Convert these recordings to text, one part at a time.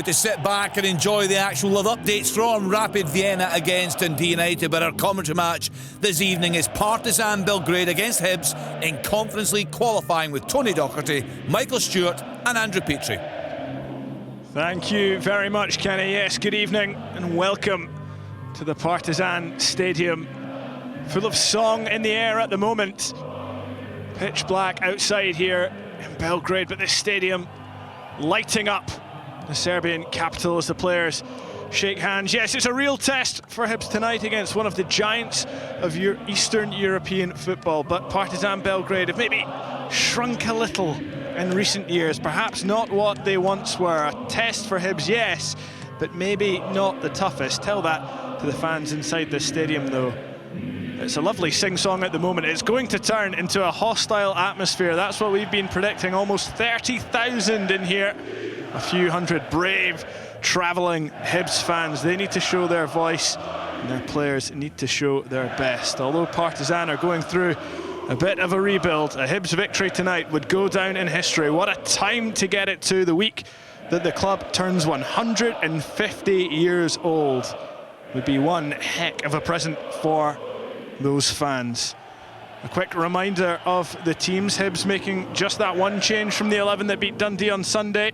to sit back and enjoy the actual live updates from Rapid Vienna against Dundee United. But our commentary match this evening is Partizan Belgrade against Hibs in Conference League qualifying with Tony Docherty, Michael Stewart and Andrew Petrie. Thank you very much, Kenny. Yes, good evening and welcome to the Partizan Stadium. Full of song in the air at the moment. Pitch black outside here in Belgrade, but this stadium lighting up the Serbian capital as the players shake hands. Yes, it's a real test for Hibs tonight against one of the giants of Eastern European football, but Partizan Belgrade have maybe shrunk a little in recent years. Perhaps not what they once were. A test for Hibs, yes, but maybe not the toughest. Tell that to the fans inside this stadium, though. It's a lovely sing-song at the moment. It's going to turn into a hostile atmosphere. That's what we've been predicting. Almost 30,000 in here. A few hundred brave, travelling Hibs fans. They need to show their voice, and their players need to show their best. Although Partizan are going through a bit of a rebuild, a Hibs victory tonight would go down in history. What a time to get it to, the week that the club turns 150 years old. Would be one heck of a present for those fans. A quick reminder of the teams. Hibs making just that one change from the 11 that beat Dundee on Sunday.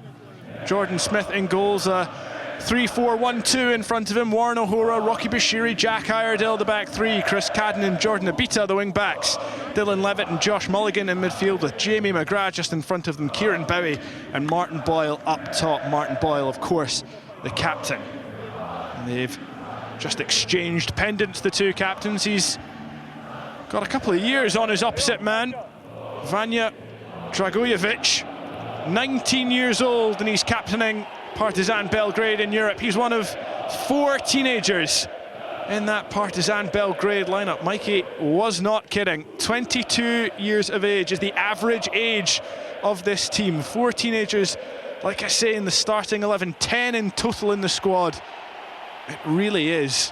Jordan Smith in goals, 3-4-1-2 in front of him. Warren O'Hora, Rocky Bashiri, Jack Iredale, the back three. Chris Cadden and Jordan Abita, the wing backs. Dylan Levitt and Josh Mulligan in midfield with Jamie McGrath just in front of them. Kieran Bowie and Martin Boyle up top. Martin Boyle, of course, the captain. And they've just exchanged pendants, the two captains. He's got a couple of years on his opposite man, Vanja Dragojevic, 19 years old, and he's captaining Partizan Belgrade in Europe. He's one of 4 teenagers in that Partizan Belgrade lineup. Mikey was not kidding. 22 years of age is the average age of this team. 4 teenagers, like I say, in the starting 11, 10 in total in the squad. It really is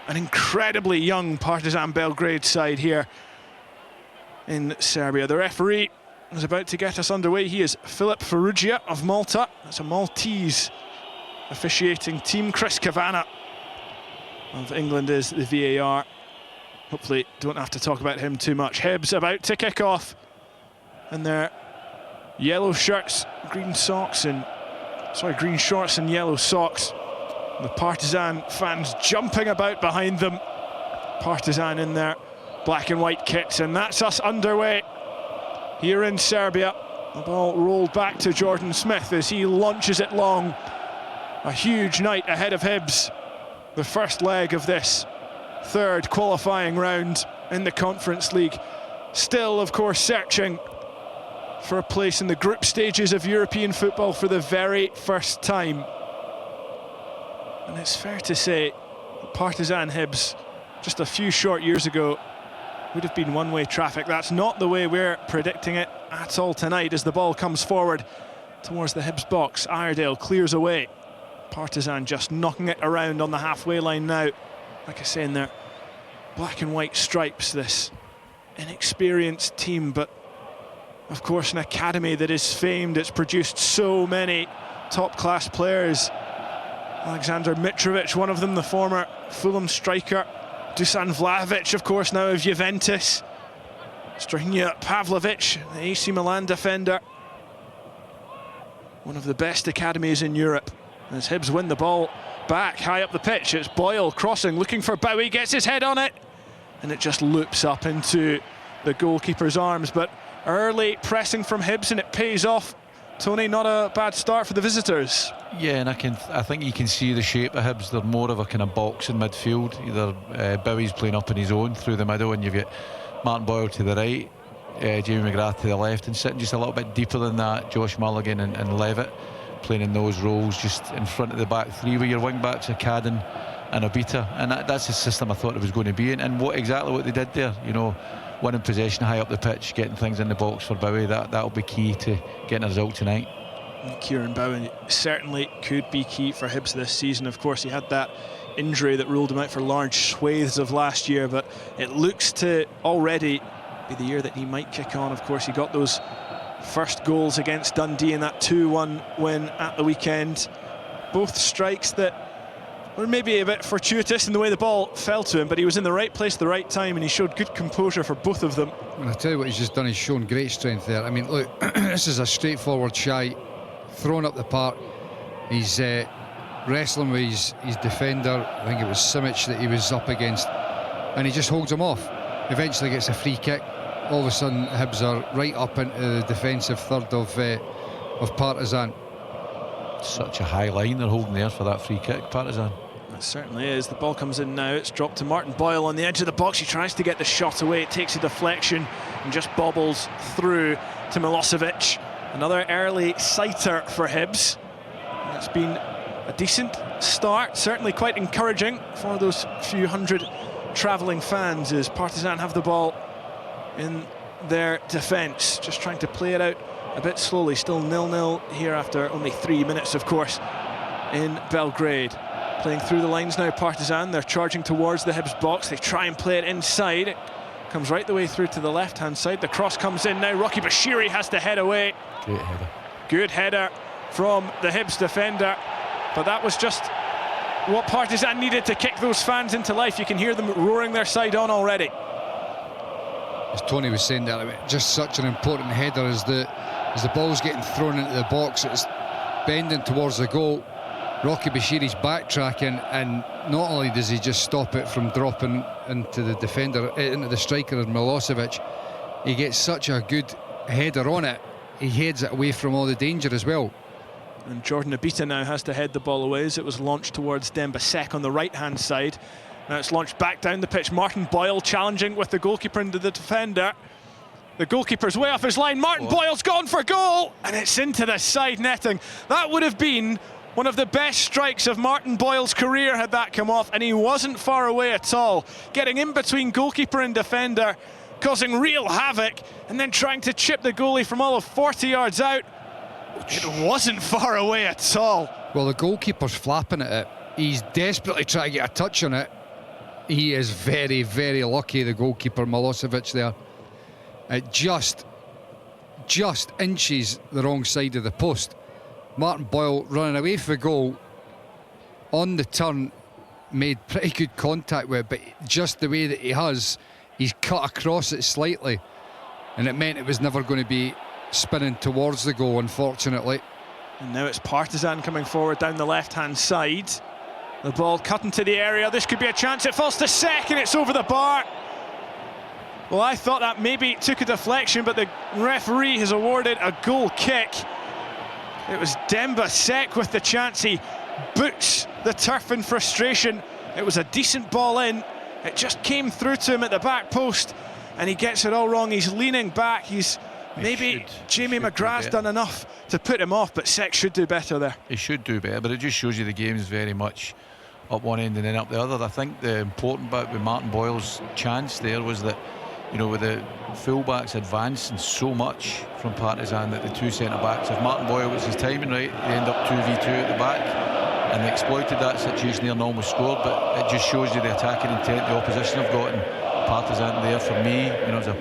an incredibly young Partizan Belgrade side here in Serbia. The referee is about to get us underway. He is Filip Farrugia of Malta. That's a Maltese officiating team. Chris Kavanagh of England is the VAR. Hopefully don't have to talk about him too much. Hibs about to kick off in their yellow shirts, green shorts and yellow socks. The Partizan fans jumping about behind them. Partizan in their black and white kits, and that's us underway here in Serbia. The ball rolled back to Jordan Smith as he launches it long. A huge night ahead of Hibs. The first leg of this third qualifying round in the Conference League. Still, of course, searching for a place in the group stages of European football for the very first time. And it's fair to say Partizan Hibs just a few short years ago would have been one-way traffic. That's not the way we're predicting it at all tonight as the ball comes forward towards the Hibs box. Iredale clears away. Partizan just knocking it around on the halfway line now. Like I say, in their black and white stripes, this inexperienced team, but of course an academy that is famed. It's produced so many top-class players. Alexander Mitrovic, one of them, the former Fulham striker. Dusan Vlahovic, of course, now of Juventus. Strhinja Pavlovic, the AC Milan defender. One of the best academies in Europe. As Hibs win the ball back high up the pitch, it's Boyle crossing, looking for Bowie, gets his head on it, and it just loops up into the goalkeeper's arms. But early pressing from Hibs, and it pays off. Tony, not a bad start for the visitors. Yeah, and I think you can see the shape of Hibs. They're more of a kind of box in midfield. Either Bowie's playing up on his own through the middle, and you've got Martin Boyle to the right, Jamie McGrath to the left, and sitting just a little bit deeper than that, Josh Mulligan and Levitt playing in those roles just in front of the back three with your wing backs of Cadden and Abita. And that's the system I thought it was going to be. And exactly what they did there, you know, winning possession high up the pitch, getting things in the box for Bowie. That'll be key to getting a result tonight. Kieran Bowie certainly could be key for Hibs this season. Of course, he had that injury that ruled him out for large swathes of last year, but it looks to already be the year that he might kick on. Of course, he got those first goals against Dundee in that 2-1 win at the weekend. Both strikes that were maybe a bit fortuitous in the way the ball fell to him, but he was in the right place at the right time, and he showed good composure for both of them. And I tell you what he's just done, he's shown great strength there. I mean, look, this is a straightforward shy, thrown up the park. He's wrestling with his defender. I think it was Simic that he was up against, and he just holds him off. Eventually gets a free kick. All of a sudden Hibs are right up into the defensive third of Partizan. Such a high line they're holding there for that free kick, Partizan. It certainly is. The ball comes in now. It's dropped to Martin Boyle on the edge of the box. He tries to get the shot away. It takes a deflection and just bobbles through to Milosevic. Another early sighter for Hibs. It's been a decent start, certainly quite encouraging for those few hundred travelling fans as Partizan have the ball in their defence, just trying to play it out a bit slowly. Still 0-0 here after only 3 minutes, of course, in Belgrade. Playing through the lines now, Partizan. They're charging towards the Hibs box. They try and play it inside. It comes right the way through to the left-hand side. The cross comes in now. Rocky Bashiri has to head away. Great header. Good header from the Hibs defender. But that was just what Partizan needed to kick those fans into life. You can hear them roaring their side on already. As Tony was saying there, I mean, just such an important header as the ball's getting thrown into the box. It's bending towards the goal. Rocky Bashiri's backtracking, and not only does he just stop it from dropping into the defender, into the striker of Milosevic, he gets such a good header on it. He heads it away from all the danger as well. And Jordan Abita now has to head the ball away as it was launched towards Demba Sek on the right-hand side. Now it's launched back down the pitch. Martin Boyle challenging with the goalkeeper into the defender. The goalkeeper's way off his line. Martin Boyle's gone for goal, and it's into the side netting. That would have been one of the best strikes of Martin Boyle's career had that come off, and he wasn't far away at all. Getting in between goalkeeper and defender, causing real havoc, and then trying to chip the goalie from all of 40 yards out. It wasn't far away at all. Well, the goalkeeper's flapping at it. He's desperately trying to get a touch on it. He is very, very lucky, the goalkeeper, Milosevic, there. It just inches the wrong side of the post. Martin Boyle running away for the goal on the turn, made pretty good contact with it, but just the way that he has, he's cut across it slightly, and it meant it was never going to be spinning towards the goal, unfortunately. And now it's Partizan coming forward down the left-hand side. The ball cut into the area. This could be a chance. It falls to Sek, and it's over the bar. Well, I thought that maybe took a deflection, but the referee has awarded a goal kick. It was Demba Sek with the chance. He boots the turf in frustration. It was a decent ball in. It just came through to him at the back post, and he gets it all wrong. He's leaning back. Maybe Jamie McGrath's done enough to put him off, but Sek should do better there. He should do better, but it just shows you the game's very much up one end and then up the other. I think the important bit with Martin Boyle's chance there was that, you know, with the full-backs advancing so much from Partizan that the two centre-backs, if Martin Boyle was his timing right, they end up 2v2 at the back, and they exploited that situation there and almost scored. But it just shows you the attacking intent the opposition have got, and Partizan there, for me, you know, it's a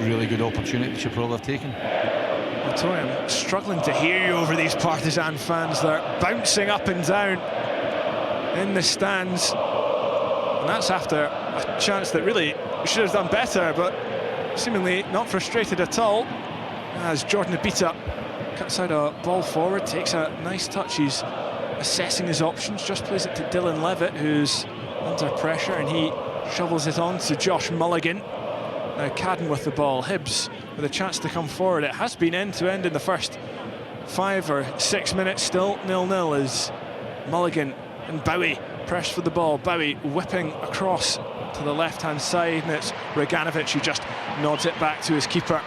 really good opportunity should probably have taken. Well, Tony, I'm struggling to hear you over these Partizan fans. They're bouncing up and down in the stands, and that's after a chance that really should have done better, but seemingly not frustrated at all, as Jordan Abita cuts out a ball forward, takes a nice touch. He's assessing his options, just plays it to Dylan Levitt, who's under pressure, and he shovels it on to Josh Mulligan. Now Cadden with the ball. Hibs with a chance to come forward. It has been end-to-end in the first 5 or 6 minutes. Still 0-0 as Mulligan and Bowie press for the ball. Bowie whipping across to the left-hand side, and it's Reganovic who just nods it back to his keeper,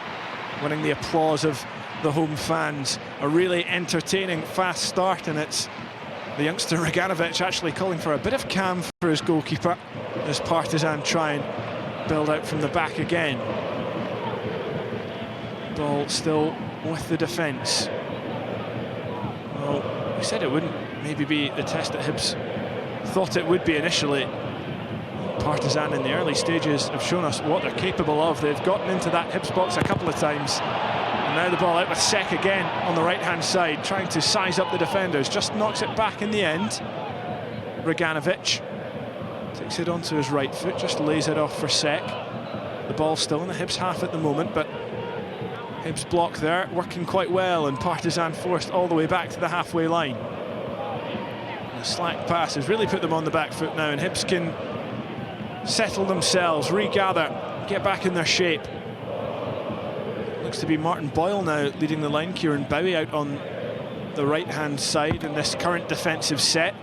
winning the applause of the home fans. A really entertaining fast start, and it's the youngster Reganovic actually calling for a bit of calm for his goalkeeper as Partizan try and build out from the back again. Ball still with the defence. Well, we said it wouldn't maybe be the test that Hibs thought it would be initially. Partizan in the early stages have shown us what they're capable of. They've gotten into that Hibs box a couple of times, and And now the ball out with Sek again on the right-hand side, trying to size up the defenders. Just knocks it back in the end. Reganovic takes it onto his right foot, just lays it off for Sek. The ball still in the Hibs half at the moment, but Hibs block there, working quite well, and Partizan forced all the way back to the halfway line. The slack pass has really put them on the back foot now, and Hibs can settle themselves, regather, get back in their shape. Looks to be Martin Boyle now leading the line. Kieran Bowie out on the right-hand side in this current defensive set.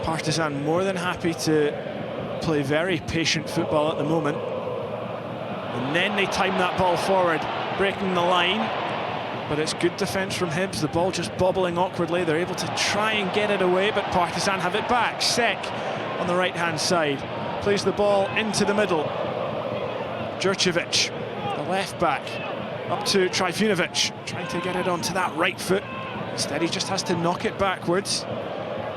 Partizan more than happy to play very patient football at the moment. And then they time that ball forward, breaking the line. But it's good defence from Hibs. The ball just bobbling awkwardly. They're able to try and get it away, but Partizan have it back. Sek on the right-hand side plays the ball into the middle. Jurcevic, the left back, up to Trifunovic, trying to get it onto that right foot. Instead, he just has to knock it backwards.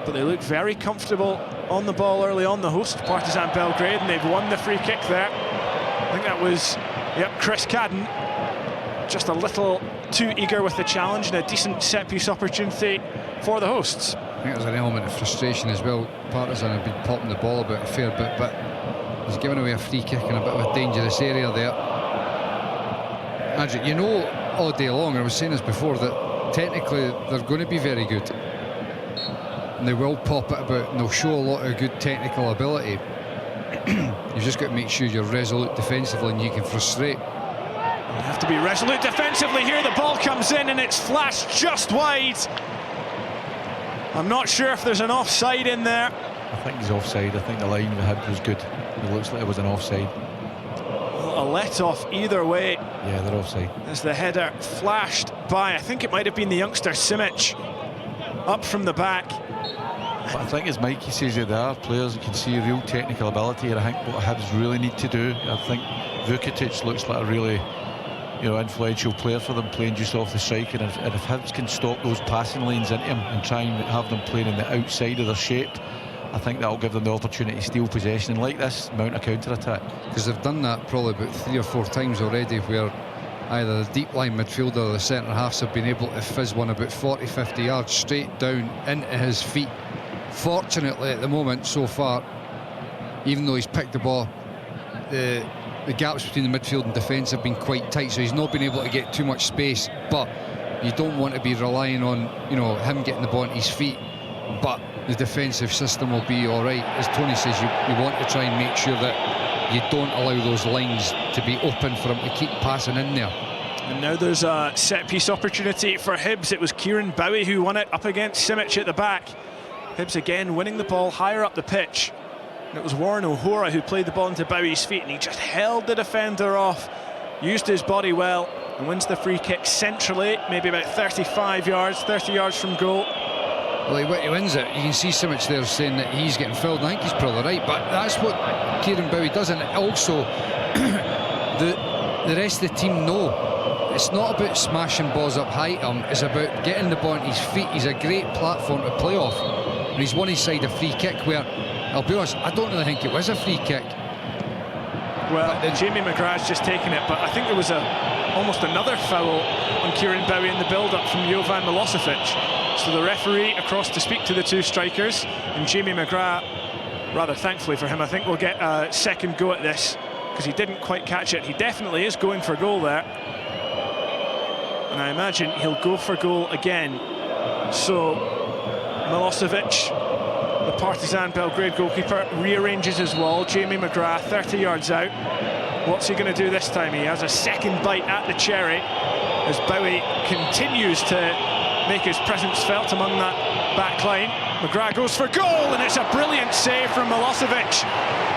But they look very comfortable on the ball early on, the host, Partizan Belgrade, and they've won the free kick there. I think that was, yep, Chris Cadden. Just a little too eager with the challenge, and a decent set-piece opportunity for the hosts. I think there's an element of frustration as well. Partizan have been popping the ball about a fair bit, but he's given away a free kick in a bit of a dangerous area there. Andrew, you know all day long, I was saying this before, that technically they're going to be very good. And they will pop it about, and they'll show a lot of good technical ability. You've just got to make sure you're resolute defensively and you can frustrate. You have to be resolute defensively here. The ball comes in and it's flashed just wide. I'm not sure if there's an offside in there. I think he's offside. I think the line we had was good. It looks like it was an offside. A let-off either way. Yeah, they're offside. As the header flashed by, I think it might have been the youngster Simic, up from the back. But I think, as Mikey says, there are players that can see real technical ability, and I think what Hibs really need to do, I think Vukitic looks like a really, influential player for them, playing just off the striker, and if Hibs can stop those passing lanes into him and try and have them playing in the outside of their shape, I think that'll give them the opportunity to steal possession and, like this, mount a counter-attack. Because they've done that probably about 3 or 4 times already, where either the deep line midfielder or the centre halves have been able to fizz one about 40-50 yards straight down into his feet. Fortunately, at the moment, so far, even though he's picked the ball, the gaps between the midfield and defence have been quite tight, so he's not been able to get too much space. But you don't want to be relying on, him getting the ball on his feet. But the defensive system will be all right. As Tony says, you want to try and make sure that you don't allow those lines to be open for him to keep passing in there. And now there's a set-piece opportunity for Hibs. It was Kieran Bowie who won it up against Simic at the back. Hibs again winning the ball higher up the pitch. And it was Warren O'Hora who played the ball into Bowie's feet, and he just held the defender off, used his body well, and wins the free kick centrally, maybe about 30 yards from goal. Well, he wins it. You can see Simic there saying that he's getting filled. I think he's probably right, but that's what Kieran Bowie does. And also, the rest of the team know it's not about smashing balls up high to him, it's about getting the ball on his feet. He's a great platform to play off. And he's won his side a free kick where, I'll be honest, I don't really think it was a free kick. Well, Jamie McGrath's just taken it, but I think there was almost another foul on Kieran Bowie in the build-up from Jovan Milosevic. So the referee across to speak to the two strikers, and Jamie McGrath, rather thankfully for him, I think will get a second go at this, because he didn't quite catch it. He definitely is going for goal there, and I imagine he'll go for goal again. So Milosevic, the Partizan Belgrade goalkeeper, rearranges his wall. Jamie McGrath 30 yards out. What's he going to do this time? He has a second bite at the cherry as Bowie continues to make his presence felt among that back line. McGrath goes for goal, and it's a brilliant save from Milosevic.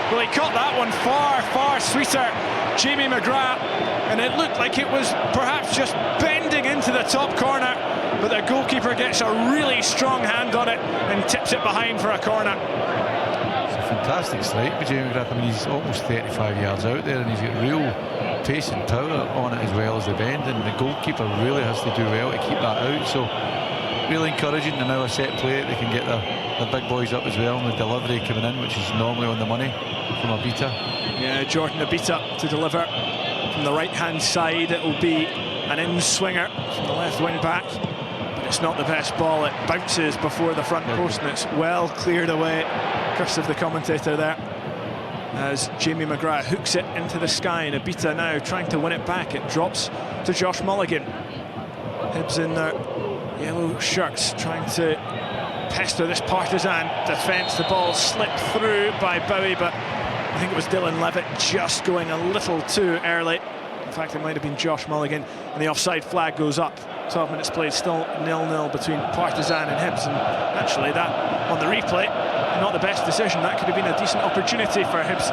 Well, he caught that one far, far sweeter, Jamie McGrath, and it looked like it was perhaps just bending into the top corner, but the goalkeeper gets a really strong hand on it and tips it behind for a corner. It's a fantastic strike by Jamie McGrath. I mean, he's almost 35 yards out there, and he's got real pace and power on it as well as the bend, and the goalkeeper really has to do well to keep that out. So really encouraging, and now a set play, they can get the big boys up as well, and the delivery coming in, which is normally on the money from Abita. Yeah, Jordan Abita to deliver. From the right-hand side, it will be an in-swinger from the left wing-back. But it's not the best ball. It bounces before the front post, and it's well cleared away. Curse of the commentator there. As Jamie McGrath hooks it into the sky, and Abita now trying to win it back. It drops to Josh Mulligan. Hibs in their yellow shirts trying to pester this Partizan defence. The ball slipped through by Bowie, but I think it was Dylan Levitt just going a little too early. In fact, it might have been Josh Mulligan, and the offside flag goes up. 12 minutes played, still 0-0 between Partizan and Hibs, and actually that, on the replay, not the best decision. That could have been a decent opportunity for Hibs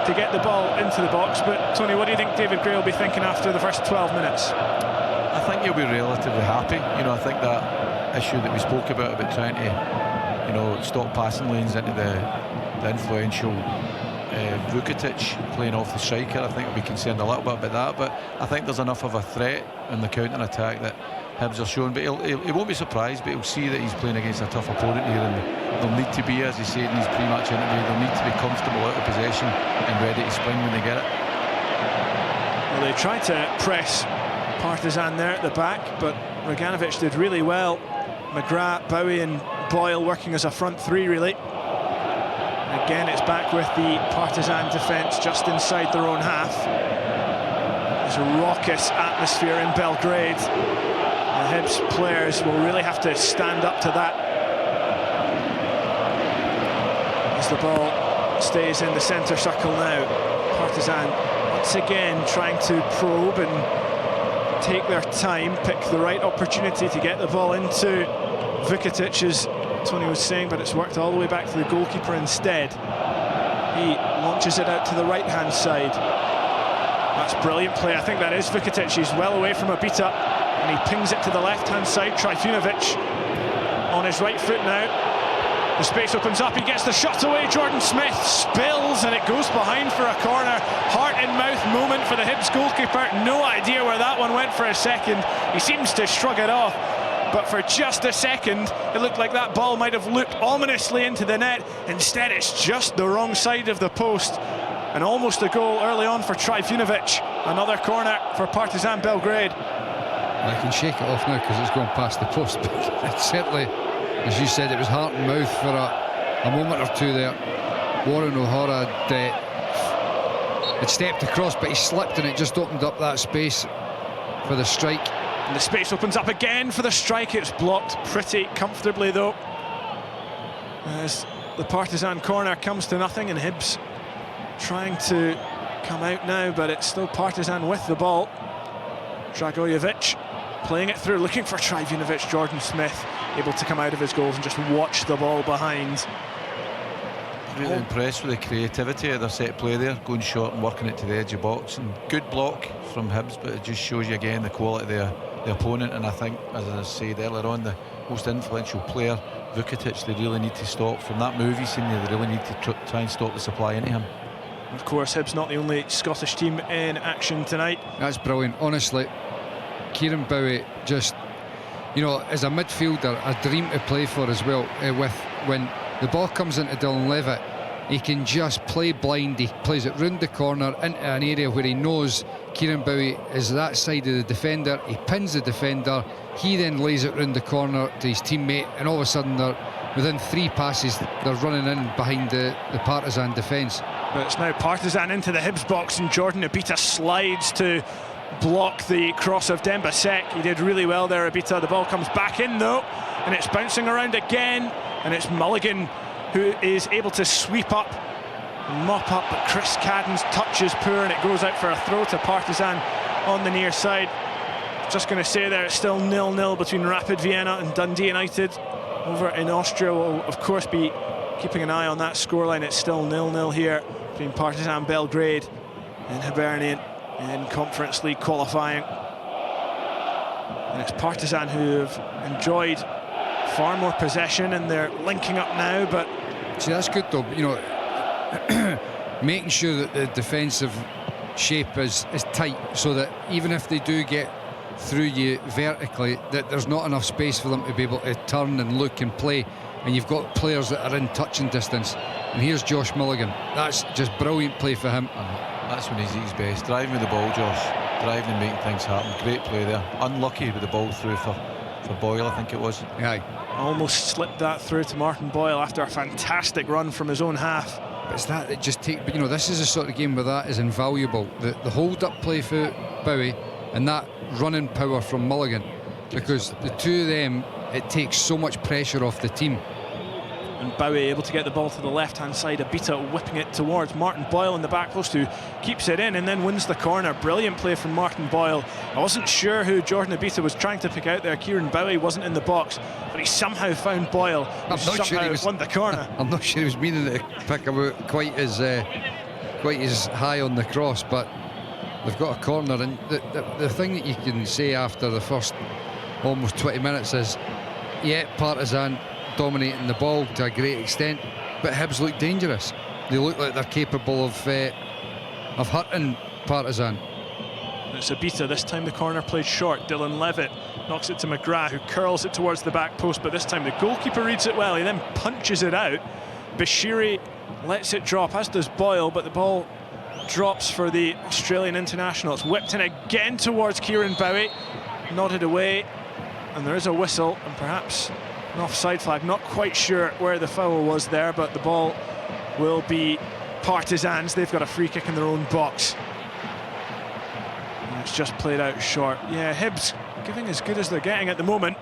to get the ball into the box. But Tony, what do you think David Gray will be thinking after the first 12 minutes? I think he'll be relatively happy. You know, I think that issue that we spoke about trying to, you know, stop passing lanes into the influential Vukitic playing off the striker, I think we'll be concerned a little bit about that. But I think there's enough of a threat in the counter-attack that Hibs are showing. But he won't be surprised, but he'll see that he's playing against a tough opponent here, and they'll need to be, as he said in his pre-match interview, they'll need to be comfortable out of possession and ready to spring when they get it. Well, they tried to press Partizan there at the back, but Roganovic did really well. McGrath, Bowie and Boyle working as a front three, really. And again, it's back with the Partizan defence just inside their own half. There's a raucous atmosphere in Belgrade. The Hibs players will really have to stand up to that. As the ball stays in the centre circle now. Partizan once again trying to probe and take their time, pick the right opportunity to get the ball into Vukitic, as Tony was saying, but it's worked all the way back to the goalkeeper instead. He launches it out to the right-hand side. That's brilliant play. I think that is Vukitic. He's well away from Abita, and he pings it to the left-hand side. Trifunovic on his right foot now. The space opens up, he gets the shot away. Jordan Smith spills, and it goes behind for a corner. Heart-in-mouth moment for the Hibs goalkeeper. No idea where that one went for a second. He seems to shrug it off, but for just a second, it looked like that ball might have looped ominously into the net. Instead, it's just the wrong side of the post. And almost a goal early on for Trifunovic. Another corner for Partizan Belgrade. I can shake it off now because it's gone past the post, but it's certainly, as you said, it was heart and mouth for a moment or two there. Warren O'Hara had stepped across, but he slipped, and it just opened up that space for the strike. And the space opens up again for the strike. It's blocked pretty comfortably, though, as the Partizan corner comes to nothing, and Hibs trying to come out now, but it's still Partizan with the ball. Dragojevic playing it through, looking for Trifunovic. Jordan Smith able to come out of his goals and just watch the ball behind. Really impressed with the creativity of their set play there, going short and working it to the edge of the box. And good block from Hibs, but it just shows you again the quality of the opponent. And I think, as I said earlier on, the most influential player, Vukitic, they really need to stop. From that move he's seen, they really need to try and stop the supply into him. Of course, Hibs not the only Scottish team in action tonight. That's brilliant, honestly. Kieran Bowie, just, you know, as a midfielder, a dream to play for as well. When the ball comes into Dylan Levitt, he can just play blind. He plays it round the corner into an area where he knows Kieran Bowie is that side of the defender. He pins the defender, he then lays it round the corner to his teammate, and all of a sudden they're within 3 passes, they're running in behind the Partizan defence. But it's now Partizan into the Hibs box, and Jordan Abita slides to block the cross of Dembasek. He did really well there, Abita. The ball comes back in though, and it's bouncing around again, and it's Mulligan who is able to sweep up and mop up, but Chris Cadden's touch is poor, and it goes out for a throw to Partizan on the near side. Just going to say there, it's still 0-0 between Rapid Vienna and Dundee United. Over in Austria, we'll of course be keeping an eye on that scoreline. It's still 0-0 here between Partizan Belgrade and Hibernian in Conference League qualifying. And it's Partizan who have enjoyed far more possession, and they're linking up now. But see, that's good though, you know, making sure that the defensive shape is tight, so that even if they do get through you vertically, that there's not enough space for them to be able to turn and look and play, and you've got players that are in touching distance. And here's Josh Mulligan. That's just brilliant play for him. That's when he's at his best. Driving with the ball, Josh. Driving and making things happen. Great play there. Unlucky with the ball through for Boyle, I think it was. Aye. Almost slipped that through to Martin Boyle after a fantastic run from his own half. But it's that it just take. But you know, this is the sort of game where that is invaluable. The hold-up play for Bowie and that running power from Mulligan, because the two of them, it takes so much pressure off the team. And Bowie able to get the ball to the left-hand side. Abita whipping it towards Martin Boyle in the back post, who keeps it in and then wins the corner. Brilliant play from Martin Boyle. I wasn't sure who Jordan Abita was trying to pick out there. Kieran Bowie wasn't in the box, but he somehow found Boyle, who somehow won the corner. I'm not sure he was meaning to pick him out quite as high on the cross, but they've got a corner. And the thing that you can say after the first almost 20 minutes is, yeah, Partizan dominating the ball to a great extent, but Hibs look dangerous. They look like they're capable of hurting Partizan. It's Abita. This time the corner played short. Dylan Levitt knocks it to McGrath, who curls it towards the back post, but this time the goalkeeper reads it well. He then punches it out. Bashiri lets it drop, as does Boyle, but the ball drops for the Australian international. It's whipped in again towards Kieran Bowie, nodded away, and there is a whistle and perhaps an offside flag. Not quite sure where the foul was there, but the ball will be Partizan's. They've got a free kick in their own box. And it's just played out short. Yeah, Hibs giving as good as they're getting at the moment.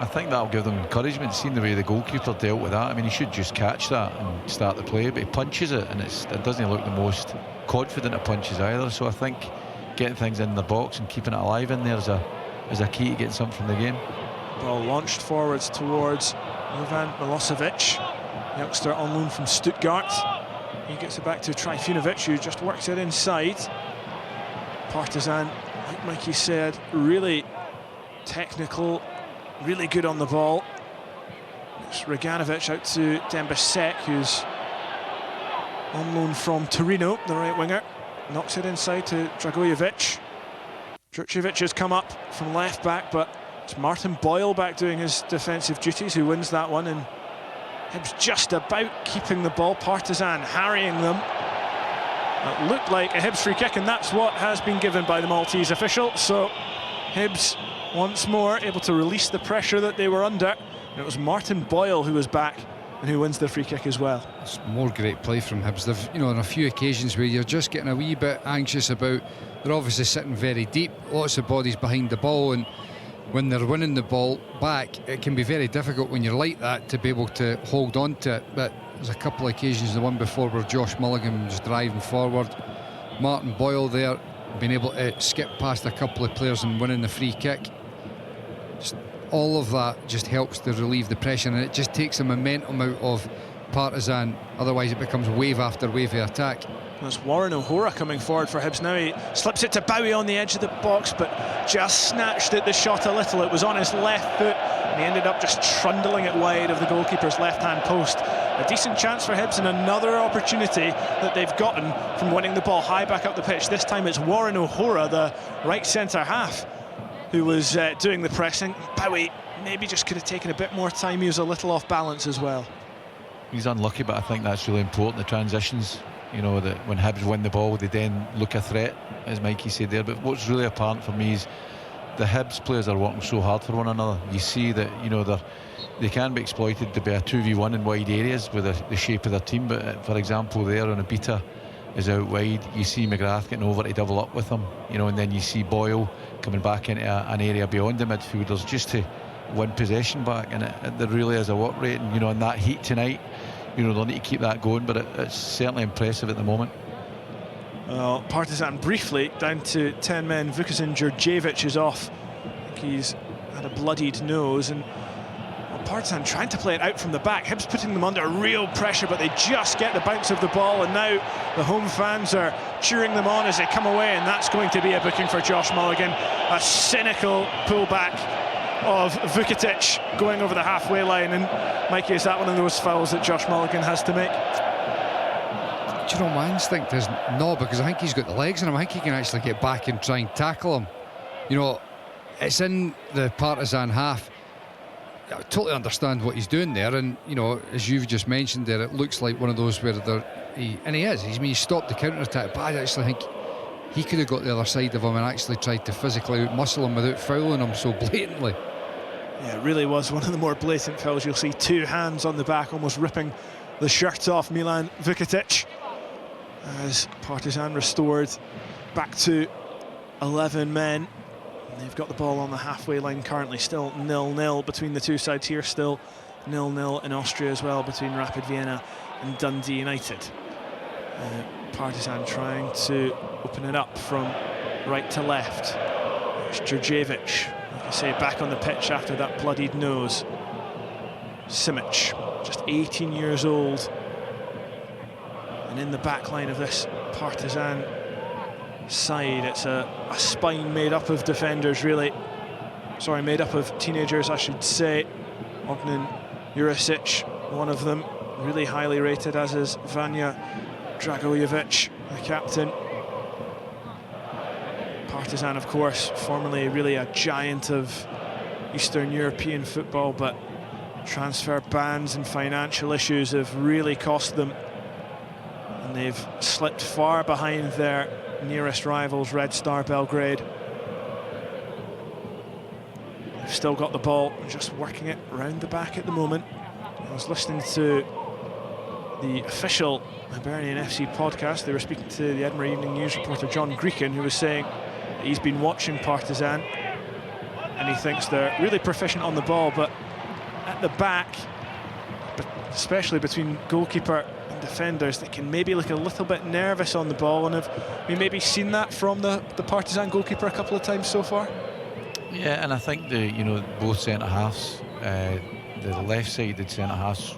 I think that'll give them encouragement, seeing the way the goalkeeper dealt with that. I mean, he should just catch that and start the play, but he punches it, and it doesn't look the most confident of punches either. So I think getting things in the box and keeping it alive in there is a key to getting something from the game. Ball launched forwards towards Ivan Milosevic, youngster on loan from Stuttgart. He gets it back to Trifunovic, who just works it inside. Partizan, like Mikey said, really technical, really good on the ball. It's Reganovic out to Dembasek, who's on loan from Torino, the right winger. Knocks it inside to Dragojevic. Jurcevic has come up from left back, but it's Martin Boyle back doing his defensive duties, who wins that one, and Hibs just about keeping the ball. Partizan harrying them. It looked like a Hibs free kick, and that's what has been given by the Maltese official. So Hibs once more able to release the pressure that they were under, and it was Martin Boyle who was back and who wins the free kick as well. It's more great play from Hibs. They've, you know, on a few occasions where you're just getting a wee bit anxious about, they're obviously sitting very deep, lots of bodies behind the ball, and when they're winning the ball back, it can be very difficult when you're like that to be able to hold on to it. But there's a couple of occasions, the one before where Josh Mulligan was driving forward, Martin Boyle there being able to skip past a couple of players and winning the free kick. Just all of that just helps to relieve the pressure, and it just takes the momentum out of Partizan. Otherwise it becomes wave after wave of attack. That's Warren O'Hora coming forward for Hibs now. He slips it to Bowie on the edge of the box, but just snatched at the shot a little. It was on his left foot, and he ended up just trundling it wide of the goalkeeper's left-hand post. A decent chance for Hibs, and another opportunity that they've gotten from winning the ball high back up the pitch. This time it's Warren O'Hora, the right centre half, who was doing the pressing. Bowie maybe just could have taken a bit more time. He was a little off balance as well. He's unlucky, but I think that's really important, the transitions. You know, that when Hibs win the ball, they then look a threat, as Mikey said there. But what's really apparent for me is the Hibs players are working so hard for one another. You see that, you know, they can be exploited to be a 2v1 in wide areas with the shape of their team. But for example, there on Abita is out wide, you see McGrath getting over to double up with him, you know, and then you see Boyle coming back into an area beyond the midfielders just to win possession back. And there really is a work rate, and you know, in that heat tonight, you know, they'll need to keep that going, but it's certainly impressive at the moment. Well, Partizan briefly down to 10 men. Vukasin Jurcevic is off. I think he's had a bloodied nose, and Partizan trying to play it out from the back. Hibs putting them under real pressure, but they just get the bounce of the ball, and now the home fans are cheering them on as they come away, and that's going to be a booking for Josh Mulligan. A cynical pullback of Vukatic going over the halfway line. And Mikey, is that one of those fouls that Josh Mulligan has to make? Do you know, my instinct is no, because I think he's got the legs in him. I think he can actually get back and try and tackle him. You know, it's in the Partizan half. I totally understand what he's doing there, and you know, as you've just mentioned there, it looks like one of those where they're he is. He stopped the counter-attack, but I actually think he could have got the other side of him and actually tried to physically outmuscle him without fouling him so blatantly. Yeah, it really was one of the more blatant fouls. You'll see 2 hands on the back, almost ripping the shirt off Milan Vukitic, as Partizan restored back to 11 men. And they've got the ball on the halfway line currently, still 0-0 between the two sides here, still 0-0 in Austria as well between Rapid Vienna and Dundee United. Partizan trying to open it up from right to left. It's Djurjevic, like I say, back on the pitch after that bloodied nose. Simic, just 18 years old, and in the back line of this Partizan side, it's a spine made up of defenders, really. Sorry, made up of teenagers, I should say. Ognan Jurisic, one of them, really highly rated, as is Vanja Dragojevic, the captain. Partizan, of course, formerly really a giant of Eastern European football, but transfer bans and financial issues have really cost them, and they've slipped far behind their nearest rivals, Red Star Belgrade. They've still got the ball, just working it round the back at the moment. I was listening to the official Hibernian FC podcast. They were speaking to the Edinburgh Evening News reporter John Greeken, who was saying that he's been watching Partizan and he thinks they're really proficient on the ball, but at the back, especially between goalkeeper and defenders, they can maybe look a little bit nervous on the ball. And have we maybe seen that from the Partizan goalkeeper a couple of times so far? Yeah, and I think both centre halves, the left-sided centre halves,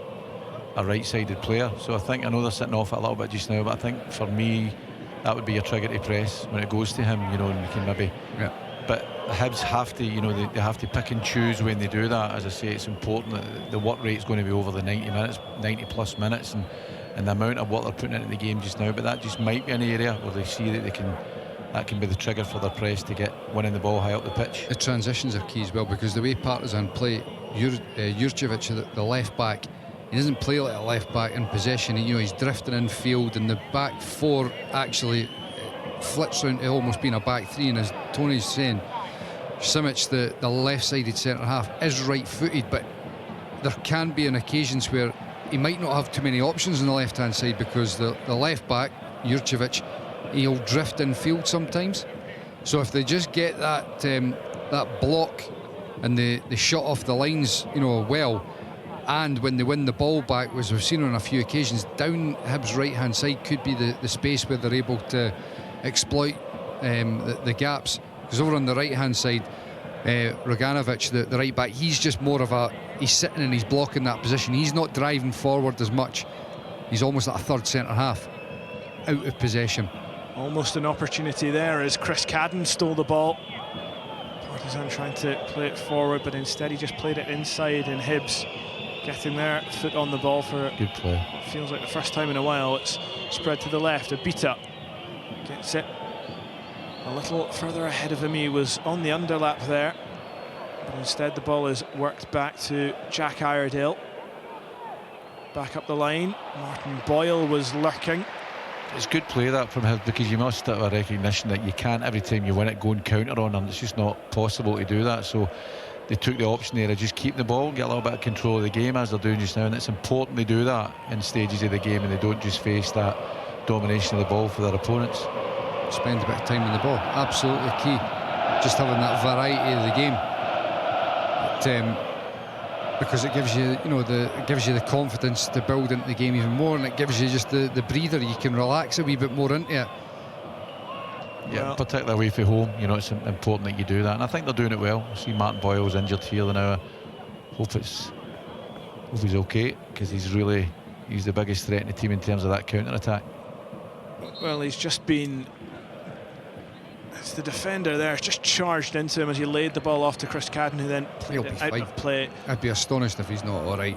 a right-sided player. So I know they're sitting off it a little bit just now, but I think for me that would be a trigger to press when it goes to him, and you can maybe. Yeah. But Hibs have to, they have to pick and choose when they do that. As I say, it's important that the work rate's going to be over the 90 plus minutes, and the amount of what they're putting into the game just now. But that just might be an area where they see that that can be the trigger for their press to get winning the ball high up the pitch. The transitions are key as well, because the way Partizan play, Jurjevic, the left back, he doesn't play like a left back in possession. He's drifting in field, and the back four actually flips round to almost being a back three. And as Tony's saying, Simic, the left-sided centre half, is right-footed, but there can be on occasions where he might not have too many options on the left-hand side, because the left back, Jurjevic, he'll drift in field sometimes. So if they just get that block and the shot off the lines, well, and when they win the ball back, as we've seen on a few occasions, down Hibs' right-hand side could be the space where they're able to exploit the gaps. Because over on the right-hand side, Roganovic, the right back, he's just more of he's sitting and he's blocking that position. He's not driving forward as much. He's almost like a third centre half, out of possession. Almost an opportunity there as Chris Cadden stole the ball. Partizan trying to play it forward, but instead he just played it inside, and Hibs getting their foot on the ball for good play. Feels like the first time in a while. It's spread to the left. Abita gets it a little further ahead of him. He was on the underlap there, but instead the ball is worked back to Jack Iredale. Back up the line. Martin Boyle was lurking. It's good play that from him, because you must have a recognition that you can't, every time you win it, go and counter on them. It's just not possible to do that. So they took the option there of just keep the ball, get a little bit of control of the game, as they're doing just now, and it's important they do that in stages of the game, and they don't just face that domination of the ball for their opponents. Spend a bit of time on the ball, absolutely key. Just having that variety of the game, because it gives you, the confidence to build into the game even more, and it gives you just the breather. You can relax a wee bit more into it. Yeah, well, particularly away from home, it's important that you do that, and I think they're doing it well. I see Martin Boyle's injured here now. Hope he's okay, because he's the biggest threat in the team in terms of that counter-attack. Well, he's just been... It's the defender there, just charged into him as he laid the ball off to Chris Cadden, who then played it out of play. I'd be astonished if he's not all right.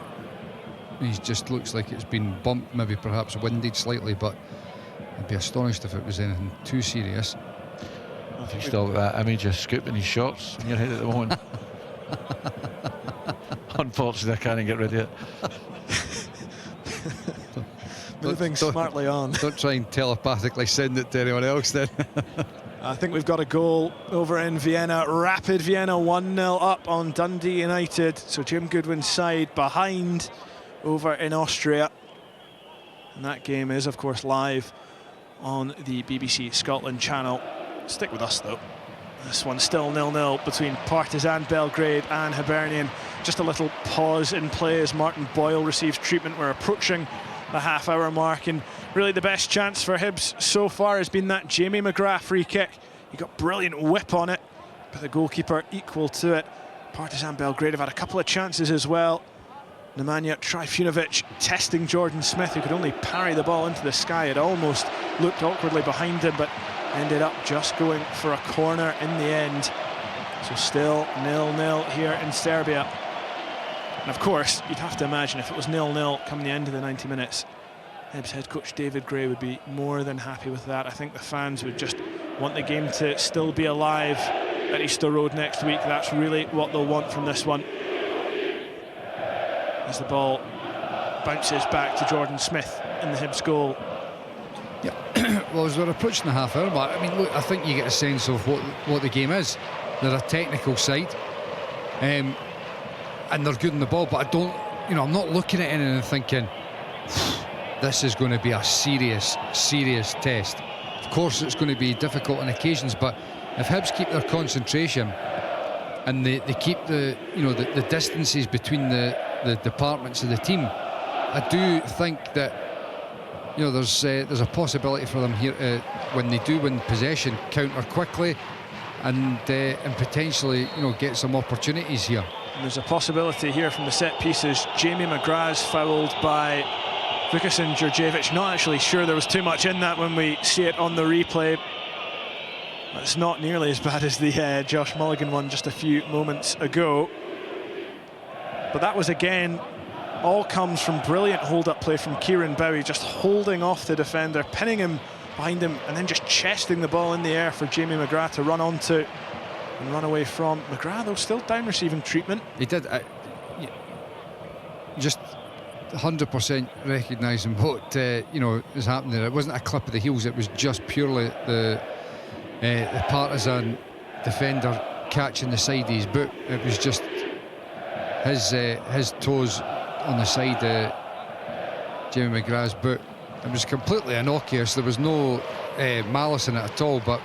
He just looks like it's been bumped, maybe perhaps winded slightly, but I'd be astonished if it was anything too serious. If you still got that image of Scoop in his shorts in your head at the moment. Unfortunately, I can't get rid of it. moving smartly on. Don't try and telepathically send it to anyone else then. I think we've got a goal over in Vienna. Rapid Vienna 1-0 up on Dundee United. So Jim Goodwin's side behind over in Austria. And that game is, of course, live on the BBC Scotland channel. Stick with us, though. This one's still 0-0 between Partizan Belgrade and Hibernian. Just a little pause in play as Martin Boyle receives treatment. We're approaching the half-hour mark, and really the best chance for Hibs so far has been that Jamie McGrath free kick. He got brilliant whip on it, but the goalkeeper equal to it. Partizan Belgrade have had a couple of chances as well. Nemanja Trifunovic testing Jordan Smith, who could only parry the ball into the sky. It almost looked awkwardly behind him, but ended up just going for a corner in the end. So still 0-0 here in Serbia. And of course, you'd have to imagine if it was 0-0 come the end of the 90 minutes, Hibs head coach David Gray would be more than happy with that. I think the fans would just want the game to still be alive at Easter Road next week. That's really what they'll want from this one. As the ball bounces back to Jordan Smith in the Hibs goal. Yeah, well, as we're approaching the half-hour mark, I mean, look, I think you get a sense of what the game is. They're a technical side, and they're good in the ball, but I don't, I'm not looking at anything and thinking this is going to be a serious test. Of course, it's going to be difficult on occasions, but if Hibs keep their concentration and they keep the distances between the departments of the team, I do think that there's a possibility for them here when they do win possession, counter quickly and potentially get some opportunities here. And there's a possibility here from the set pieces. Jamie McGrath's fouled by Vukasin Djurdjevic. Not actually sure there was too much in that when we see it on the replay. It's not nearly as bad as the Josh Mulligan one just a few moments ago. But that was, again, all comes from brilliant hold-up play from Kieran Bowie, just holding off the defender, pinning him behind him, and then just chesting the ball in the air for Jamie McGrath to run onto and run away from. McGrath, though, still down receiving treatment. He did. Just 100% recognising what is happening there. It wasn't a clip of the heels. It was just purely the Partizan defender catching the side of his boot. It was just his toes on the side of Jamie McGrath's boot. It was completely innocuous. There was no malice in it at all, but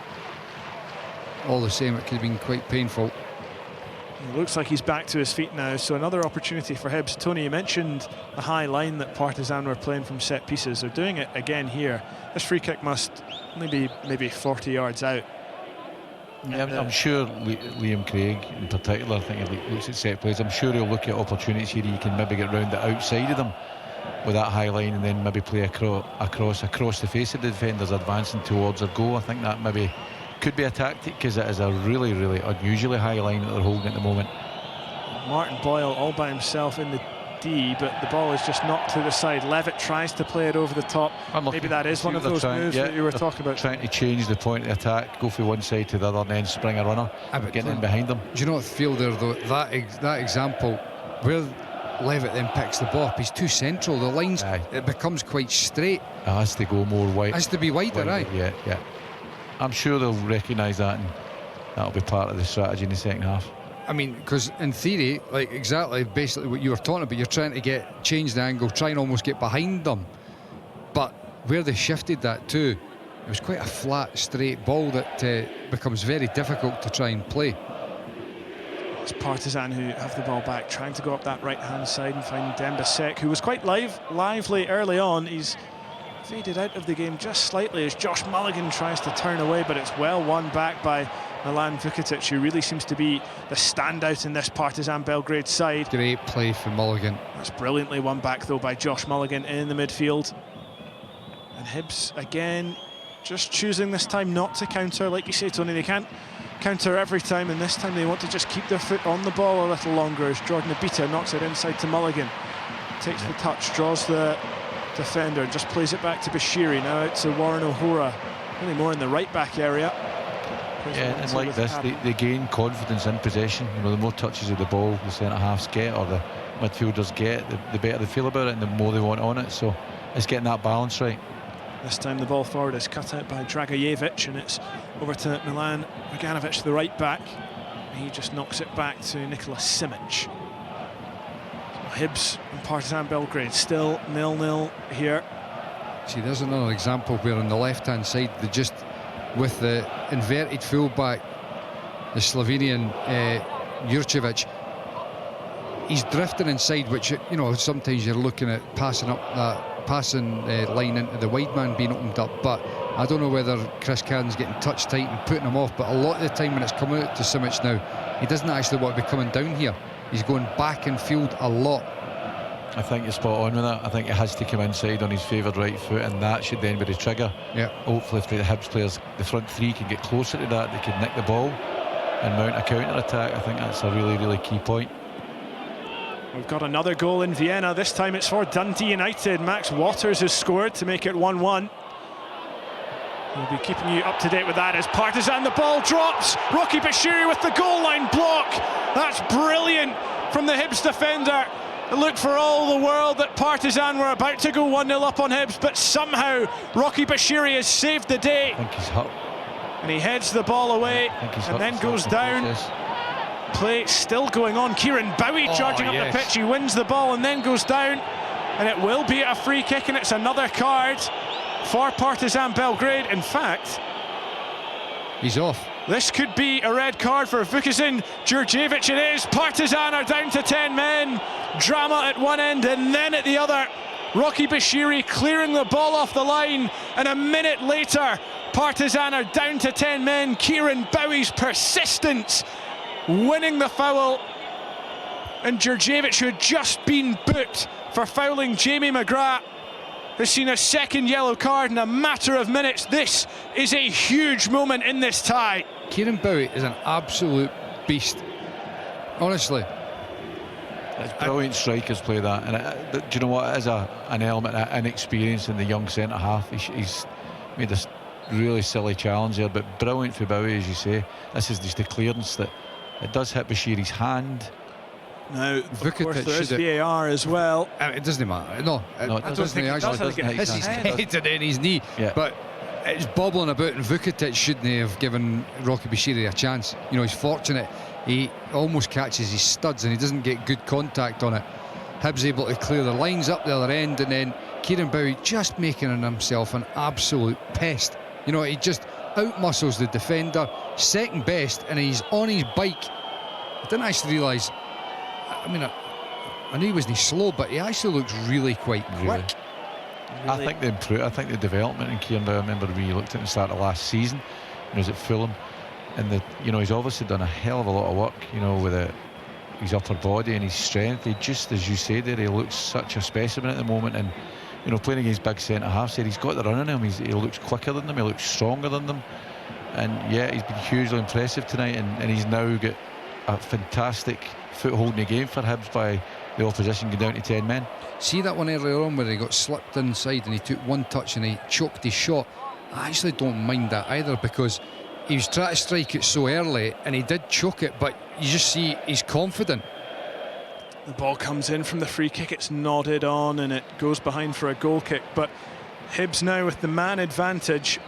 all the same, it could have been quite painful. It looks like he's back to his feet now, so another opportunity for Hibs. Tony, you mentioned the high line that Partizan were playing from set pieces. They're doing it again here. This free kick must only be maybe 40 yards out. Yeah, I'm sure Liam Craig in particular, I think he looks at set plays. I'm sure he'll look at opportunities here. You can maybe get round the outside of them with that high line and then maybe play across the face of the defenders advancing towards their goal. I think that maybe could be a tactic, because it is a really unusually high line that they're holding at the moment. Martin Boyle all by himself in the D, but the ball is just knocked to the side. Levitt tries to play it over the top. Maybe that is one of those moves that you were talking about. Trying to change the point of the attack, go from one side to the other and then spring a runner, getting in behind them. Do you not feel there, though, that example where Levitt then picks the ball up, he's too central, the lines, it becomes quite straight. It has to go more wide. It has to be wider, right? Yeah. I'm sure they'll recognise that, and that'll be part of the strategy in the second half. I mean, because in theory, like exactly basically what you were talking about, you're trying to change the angle, try and almost get behind them. But where they shifted that to, it was quite a flat, straight ball that becomes very difficult to try and play. It's Partizan who have the ball back, trying to go up that right-hand side and find Dembasek, who was quite lively early on. He's faded out of the game just slightly as Josh Mulligan tries to turn away, but it's well won back by Milan Vukatic, who really seems to be the standout in this Partizan Belgrade side. Great play from Mulligan. That's brilliantly won back though by Josh Mulligan in the midfield. And Hibs again just choosing this time not to counter. Like you say, Tony, they can't counter every time, and this time they want to just keep their foot on the ball a little longer as Jordan Abita knocks it inside to Mulligan. Takes the touch, draws the defender, just plays it back to Bashiri. Now out to Warren O'Hora, really more in the right back area. Yeah, and like this, they gain confidence in possession. The more touches of the ball the centre halves get or the midfielders get, the better they feel about it and the more they want on it. So it's getting that balance right. This time the ball forward is cut out by Dragojevic, and it's over to Milan Marjanovic, the right back. He just knocks it back to Nikola Simic. Hibs and Partizan Belgrade still 0-0 here. See, there's another example where on the left-hand side, they just, with the inverted fullback, the Slovenian Jurčević, he's drifting inside, which, you know, sometimes you're looking at passing up that line into the wide man being opened up, but I don't know whether Chris Cadden's getting touch tight and putting him off, but a lot of the time when it's coming out to Simic now, he doesn't actually want to be coming down here. He's going back in field a lot. I think you're spot on with that. I think he has to come inside on his favoured right foot, and that should then be the trigger. Yeah. Hopefully if the Hibs players, the front three, can get closer to that, they can nick the ball and mount a counter-attack. I think that's a really, really key point. We've got another goal in Vienna. This time it's for Dundee United. Max Waters has scored to make it 1-1. We'll be keeping you up to date with that as Partizan, the ball drops. Rocky Bashiri with the goal line block. That's brilliant from the Hibs defender. It looked for all the world that Partizan were about to go 1-0 up on Hibs, but somehow Rocky Bashiri has saved the day. I think he's hurt. And he heads the ball away and then goes down. Play still going on. Kieran Bowie charging up the pitch. He wins the ball and then goes down. And it will be a free kick, and it's another card for Partizan Belgrade. In fact, he's off. This could be a red card for Vukasin Djurdjevic. It is. Partizan are down to 10 men. Drama at one end and then at the other. Rocky Bashiri clearing the ball off the line, and a minute later Partizan are down to 10 men. Kieran Bowie's persistence winning the foul, and Djurdjevic, who had just been booked for fouling Jamie McGrath, has seen a second yellow card in a matter of minutes. This is a huge moment in this tie. Kieran Bowie is an absolute beast, honestly. It's brilliant strikers play that, and do you know what? It is an element of inexperience in the young centre half. He's made this really silly challenge there, but brilliant for Bowie, as you say. This is just the clearance that it does hit Bashiri's hand. Now, of course, there is VAR as well. It doesn't matter. No, it doesn't actually hits his head and then his knee. Yeah. But it's bobbling about, and Vukatic shouldn't have given Rocky Bashiri a chance. You know, he's fortunate. He almost catches his studs and he doesn't get good contact on it. Hibs able to clear the lines up the other end, and then Kieran Bowie just making himself an absolute pest. You know, he just outmuscles the defender, second best, and he's on his bike. I didn't actually realise, I mean, I knew he wasn't slow, but he actually looks really quite quick. Really? I think the development in Kieran Bowie, I remember we looked at the start of last season when he was at Fulham, and he's obviously done a hell of a lot of work, you know, with his upper body and his strength. He just, as you say there, he looks such a specimen at the moment, and you know, playing against big centre halves, he's got the run in him. He looks quicker than them, he looks stronger than them, and yeah, he's been hugely impressive tonight, and he's now got a fantastic foothold in the game for Hibs by the opposition going down to 10 men. See that one earlier on where he got slipped inside and he took one touch and he choked his shot? I actually don't mind that either, because he was trying to strike it so early and he did choke it, but you just see he's confident. The ball comes in from the free kick, it's nodded on and it goes behind for a goal kick, but Hibs now with the man advantage.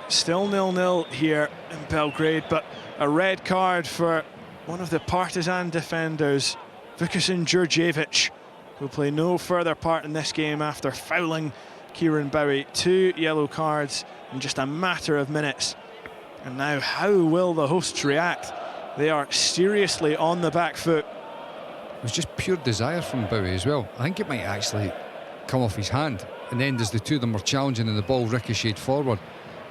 Still 0-0 here in Belgrade, but a red card for one of the Partizan defenders, Vukasin Djurdjevic, who will play no further part in this game after fouling Kieran Bowie. 2 yellow cards in just a matter of minutes. And now, how will the hosts react? They are seriously on the back foot. It was just pure desire from Bowie as well. I think it might actually come off his hand, and then as the two of them were challenging and the ball ricocheted forward,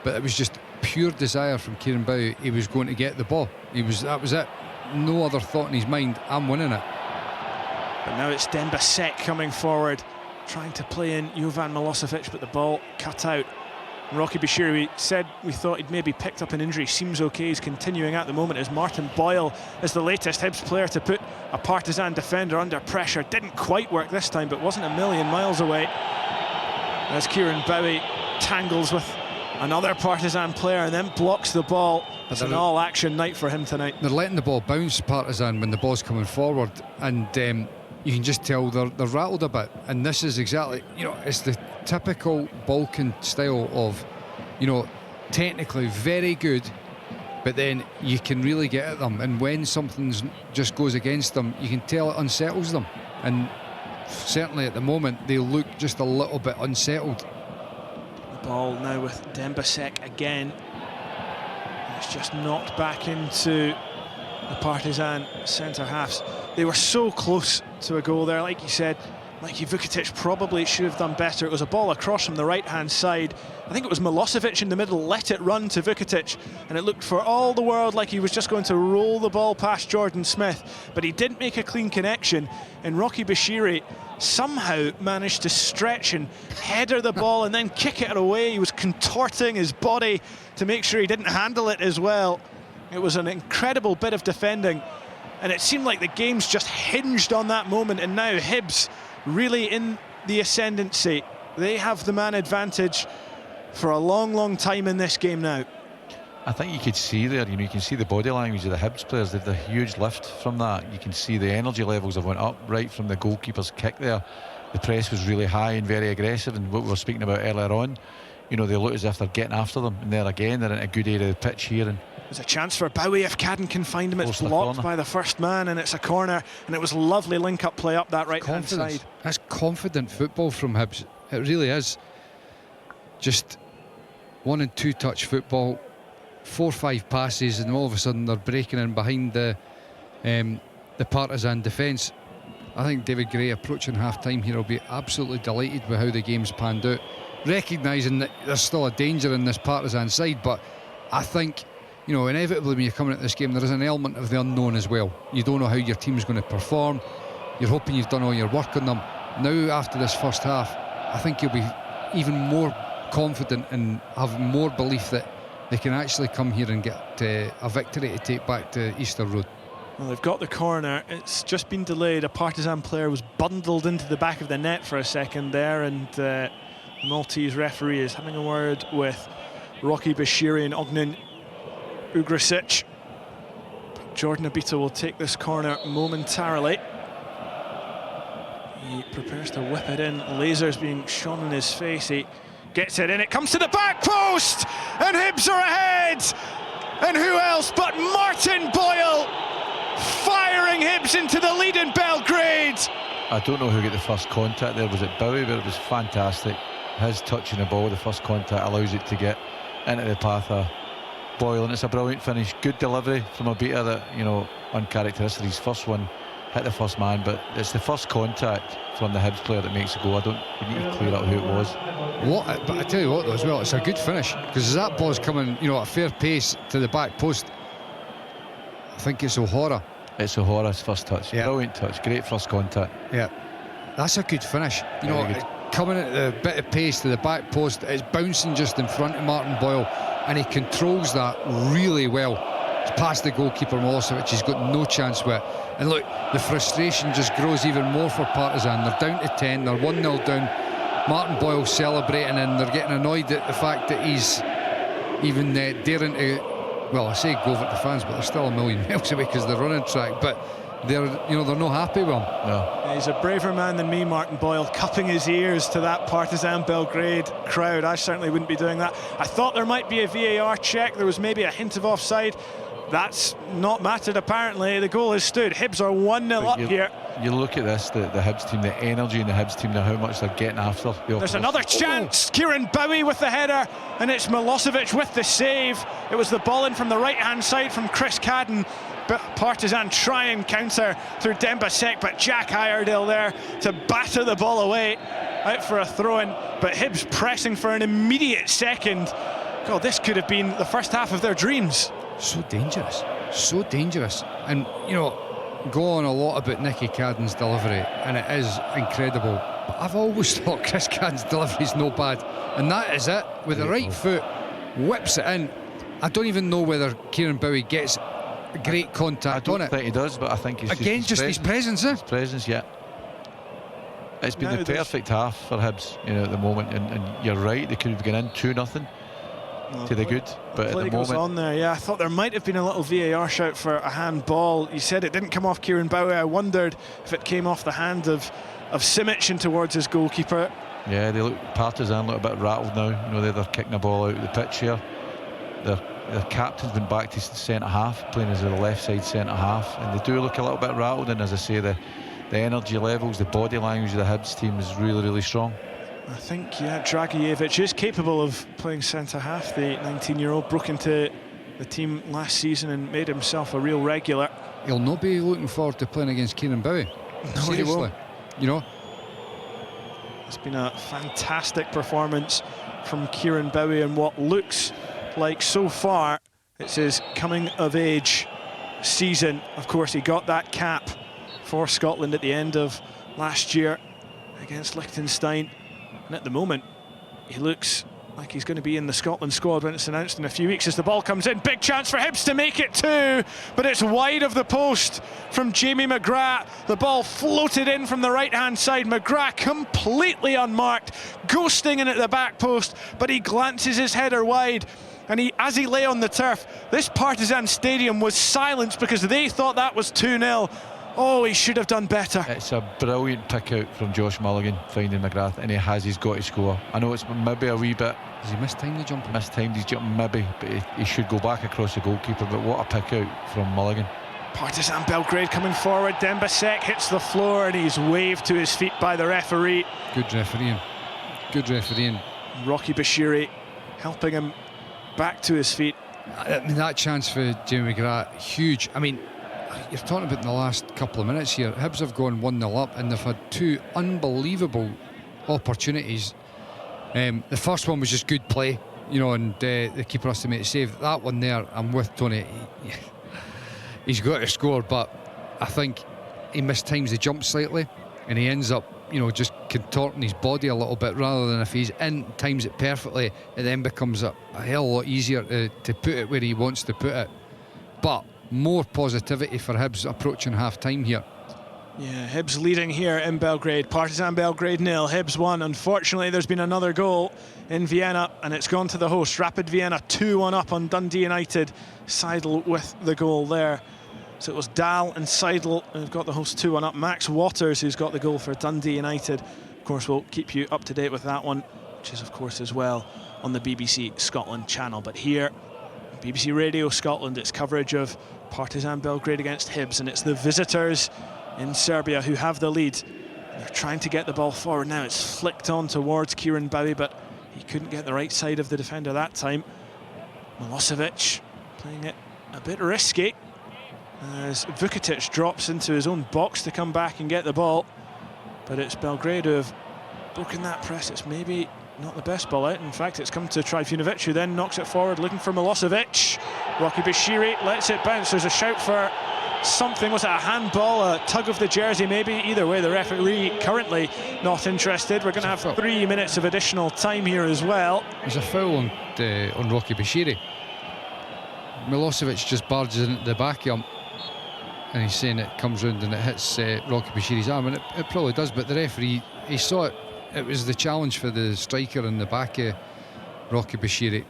but it was just pure desire from Kieran Bowie. He was going to get the ball. That was it. No other thought in his mind. I'm winning it. But now it's Dembasek coming forward, trying to play in Jovan Milosevic, but the ball cut out. And Rocky Bashiri, we said we thought he'd maybe picked up an injury. Seems okay. He's continuing at the moment as Martin Boyle is the latest Hibs player to put a Partizan defender under pressure. Didn't quite work this time, but wasn't a million miles away. As Kieran Bowie tangles with another Partizan player and then blocks the ball. It's an all-action night for him tonight. They're letting the ball bounce, Partizan, when the ball's coming forward, and you can just tell they're rattled a bit. And this is exactly, it's the typical Balkan style of, technically very good, but then you can really get at them. And when something just goes against them, you can tell it unsettles them. And certainly at the moment, they look just a little bit unsettled. The ball now with Dembasek again. It's just knocked back into the Partizan centre-halves. They were so close to a goal there, like you said. Mikey Vukitic probably should have done better. It was a ball across from the right-hand side. I think it was Milosevic in the middle, let it run to Vukitic, and it looked for all the world like he was just going to roll the ball past Jordan Smith, but he didn't make a clean connection, and Rocky Bashiri somehow managed to stretch and header the ball and then kick it away. He was contorting his body to make sure he didn't handle it as well. It was an incredible bit of defending, and it seemed like the game's just hinged on that moment, and now Hibs really in the ascendancy. They have the man advantage for a long time in this game now. I think you could see there, you can see the body language of the Hibs players. They've the huge lift from that. You can see the energy levels have went up right from the goalkeeper's kick there. The press was really high and very aggressive, and what we were speaking about earlier on, they look as if they're getting after them, and there again they're in a good area of the pitch here. And there's a chance for Bowie if Cadden can find him. It's blocked by the first man, and it's a corner, and it was lovely link-up play up that right-hand side. That's confident football from Hibs. It really is. Just 1 and 2 touch football, 4 or 5 passes, and all of a sudden they're breaking in behind the Partizan defence. I think David Gray, approaching half-time here, will be absolutely delighted with how the game's panned out, recognising that there's still a danger in this Partizan side, but I think, inevitably when you're coming at this game, there is an element of the unknown as well. You don't know how your team's going to perform. You're hoping you've done all your work on them. Now, after this first half, I think you'll be even more confident and have more belief that they can actually come here and get a victory to take back to Easter Road. Well, they've got the corner. It's just been delayed. A Partizan player was bundled into the back of the net for a second there, and the Maltese referee is having a word with Rocky Bashiri and Ognin Ugrasic. Jordan Abita will take this corner momentarily. He prepares to whip it in. Lasers being shone in his face. He gets it in. It comes to the back post, and Hibs are ahead. And who else but Martin Boyle firing Hibs into the lead in Belgrade. I don't know who got the first contact there. Was it Bowie? But it was fantastic. His touching the ball, the first contact, allows it to get into the path of Boyle, and it's a brilliant finish. Good delivery from Abita that, uncharacteristic. His first one hit the first man, but it's the first contact from the Hibs player that makes it go. We need to clear up who it was. But I tell you what, though, as well, it's a good finish, because as that ball's coming, at a fair pace to the back post, I think it's O'Hara. It's O'Hara's first touch. Yeah. Brilliant touch, great first contact. Yeah, that's a good finish. Coming at a bit of pace to the back post, it's bouncing just in front of Martin Boyle, and he controls that really well. It's past the goalkeeper Milosevic, he's got no chance with it. And look, the frustration just grows even more for Partizan. They're down to 10, they're 1-0 down. Martin Boyle celebrating, and they're getting annoyed at the fact that he's even daring to, well, I say go at the fans, but they're still a million miles away because they're running track. But they're not happy with him. No. He's a braver man than me, Martin Boyle, cupping his ears to that Partizan Belgrade crowd. I certainly wouldn't be doing that. I thought there might be a VAR check. There was maybe a hint of offside. That's not mattered, apparently. The goal has stood. Hibs are 1-0 up here. You look at this, the Hibs team, the energy in the Hibs team, how much they're getting after. There's another chance. Kieran Bowie with the header, and it's Milosevic with the save. It was the ball in from the right-hand side from Chris Cadden, but Partizan try and counter through Dembasek, but Jack Iredale there to batter the ball away, out for a throw-in. But Hibs pressing for an immediate second. God, this could have been the first half of their dreams. So dangerous, so dangerous. And go on a lot about Nicky Cadden's delivery, and it is incredible, but I've always thought Chris Cadden's delivery is no bad, and that is it. With the right foot, whips it in. I don't even know whether Kieran Bowie gets great contact on it. I don't think he does, but I think he's again just his presence. His presence, yeah. It's been the perfect half for Hibs, at the moment, and you're right, they could have gone in 2-0. to the good, but at the goes moment on there. Yeah, I thought there might have been a little VAR shout for a handball. You said it didn't come off Kieran Bowie. I wondered if it came off the hand of Simic and towards his goalkeeper. Yeah, Partizan look a bit rattled now. You know, they're kicking the ball out of the pitch here. Their captain's been back to centre half, playing as a left side centre half, and they do look a little bit rattled. And as I say, the energy levels, the body language of the Hibs team is really, really strong. I think, yeah, Dragijevic is capable of playing centre half. The 19-year-old broke into the team last season and made himself a real regular. He'll not be looking forward to playing against Kieran Bowie. No, seriously, he won't. You know, it's been a fantastic performance from Kieran Bowie, and what looks like so far it's his coming of age season. Of course, he got that cap for Scotland at the end of last year against Liechtenstein, and at the moment he looks like he's going to be in the Scotland squad when it's announced in a few weeks. As the ball comes in, big chance for Hibs to make it two, but it's wide of the post from Jamie McGrath. The ball floated in from the right-hand side. McGrath completely unmarked, ghosting in at the back post, but he glances his header wide. And as he lay on the turf, this Partizan Stadium was silenced because they thought that was 2-0. Oh, he should have done better. It's a brilliant pick out from Josh Mulligan, finding McGrath, and he's got to score. I know it's maybe a wee bit. Has he mistimed the jump? Mistimed his jump, maybe, but he should go back across the goalkeeper. But what a pick out from Mulligan. Partizan Belgrade coming forward. Dembasek hits the floor and he's waved to his feet by the referee. Good refereeing. Good refereeing. Rocky Bashiri helping him back to his feet. I mean, that chance for Jamie McGrath, huge. I mean, you're talking about in the last couple of minutes here, Hibs have gone 1-0 up and they've had two unbelievable opportunities. The first one was just good play, you know, and the keeper has to make a save. That one there, I'm with Tony. He's got to score, but I think he mistimes the jump slightly and he ends up, you know, just contorting his body a little bit, rather than if he's in, times it perfectly, it then becomes a hell of a lot easier to put it where he wants to put it. But more positivity for Hibs approaching half-time here. Yeah, Hibs leading here in Belgrade. Partizan Belgrade 0, Hibs 1. Unfortunately, there's been another goal in Vienna and it's gone to the host. Rapid Vienna 2-1 up on Dundee United. Seidel with the goal there. So it was Dahl and Seidel who've got the host 2-1 up. Max Waters who's got the goal for Dundee United. Of course, we'll keep you up to date with that one, which is of course as well on the BBC Scotland channel. But here, BBC Radio Scotland, it's coverage of Partizan Belgrade against Hibs, and it's the visitors in Serbia who have the lead. They're trying to get the ball forward now. It's flicked on towards Kieran Bowie, but he couldn't get the right side of the defender that time. Milosevic playing it a bit risky as Vukotic drops into his own box to come back and get the ball. But it's Belgrade who have broken that press. It's maybe not the best ball out. In fact, it's come to Trifunovic, who then knocks it forward looking for Milosevic. Rocky Bashiri lets it bounce. There's a shout for something. Was it a handball, a tug of the jersey maybe? Either way, the referee currently not interested. We're going to have 3 minutes of additional time here as well. There's a foul on Rocky Bashiri. Milosevic just barges in at the back of him and he's saying it comes round and it hits Rocky Bashiri's arm, and it probably does, but the referee, he saw it. It was the challenge for the striker in the back of Rocky Bashiri.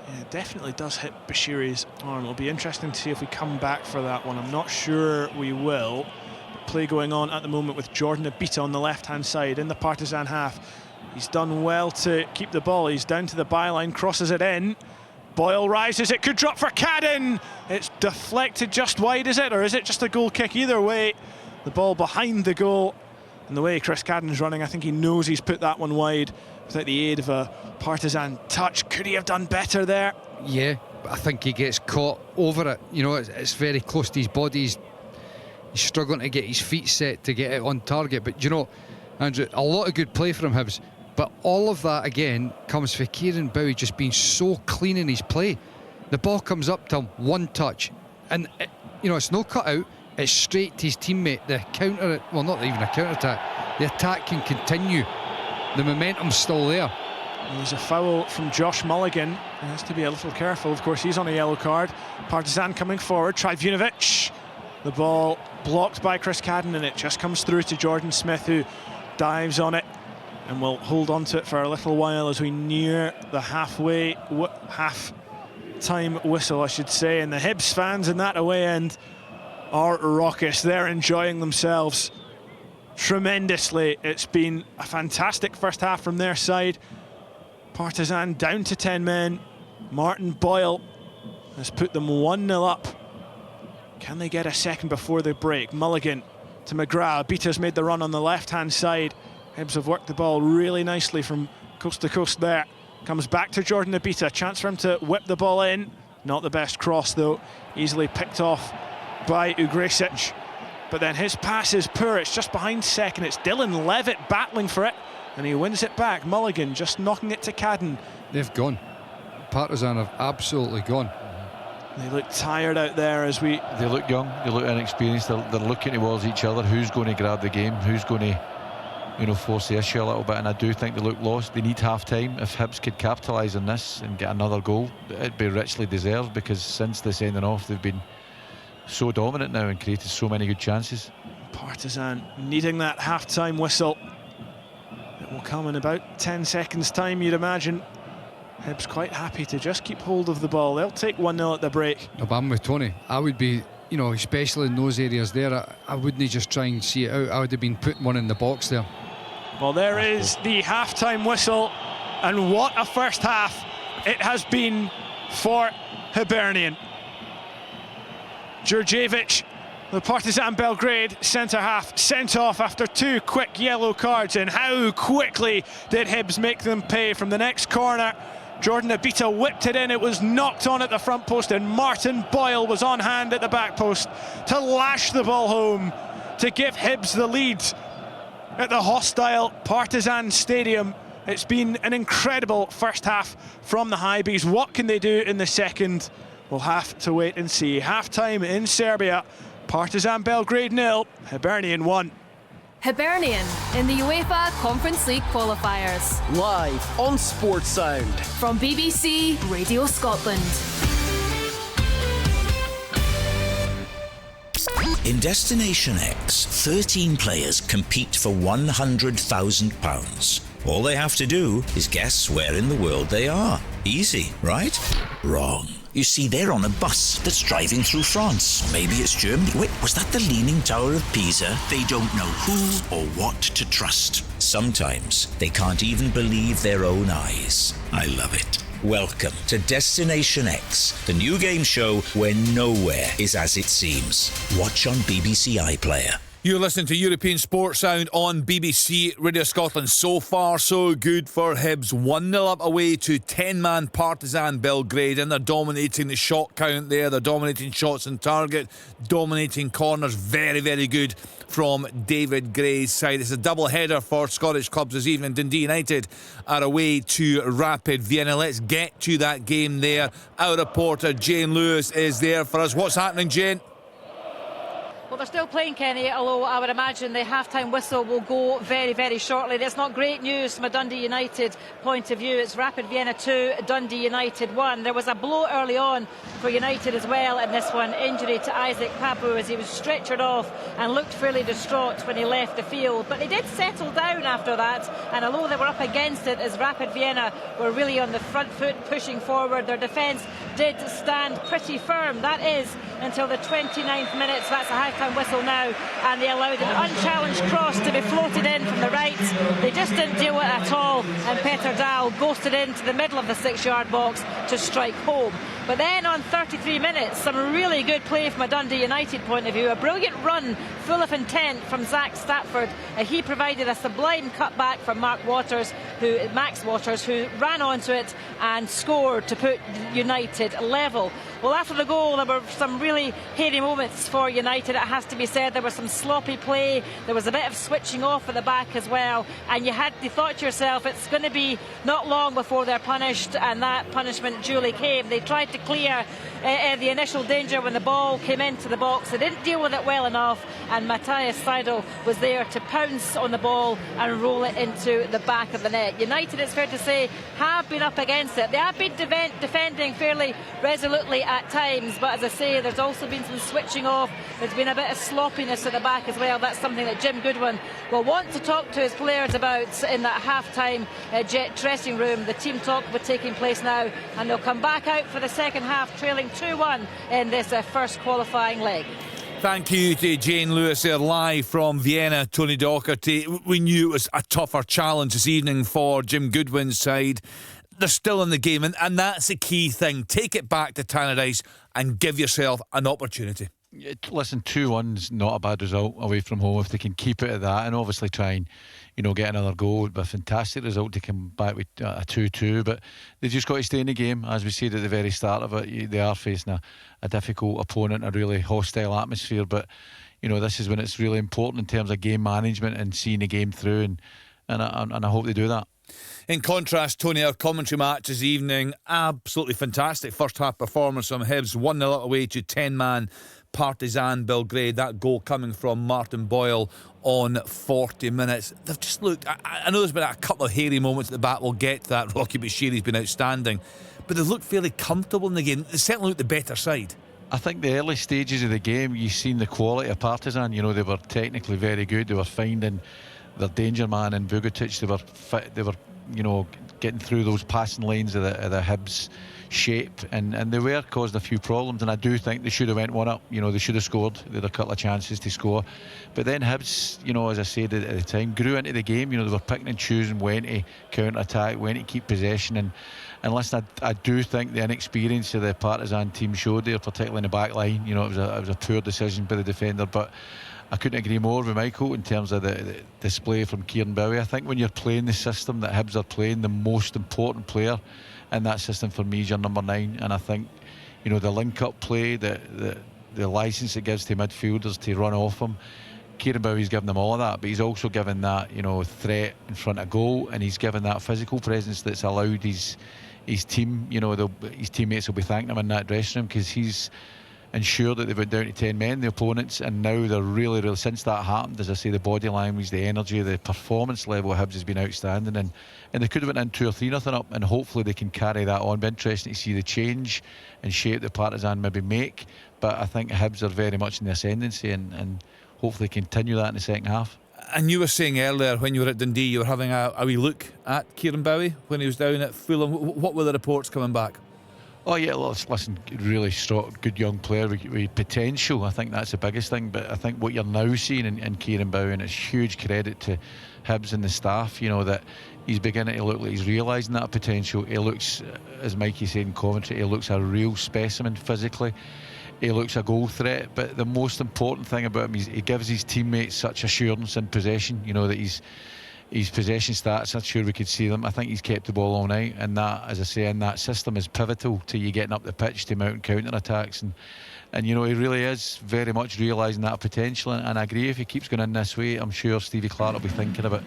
Yeah, it definitely does hit Bashiri's arm. It'll be interesting to see if we come back for that one. I'm not sure we will. But play going on at the moment with Jordan Abita on the left-hand side in the Partizan half. He's done well to keep the ball. He's down to the byline, crosses it in. Boyle rises, it could drop for Cadden. It's deflected just wide, is it? Or is it just a goal kick? Either way, the ball behind the goal. And the way Chris Cadden's running, I think he knows he's put that one wide without the aid of a Partizan touch. Could he have done better there? Yeah, but I think he gets caught over it. You know, it's very close to his body. He's struggling to get his feet set to get it on target. But, you know, Andrew, a lot of good play from Hibs. But all of that, again, comes for Kieran Bowie just being so clean in his play. The ball comes up to him, one touch. And, you know, it's no cut out. It's straight to his teammate. The counter, well, not even a counter attack. The attack can continue. The momentum's still there. And there's a foul from Josh Mulligan. He has to be a little careful. Of course, he's on a yellow card. Partizan coming forward. Trifunovic. The ball blocked by Chris Cadden, and it just comes through to Jordan Smith, who dives on it. And we'll hold on to it for a little while as we near the half-time whistle, I should say. And the Hibs fans in that away end are raucous. They're enjoying themselves tremendously. It's been a fantastic first half from their side. Partizan down to 10 men. Martin Boyle has put them 1-0 up. Can they get a second before the break? Mulligan to McGrath. Bita's made the run on the left-hand side. Hibs have worked the ball really nicely from coast to coast there. Comes back to Jordan Abita. Chance for him to whip the ball in. Not the best cross, though. Easily picked off by Ugresic. But then his pass is poor. It's just behind second. It's Dylan Levitt battling for it. And he wins it back. Mulligan just knocking it to Cadden. They've gone. Partizan have absolutely gone. They look tired out there as we... They look young, they look inexperienced, they're looking towards each other. Who's going to grab the game? Who's going to, force the issue a little bit? And I do think they look lost. They need half-time. If Hibs could capitalise on this and get another goal, it'd be richly deserved, because since the sending off, they've been so dominant now and created so many good chances. Partizan needing that half-time whistle. It will come in about 10 seconds' time, you'd imagine. Hibs quite happy to just keep hold of the ball. They'll take 1-0 at the break. No, but I'm with Tony. I would be, especially in those areas there, I wouldn't just try and see it out. I would have been putting one in the box there. Well, there is the half-time whistle, and what a first half it has been for Hibernian. Djurdjevic, the Partizan Belgrade centre-half, sent off after 2 quick yellow cards, and how quickly did Hibs make them pay from the next corner. Jordan Abita whipped it in. It was knocked on at the front post, and Martin Boyle was on hand at the back post to lash the ball home to give Hibs the lead at the hostile Partizan Stadium. It's been an incredible first half from the Hibees. What can they do in the second? We'll have to wait and see. Half-time in Serbia. Partizan Belgrade 0, Hibernian 1. Hibernian in the UEFA Conference League qualifiers. Live on Sports Sound. From BBC Radio Scotland. In Destination X, 13 players compete for £100,000. All they have to do is guess where in the world they are. Easy, right? Wrong. You see, they're on a bus that's driving through France. Maybe it's Germany. Wait, was that the Leaning Tower of Pisa? They don't know who or what to trust. Sometimes they can't even believe their own eyes. I love it. Welcome to Destination X, the new game show where nowhere is as it seems. Watch on BBC iPlayer. You're listening to European Sports Sound on BBC Radio Scotland. So far, so good for Hibs. 1-0 up away to 10-man Partizan Belgrade, and they're dominating the shot count there. They're dominating shots on target, dominating corners. Very, very good from David Gray's side. It's a double header for Scottish clubs this evening. Dundee United are away to Rapid Vienna. Let's get to that game there. Our reporter Jane Lewis is there for us. What's happening, Jane? Well, they're still playing, Kenny, although I would imagine the half-time whistle will go very, very shortly. That's not great news from a Dundee United point of view. It's Rapid Vienna 2, Dundee United 1. There was a blow early on for United as well in this one. Injury to Isaac Pabu as he was stretchered off and looked fairly distraught when he left the field. But they did settle down after that, and although they were up against it as Rapid Vienna were really on the front foot pushing forward, their defence did stand pretty firm. That is until the 29th minute. That's a half-time whistle now, and they allowed an unchallenged cross to be floated in from the right. They just didn't deal with it at all, and Peter Dahl ghosted into the middle of the 6-yard box to strike home. But then on 33 minutes, some really good play from a Dundee United point of view. A brilliant run, full of intent from Zach Stafford. He provided a sublime cutback from Max Waters, who ran onto it and scored to put United level. Well, after the goal, there were some really hairy moments for United, it has to be said. There was some sloppy play. There was a bit of switching off at the back as well. And you thought to yourself, it's going to be not long before they're punished, and that punishment duly came. They tried to clear the initial danger when the ball came into the box. They didn't deal with it well enough, and Matthias Seidel was there to pounce on the ball and roll it into the back of the net. United, it's fair to say, have been up against it. They have been defending fairly resolutely at times, but as I say, there's also been some switching off. There's been a bit of sloppiness at the back as well. That's something that Jim Goodwin will want to talk to his players about timeouts in that half-time jet dressing room. The team talk will be taking place now, and they'll come back out for the second half, trailing 2-1 in this first qualifying leg. Thank you to Jane Lewis there live from Vienna. Tony Docherty. We knew it was a tougher challenge this evening for Jim Goodwin's side. They're still in the game, and that's the key thing. Take it back to Tannadice and give yourself an opportunity. Listen, 2-1's not a bad result away from home if they can keep it at that, and obviously try and get another goal. It would be a fantastic result to come back with a 2-2, but they've just got to stay in the game. As we said at the very start of it, they are facing a difficult opponent, a really hostile atmosphere, but this is when it's really important in terms of game management and seeing the game through, and I hope they do that. In contrast, Tony, our commentary match this evening, absolutely fantastic first half performance from Hibs, 1-0 away to 10-man Partizan Belgrade. That goal coming from Martin Boyle on 40 minutes. They've just looked, I know there's been a couple of hairy moments at the back, we'll get to that. Rocky Bashiri's been outstanding, but they've looked fairly comfortable in the game. They certainly looked the better side. I think the early stages of the game, you've seen the quality of Partizan. They were technically very good. They were finding their danger man in Vugatic. They were getting through those passing lanes of the Hibs shape, and they were causing a few problems, and I do think they should have went one up. They should have scored. They had a couple of chances to score, but then Hibs, as I said at the time, grew into the game. They were picking and choosing when to counter attack, when to keep possession, and listen, I do think the inexperience of the Partizan team showed there, particularly in the back line. It was a poor decision by the defender, but I couldn't agree more with Michael in terms of the display from Kieran Bowie. I think when you're playing the system that Hibs are playing, the most important player in that system for me is your number 9, and I think the link-up play, the licence it gives to midfielders to run off him. Kieran Bowie's given them all of that, but he's also given that threat in front of goal, and he's given that physical presence that's allowed his team, his teammates will be thanking him in that dressing room, because he's ensured that they went down to 10 men, the opponents, and now they're really, since that happened, as I say, the body language, the energy, the performance level of Hibs has been outstanding, and they could have went in 2 or 3-0 up, and hopefully they can carry that on. It'll be interesting to see the change and shape that Partizan maybe make, but I think Hibs are very much in the ascendancy, and hopefully continue that in the second half. And you were saying earlier when you were at Dundee, you were having a wee look at Kieran Bowie when he was down at Fulham. What were the reports coming back? Oh yeah, listen, really strong, good young player with potential. I think that's the biggest thing. But I think what you're now seeing in Kieran Bowie, and it's huge credit to Hibs and the staff, that he's beginning to look like he's realising that potential. He looks, as Mikey said in commentary, he looks a real specimen physically. He looks a goal threat. But the most important thing about him is he gives his teammates such assurance in possession. That his possession stats, I'm sure we could see them. I think he's kept the ball all night, and that, as I say, in that system is pivotal to you getting up the pitch to mount counter attacks, and he really is very much realising that potential, and I agree, if he keeps going in this way, I'm sure Stevie Clark will be thinking about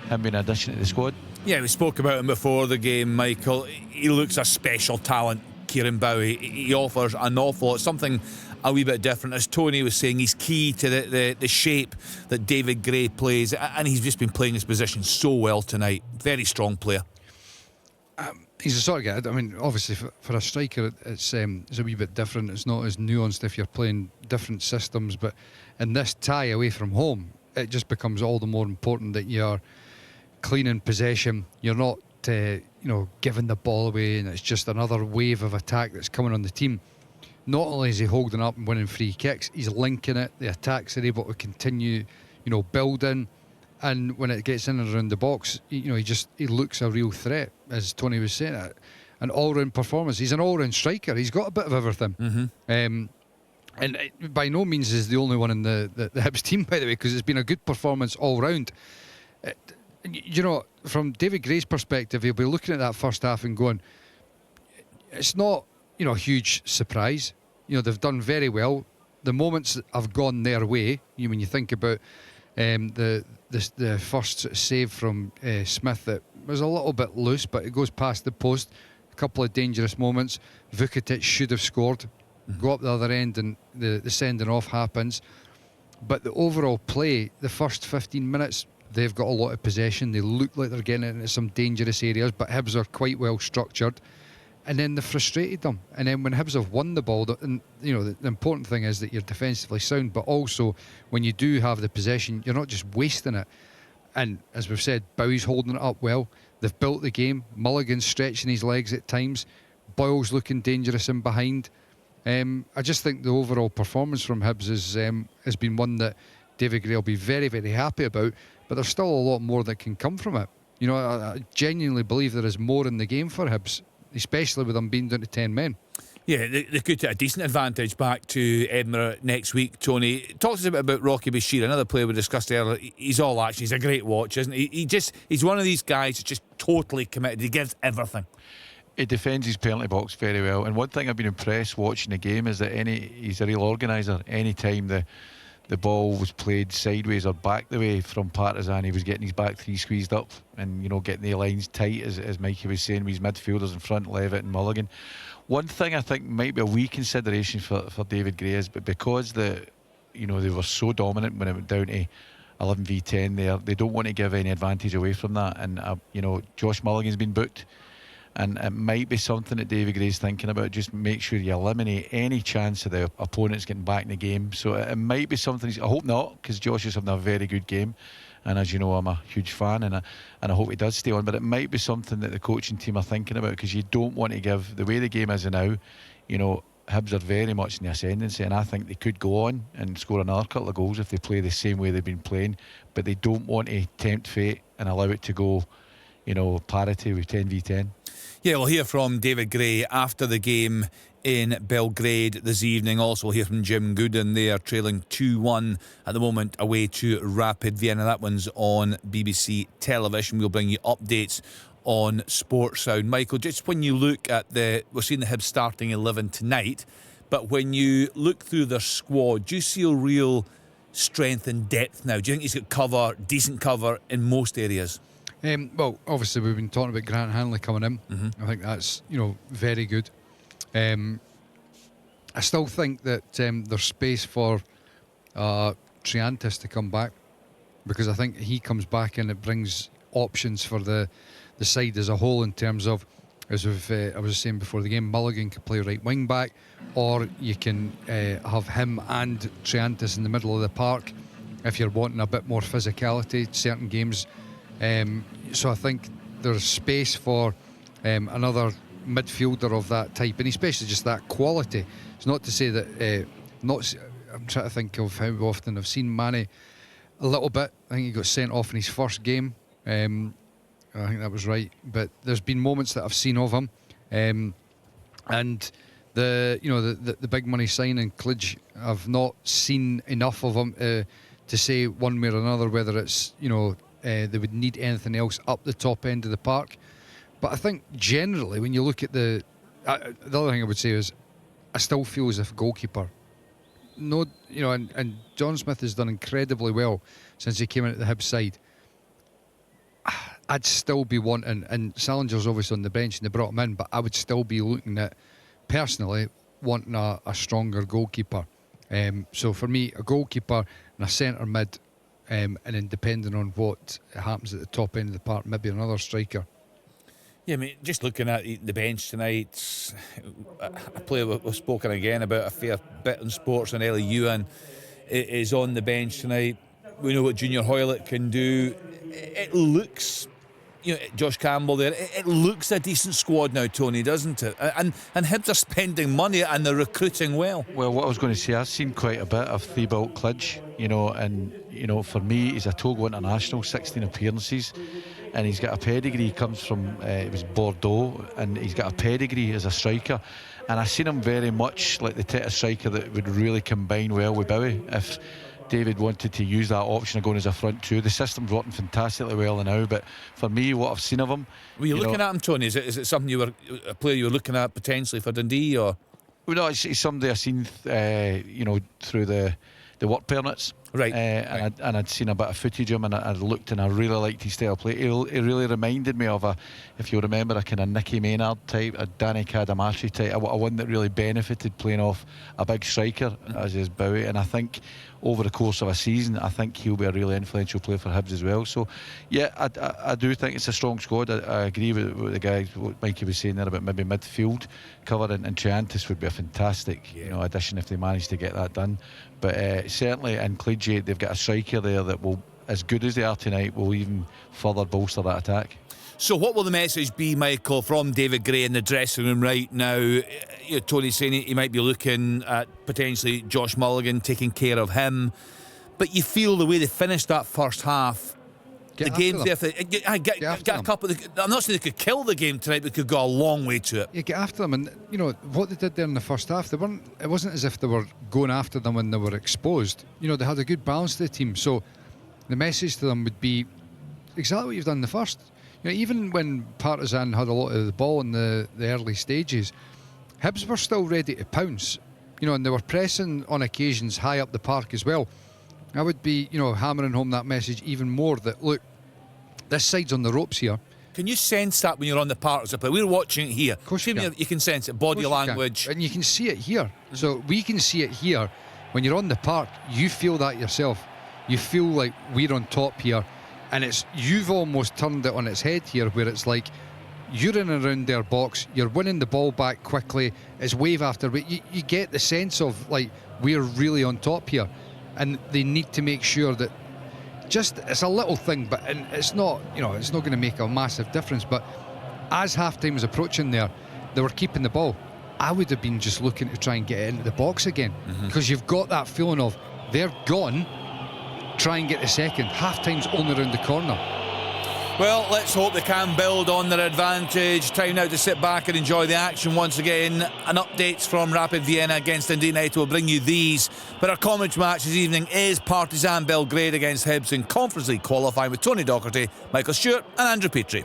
him being an addition to the squad. Yeah, we spoke about him before the game, Michael. He looks a special talent, Kieran Bowie. He offers an awful lot, something a wee bit different. As Tony was saying, he's key to the shape that David Gray plays, and he's just been playing his position so well tonight. Very strong player. He's a sort of guy, I mean, obviously for a striker it's a wee bit different. It's not as nuanced if you're playing different systems, but in this tie away from home, it just becomes all the more important that you're clean in possession. You're not giving the ball away, and it's just another wave of attack that's coming on the team. Not only is he holding up and winning free kicks, he's linking it. The attacks are able to continue, building. And when it gets in and around the box, he looks a real threat, as Tony was saying. An all-round performance. He's an all-round striker. He's got a bit of everything. Mm-hmm. And by no means is the only one in the Hibs team, by the way, because it's been a good performance all round. From David Gray's perspective, he'll be looking at that first half and going, it's not a huge surprise. They've done very well. The moments have gone their way. When you think about the first save from Smith, that was a little bit loose, but it goes past the post. A couple of dangerous moments. Vukatic should have scored. Go up the other end, and the sending off happens. But the overall play, the first 15 minutes, they've got a lot of possession. They look like they're getting into some dangerous areas, but Hibs are quite well structured. And then they frustrated them. And then when Hibs have won the ball, the important thing is that you're defensively sound, but also when you do have the possession, you're not just wasting it. And as we've said, Bowie's holding it up well. They've built the game. Mulligan's stretching his legs at times. Boyle's looking dangerous in behind. I just think the overall performance from Hibs has been one that David Gray will be very, very happy about, but there's still a lot more that can come from it. You know, I genuinely believe there is more in the game for Hibs, especially with them being down to 10 men. Yeah, they could take a decent advantage back to Edinburgh next week, Tony. Talk to us a bit about Rocky Bashir, another player we discussed earlier. He's all action. He's a great watch, isn't he? He's one of these guys that's just totally committed. He gives everything. He defends his penalty box very well, and one thing I've been impressed watching the game is that he's a real organiser. Any time the ball was played sideways or back the way from Partizan, he was getting his back three squeezed up and, you know, getting the lines tight, as Mikey was saying, with his midfielders in front, Levitt and Mulligan. One thing I think might be a wee consideration for David Gray is, but because they were so dominant when it went down to 11v10 there, they don't want to give any advantage away from that. And Josh Mulligan's been booked, and it might be something that David Gray's thinking about. Just make sure you eliminate any chance of the opponents getting back in the game. So it might be something. I hope not, because Josh is having a very good game, and as you know, I'm a huge fan, and I hope he does stay on. But it might be something that the coaching team are thinking about, because you don't want to give, the way the game is now, you know, Hibs are very much in the ascendancy, and I think they could go on and score another couple of goals if they play the same way they've been playing. But they don't want to tempt fate and allow it to go, you know, parity with 10v10. Yeah, we'll hear from David Gray after the game in Belgrade this evening. Also, we'll hear from Jim Gooden. They are trailing 2-1 at the moment away to Rapid Vienna. That one's on BBC television. We'll bring you updates on Sports Sound. Michael, just when you look at we're seeing the Hibs starting 11 tonight, but when you look through their squad, do you see a real strength and depth now? Do you think he's got decent cover in most areas? Well, obviously we've been talking about Grant Hanley coming in. I think that's, you know, very good. I still think that there's space for Triantis to come back, because I think he comes back and it brings options for the side as a whole, in terms of, as I was saying before the game, Mulligan can play right wing back, or you can have him and Triantis in the middle of the park if you're wanting a bit more physicality certain games. So I think there's space for another midfielder of that type, and especially just that quality. It's not to say that I'm trying to think of how often I've seen Manny a little bit. I think he got sent off in his first game. I think that was right, but there's been moments that I've seen of him, and the big money signing Klidge, I've not seen enough of him to say one way or another whether it's, you know, they would need anything else up the top end of the park. But I think generally, when you look at the other thing I would say is, I still feel as if goalkeeper, and John Smith has done incredibly well since he came in at the Hibs side. I'd still be wanting, and Salinger's obviously on the bench and they brought him in, but I would still be looking at, personally, wanting a stronger goalkeeper. So for me, a goalkeeper and a centre mid, and then depending on what happens at the top end of the park, maybe another striker. Yeah, I mean, just looking at the bench tonight, a player we've spoken again about a fair bit in sports, and Ellie Ewan is on the bench tonight. We know what Junior Hoylett can do. It looks, Josh Campbell there, it looks a decent squad now, Tony, doesn't it? And Hibs are spending money and they're recruiting well. Well, what I was going to say, I've seen quite a bit of Thibault Klidge, and for me, he's a Togo international, 16 appearances, and he's got a pedigree. He comes from it was Bordeaux, and he's got a pedigree as a striker, and I've seen him very much like the type of striker that would really combine well with Bowie if David wanted to use that option of going as a front two. The system's working fantastically well now, but for me, what I've seen of him, were you looking at him, Tony? Is it something a player you were looking at potentially for Dundee, or? Well, no, it's somebody I've seen through the work permits, right, and I'd seen a bit of footage of him, and I looked and I really liked his style of play. He really reminded me of if you remember, a kind of Nicky Maynard type, a Danny Cadamartri type, a one that really benefited playing off a big striker as is Bowie. And I think over the course of a season, I think he'll be a really influential player for Hibs as well. So yeah, I do think it's a strong squad. I agree with the guys, what Mikey was saying there about maybe midfield cover, and Triantis would be a fantastic addition if they manage to get that done. But certainly in Klidge, they've got a striker there that will as good as they are tonight will even further bolster that attack. So what will the message be, Michael, from David Gray in the dressing room right now? Tony's saying he might be looking at potentially Josh Mulligan taking care of him, but you feel the way they finished that first half, the game's there. Get a couple. I'm not saying they could kill the game tonight, but they could go a long way to it. You get after them, and what they did there in the first half. It wasn't as if they were going after them when they were exposed. They had a good balance to the team. So the message to them would be exactly what you've done in the first. Even when Partizan had a lot of the ball in the early stages, Hibs were still ready to pounce. And they were pressing on occasions high up the park as well. I would be, hammering home that message even more that, look, this side's on the ropes here. Can you sense that when you're on the park? We're watching it here. Of course you can. You can sense it, body language. And you can see it here. So we can see it here. When you're on the park, you feel that yourself. You feel like we're on top here. And you've almost turned it on its head here, where it's like you're in and around their box, you're winning the ball back quickly, it's wave after wave. You get the sense of, like, we're really on top here. And they need to make sure that it's a little thing, but it's not, it's not going to make a massive difference. But as half-time was approaching there, they were keeping the ball. I would have been just looking to try and get it into the box again, because you've got that feeling of they're gone, try and get the second. Half-time's only around the corner. Well, let's hope they can build on their advantage. Time now to sit back and enjoy the action once again. And updates from Rapid Vienna against Dundee United will bring you these. But our commentary match this evening is Partizan Belgrade against Hibs in Conference League qualifying with Tony Docherty, Michael Stewart and Andrew Petrie.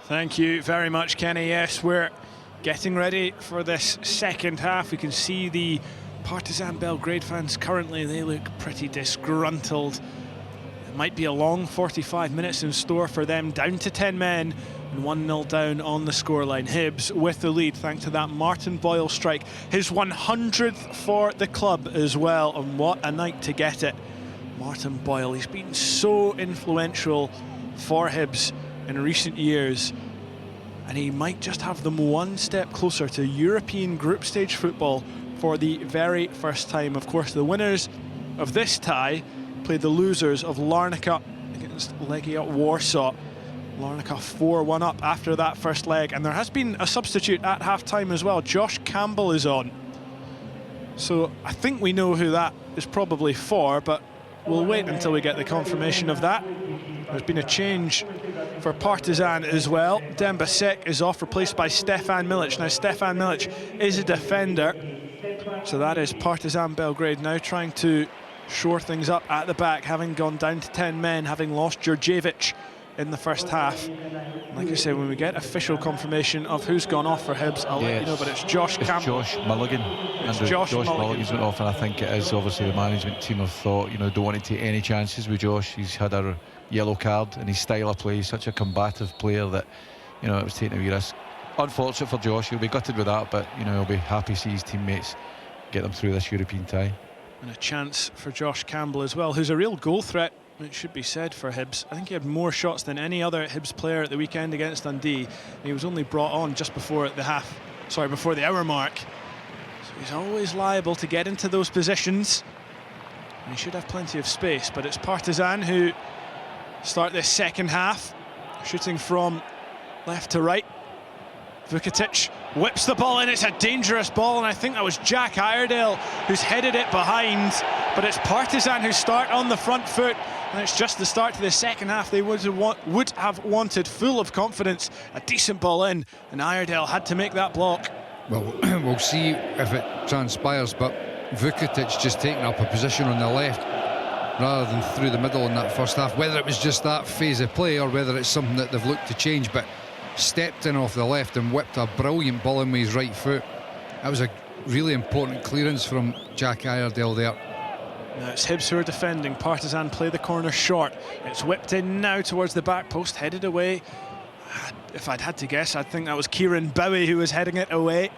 Thank you very much, Kenny. Yes, we're getting ready for this second half. We can see the Partizan Belgrade fans currently, they look pretty disgruntled. It might be a long 45 minutes in store for them, down to 10 men and 1-0 down on the scoreline. Hibs with the lead thanks to that Martin Boyle strike, his 100th for the club as well, and what a night to get it. Martin Boyle, he's been so influential for Hibs in recent years, and he might just have them one step closer to European group stage football for the very first time. Of course, the winners of this tie played the losers of Larnaca against Legia Warsaw. Larnaca 4-1 up after that first leg, and there has been a substitute at half-time as well. Josh Campbell is on. So I think we know who that is probably for, but we'll wait until we get the confirmation of that. There's been a change for Partizan as well. Demba Sek is off, replaced by Stefan Milic. Now, Stefan Milic is a defender, so that is Partizan Belgrade now trying to shore things up at the back, having gone down to 10 men, having lost Djurdjevic in the first half. Like I say, when we get official confirmation of who's gone off for Hibs, I'll let you know, but it's Josh Campbell. Josh Mulligan. Josh Mulligan's went off, and I think it is obviously the management team have thought, don't want to take any chances with Josh. He's had a yellow card, and his style of play, he's such a combative player that, it was taking a wee risk. Unfortunate for Josh, he'll be gutted with that, but, he'll be happy to see his teammates get them through this European tie. And a chance for Josh Campbell as well, who's a real goal threat, it should be said, for Hibs. I think he had more shots than any other Hibs player at the weekend against Dundee. He was only brought on just before the hour mark. So he's always liable to get into those positions. And he should have plenty of space, but it's Partizan who start this second half, shooting from left to right. Vukitic whips the ball in. It's a dangerous ball, and I think that was Jack Iredale who's headed it behind, but it's Partizan who start on the front foot, and it's just the start to the second half they would have wanted, full of confidence. A decent ball in, and Iredale had to make that block. Well, we'll see if it transpires, but Vukitic just taking up a position on the left rather than through the middle in that first half, whether it was just that phase of play or whether it's something that they've looked to change, but stepped in off the left and whipped a brilliant ball in with his right foot. That was a really important clearance from Jack Iredale there. Now it's Hibs who are defending. Partizan play the corner short. It's whipped in now towards the back post, headed away. If I'd had to guess, I'd think that was Kieran Bowie who was heading it away.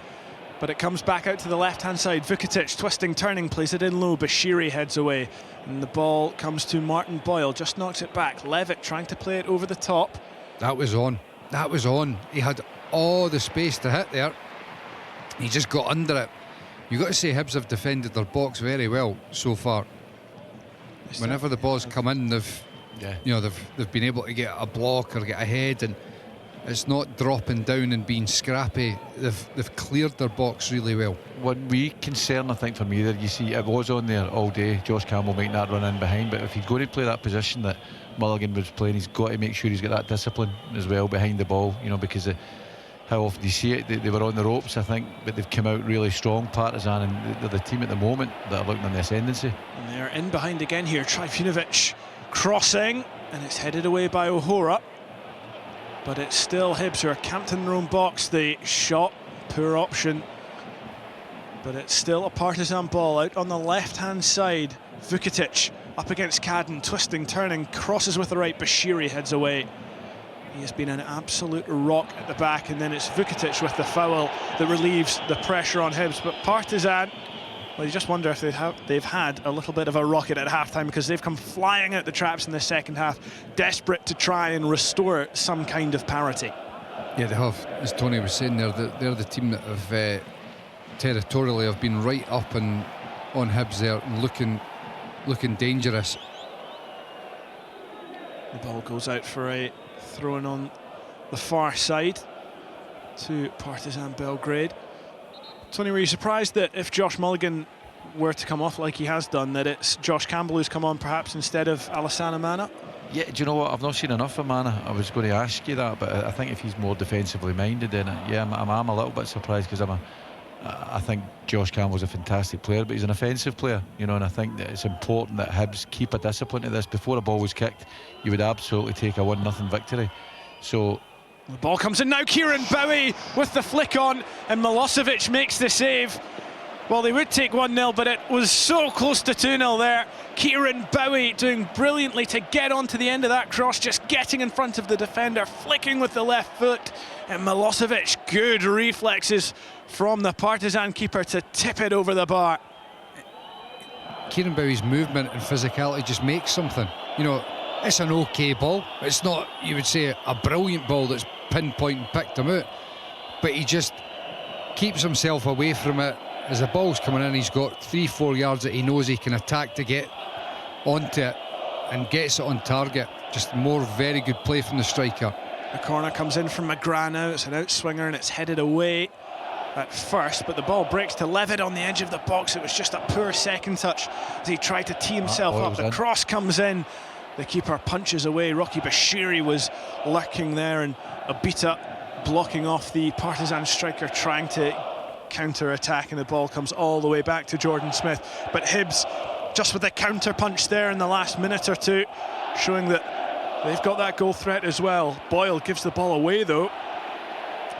But it comes back out to the left-hand side. Vukitic, twisting, turning, plays it in low. Bashiri heads away. And the ball comes to Martin Boyle, just knocks it back. Levitt trying to play it over the top. That was on. That was on. He had all the space to hit there. He just got under it. You've got to say Hibs have defended their box very well so far. Whenever the balls come in, they've been able to get a block or get ahead, and it's not dropping down and being scrappy. They've cleared their box really well. One wee concern, I think, for me, that you see it was on there all day, Josh Campbell making that run in behind, but if he's going to play that position that Mulligan was playing, he's got to make sure he's got that discipline as well behind the ball, because how often do you see it? They were on the ropes, I think, but they've come out really strong, Partizan, and they're the team at the moment that are looking on the ascendancy. And they're in behind again here. Trifunovic crossing, and it's headed away by O'Hora. But it's still Hibs who are camped in their own box. The shot, poor option. But it's still a Partizan ball out on the left-hand side. Vukitic up against Cadden, twisting, turning, crosses with the right. Bashiri heads away. He has been an absolute rock at the back, and then it's Vukitic with the foul that relieves the pressure on Hibs. But Partizan, well, you just wonder if they've had a little bit of a rocket at half-time, because they've come flying out the traps in the second half, desperate to try and restore some kind of parity. Yeah, they have. As Tony was saying, they're the team that have territorially have been right up and on Hibs there, and looking dangerous. The ball goes out for a throw-in on the far side to Partizan Belgrade. Tony, were you surprised that if Josh Mulligan were to come off like he has done, that it's Josh Campbell who's come on perhaps instead of Alassane Mana? Yeah, do you know what? I've not seen enough of Mana. I was going to ask you that, but I think if he's more defensively minded, then I'm a little bit surprised, because I think Josh Campbell's a fantastic player, but he's an offensive player, and I think that it's important that Hibs keep a discipline to this. Before a ball was kicked, you would absolutely take a 1-0 victory. So the ball comes in now. Kieran Bowie with the flick on, and Milosevic makes the save. Well, they would take 1-0, but it was so close to 2-0 there. Kieran Bowie doing brilliantly to get onto the end of that cross, just getting in front of the defender, flicking with the left foot. And Milosevic, good reflexes from the Partizan keeper to tip it over the bar. Kieran Bowie's movement and physicality just makes something. It's an okay ball. It's not, you would say, a brilliant ball that's pinpoint and picked him out, but he just keeps himself away from it. As the ball's coming in, he's got 3-4 yards that he knows he can attack to get onto it, and gets it on target. Just more very good play from the striker. The corner comes in from McGrath now. It's an outswinger and it's headed away at first, but the ball breaks to Levitt on the edge of the box. It was just a poor second touch as he tried to tee himself up. The cross comes in. The keeper punches away. Rocky Bashiri was lurking there, and Abita blocking off the Partizan striker trying to counter-attack, and the ball comes all the way back to Jordan Smith. But Hibs, just with the counter-punch there in the last minute or two, showing that they've got that goal threat as well. Boyle gives the ball away though.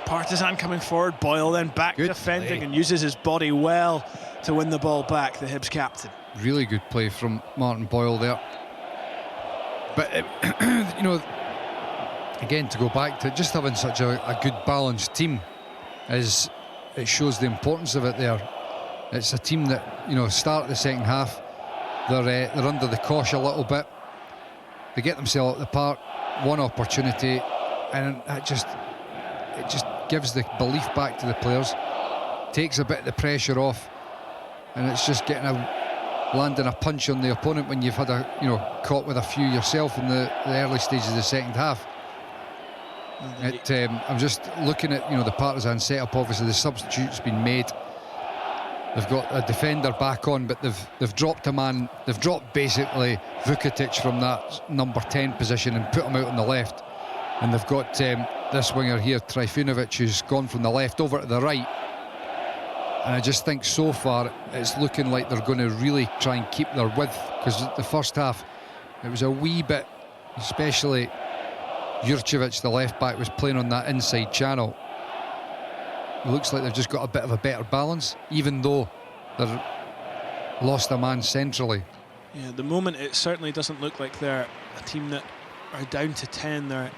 Partizan coming forward, Boyle then back good defending play, and uses his body well to win the ball back, the Hibs captain. Really good play from Martin Boyle there. But, again, to go back to just having such a good balanced team, is it shows the importance of it there. It's a team that, start the second half, they're under the cosh a little bit. They get themselves at the park, one opportunity, and it just gives the belief back to the players, takes a bit of the pressure off, and it's just landing a punch on the opponent when you've had caught with a few yourself in the early stages of the second half. I'm just looking at the Partizan setup. Obviously the substitute's been made. They've got a defender back on, but they've dropped a man. They've dropped basically Vukitic from that number 10 position and put him out on the left, and they've got this winger here, Trifunovic, who's gone from the left over to the right. And I just think so far it's looking like they're going to really try and keep their width, because the first half it was a wee bit, especially Jurcevic, the left back, was playing on that inside channel. It looks like they've just got a bit of a better balance, even though they've lost a man centrally. Yeah, at the moment it certainly doesn't look like they're a team that are down to 10. They're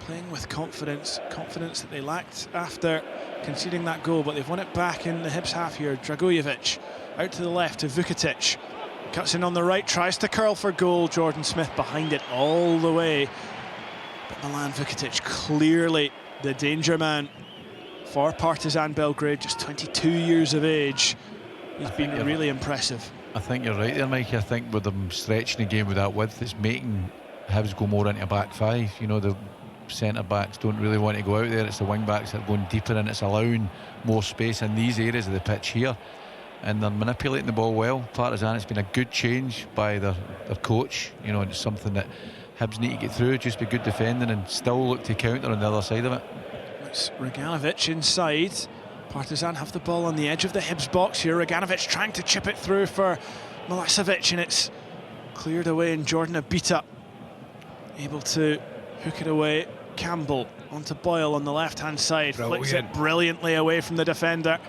playing with confidence that they lacked after conceding that goal, but they've won it back in the Hibs half here. Dragojevic out to the left to Vukitic, cuts in on the right, tries to curl for goal. Jordan Smith behind it all the way, but Milan Vukitic clearly the danger man for Partizan Belgrade, just 22 years of age. He's been really impressive. I think you're right there, Mikey. I think with them stretching the game with that width, it's making Hibs go more into back five. You know, the centre backs don't really want to go out there. It's the wing backs that are going deeper, and it's allowing more space in these areas of the pitch here. And they're manipulating the ball well. Partizan, it's been a good change by their coach. You know, and it's something that Hibs need to get through. Just be good defending and still look to counter on the other side of it. It's Reganovic inside. Partizan have the ball on the edge of the Hibs box here. Reganovic trying to chip it through for Milicevic, and it's cleared away, and Jordan Abita able to hook it away. Campbell onto Boyle on the left-hand side. Flicks it brilliantly away from the defender.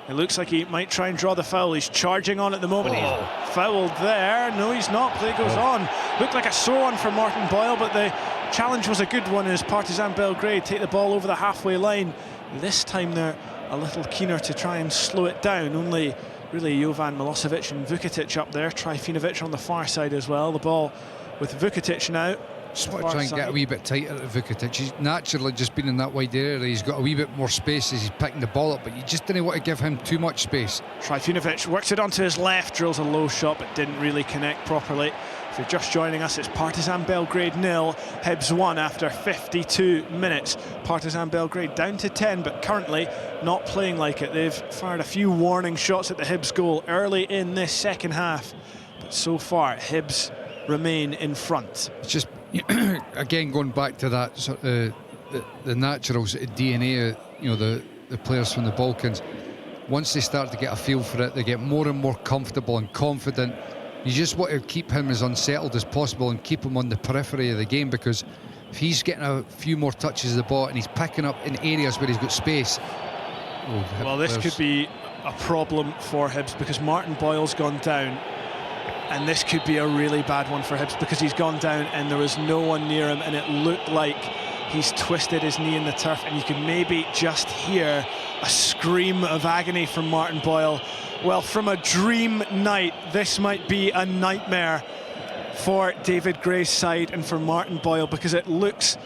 It looks like he might try and draw the foul. He's charging on at the moment. He's fouled there. No, he's not. Play goes on. Looked like a sore one for Martin Boyle, but the challenge was a good one as Partizan Belgrade take the ball over the halfway line. This time they're a little keener to try and slow it down. Only really Jovan Milosevic and Vukitic up there. Trifinovic on the far side as well. The ball with Vukitic now. Just want to try and get a wee bit tighter at Vukitic. He's naturally just been in that wide area. He's got a wee bit more space as he's picking the ball up, but you just didn't want to give him too much space. Trifinovic works it onto his left, drills a low shot, but didn't really connect properly. If you're just joining us, it's Partizan Belgrade 0, Hibs 1 after 52 minutes. Partizan Belgrade down to 10, but currently not playing like it. They've fired a few warning shots at the Hibs goal early in this second half, but so far Hibs remain in front. It's just again going back to that sort of the natural sort of DNA, you know, the players from the Balkans. Once they start to get a feel for it, they get more and more comfortable and confident. You just want to keep him as unsettled as possible and keep him on the periphery of the game, because if he's getting a few more touches of the ball and he's picking up in areas where he's got space, well, this could be a problem for Hibs, because Martin Boyle's gone down. And this could be a really bad one for Hibs, because he's gone down and there was no one near him, and it looked like he's twisted his knee in the turf, and you can maybe just hear a scream of agony from Martin Boyle. Well, from a dream night, this might be a nightmare for David Gray's side and for Martin Boyle, because it looks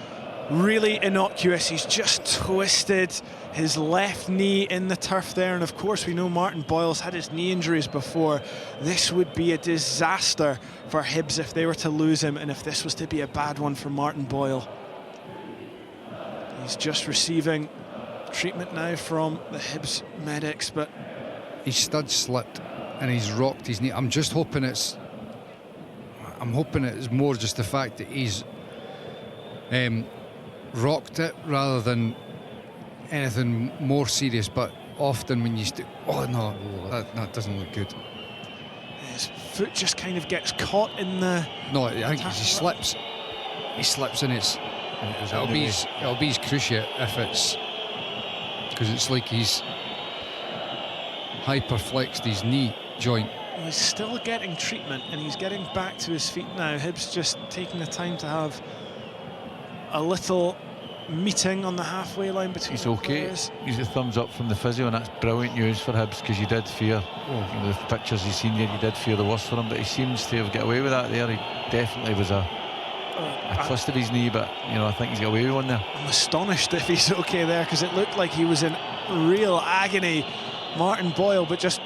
really innocuous. He's just twisted his left knee in the turf there, and of course we know Martin Boyle's had his knee injuries before. This would be a disaster for Hibs if they were to lose him, and if this was to be a bad one for Martin Boyle. He's just receiving treatment now from the Hibs medics, but his stud slipped and he's rocked his knee. I'm hoping it's more just the fact that he's rocked it rather than anything more serious. But often when you that doesn't look good. His foot just kind of gets caught in the... No, I think he slips and it'll be his cruciate if it's, because it's like he's hyperflexed his knee joint. Well, he's still getting treatment and he's getting back to his feet now. Hibs just taking the time to have a little meeting on the halfway line between He's okay. players. He's a thumbs up from the physio, and that's brilliant news for Hibs, because you did fear, you know, the pictures you've seen there, you did fear the worst for him, but he seems to have got away with that there. He definitely was a twist of his knee, but you know, I think he's got away with one there. I'm astonished if he's okay there, because it looked like he was in real agony, Martin Boyle, but just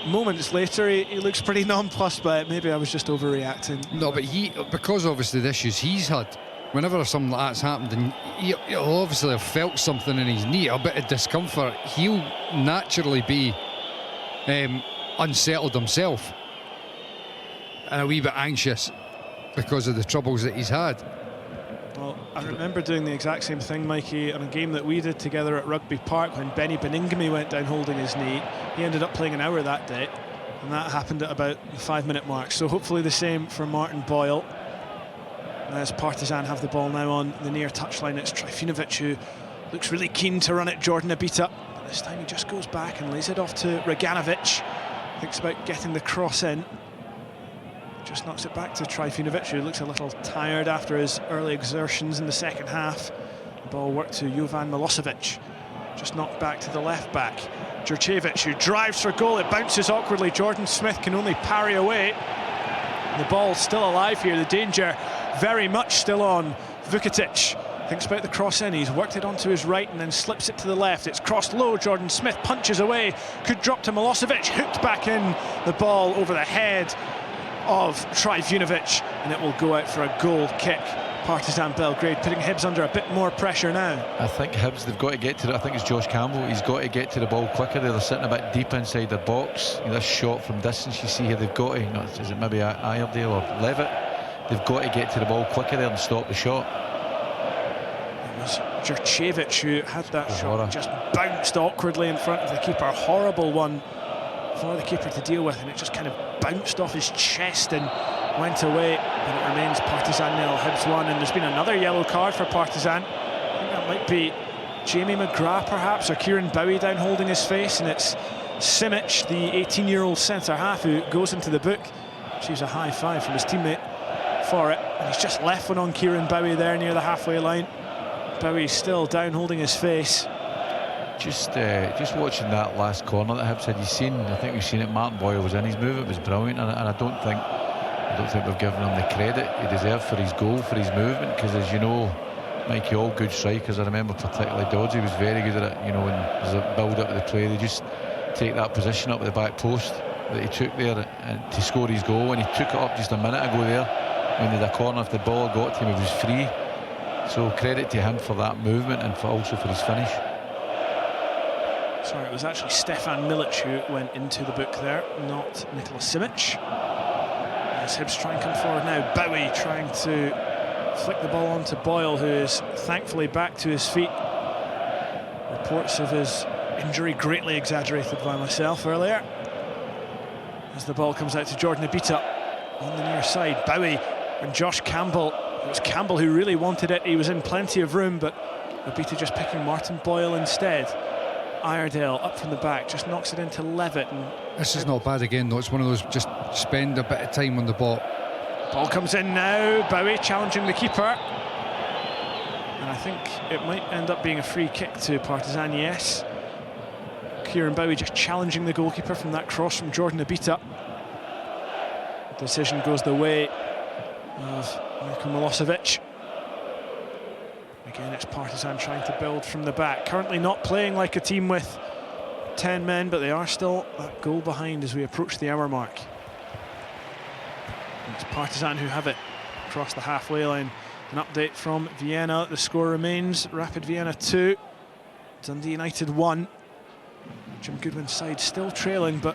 moments later he looks pretty nonplussed by it. Maybe I was just overreacting. No, but because obviously the issues he's had, whenever something like that's happened, and he'll obviously have felt something in his knee, a bit of discomfort, he'll naturally be unsettled himself and a wee bit anxious because of the troubles that he's had. Well, I remember doing the exact same thing, Mikey, on a game that we did together at Rugby Park when Benny Beningame went down holding his knee. He ended up playing an hour that day, and that happened at about the 5-minute mark. So hopefully the same for Martin Boyle. As Partizan have the ball now on the near touchline, it's Trifinovic who looks really keen to run it. Jordan Abita, but this time he just goes back and lays it off to Reganovic. Thinks about getting the cross in. Just knocks it back to Trifinovic, who looks a little tired after his early exertions in the second half. The ball worked to Jovan Milosevic. Just knocked back to the left back. Jurcevic, who drives for goal. It bounces awkwardly. Jordan Smith can only parry away. The ball still alive here. The danger very much still on. Vukitic thinks about the cross in. He's worked it onto his right and then slips it to the left. It's crossed low. Jordan Smith punches away. Could drop to Milosevic. Hooked back in. The ball over the head of Trifunovic, and it will go out for a goal kick. Partizan Belgrade putting Hibs under a bit more pressure now. I think Hibs, they've got to get to it. I think it's Josh Campbell. He's got to get to the ball quicker. They're sitting a bit deep inside their box. This shot from distance, you see here, they've got to, is it maybe Iredale or Levitt? They've got to get to the ball quicker there and stop the shot. It was Jurcevic who had that shot, just bounced awkwardly in front of the keeper. A horrible one for the keeper to deal with, and it just kind of bounced off his chest and went away. And it remains Partizan 0, Hibs 1, and there's been another yellow card for Partizan. I think that might be Jamie McGrath perhaps, or Kieran Bowie down holding his face, and it's Simic, the 18-year-old centre-half, who goes into the book. Receives a high five from his teammate for it, and he's just left one on Kieran Bowie there near the halfway line. Bowie's still down holding his face. Just watching that last corner that Hibs had, I think we've seen it, Martin Boyle was in, his movement was brilliant, and I don't think we've given him the credit he deserved for his goal, for his movement, because as you know, Mikey, all good strikers, I remember particularly Dodgy was very good at it, you know, when there's a build up of the play, they just take that position up at the back post that he took there and to score his goal, and he took it up just a minute ago there when they had a corner. If the ball got to him, he was free, so credit to him for that movement and also for his finish. Sorry, it was actually Stefan Milic who went into the book there, not Nikola Simic. As Hibs try and come forward now, Bowie trying to flick the ball onto Boyle, who is thankfully back to his feet. Reports of his injury greatly exaggerated by myself earlier. As the ball comes out to Jordan Abita on the near side, Bowie and Josh Campbell. It was Campbell who really wanted it. He was in plenty of room, but Abita just picking Martin Boyle instead. Iredale up from the back, just knocks it into Levitt. And this is not bad again though, it's one of those, just spend a bit of time on the ball. Ball comes in now, Bowie challenging the keeper. And I think it might end up being a free kick to Partizan, yes. Kieran Bowie just challenging the goalkeeper from that cross from Jordan Abita. The decision goes the way of Michael Milosevic. Again, it's Partizan trying to build from the back. Currently not playing like a team with 10 men, but they are still that goal behind as we approach the hour mark. And it's Partizan who have it across the halfway line. An update from Vienna. The score remains Rapid Vienna 2, Dundee United 1. Jim Goodwin's side still trailing, but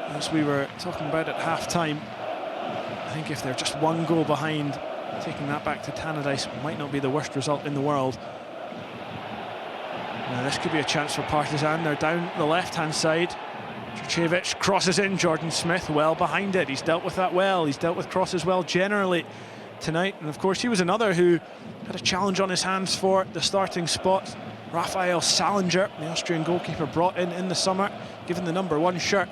as we were talking about at half-time, I think if they're just one goal behind, taking that back to Tannadice might not be the worst result in the world. Now this could be a chance for Partizan. They're down the left-hand side. Jurcevic crosses in. Jordan Smith well behind it. He's dealt with that well. He's dealt with crosses well generally tonight. And of course, he was another who had a challenge on his hands for the starting spot. Raphael Salinger, the Austrian goalkeeper, brought in the summer, given the #1 shirt.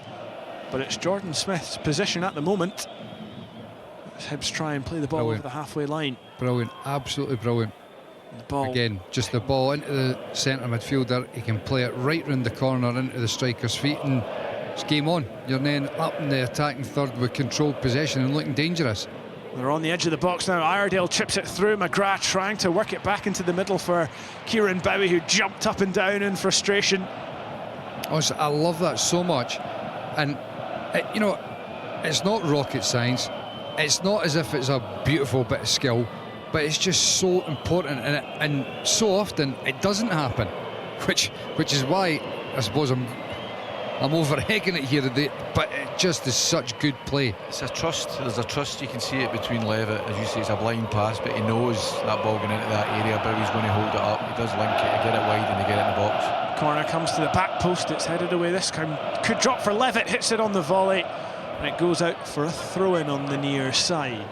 But it's Jordan Smith's position at the moment. Hibs try and play the ball over the halfway line. Brilliant, absolutely brilliant. The ball again, just the ball into the centre midfielder. He can play it right round the corner into the striker's feet, and it's game on. You're then up in the attacking third with controlled possession and looking dangerous. They're on the edge of the box now. Iredale chips it through. McGrath trying to work it back into the middle for Kieran Bowie, who jumped up and down in frustration. Honestly, I love that so much, and you know, it's not rocket science. It's not as if it's a beautiful bit of skill, but it's just so important, and so often it doesn't happen, which is why I suppose I'm over-egging it here today, but it just is such good play. It's a trust. There's a trust. You can see it between Levitt. As you say, it's a blind pass, but he knows that ball going into that area, but he's going to hold it up. He does link it, to get it wide and to get it in the box. Corner comes to the back post. It's headed away this time. Could drop for Levitt. Hits it on the volley. And it goes out for a throw-in on the near side.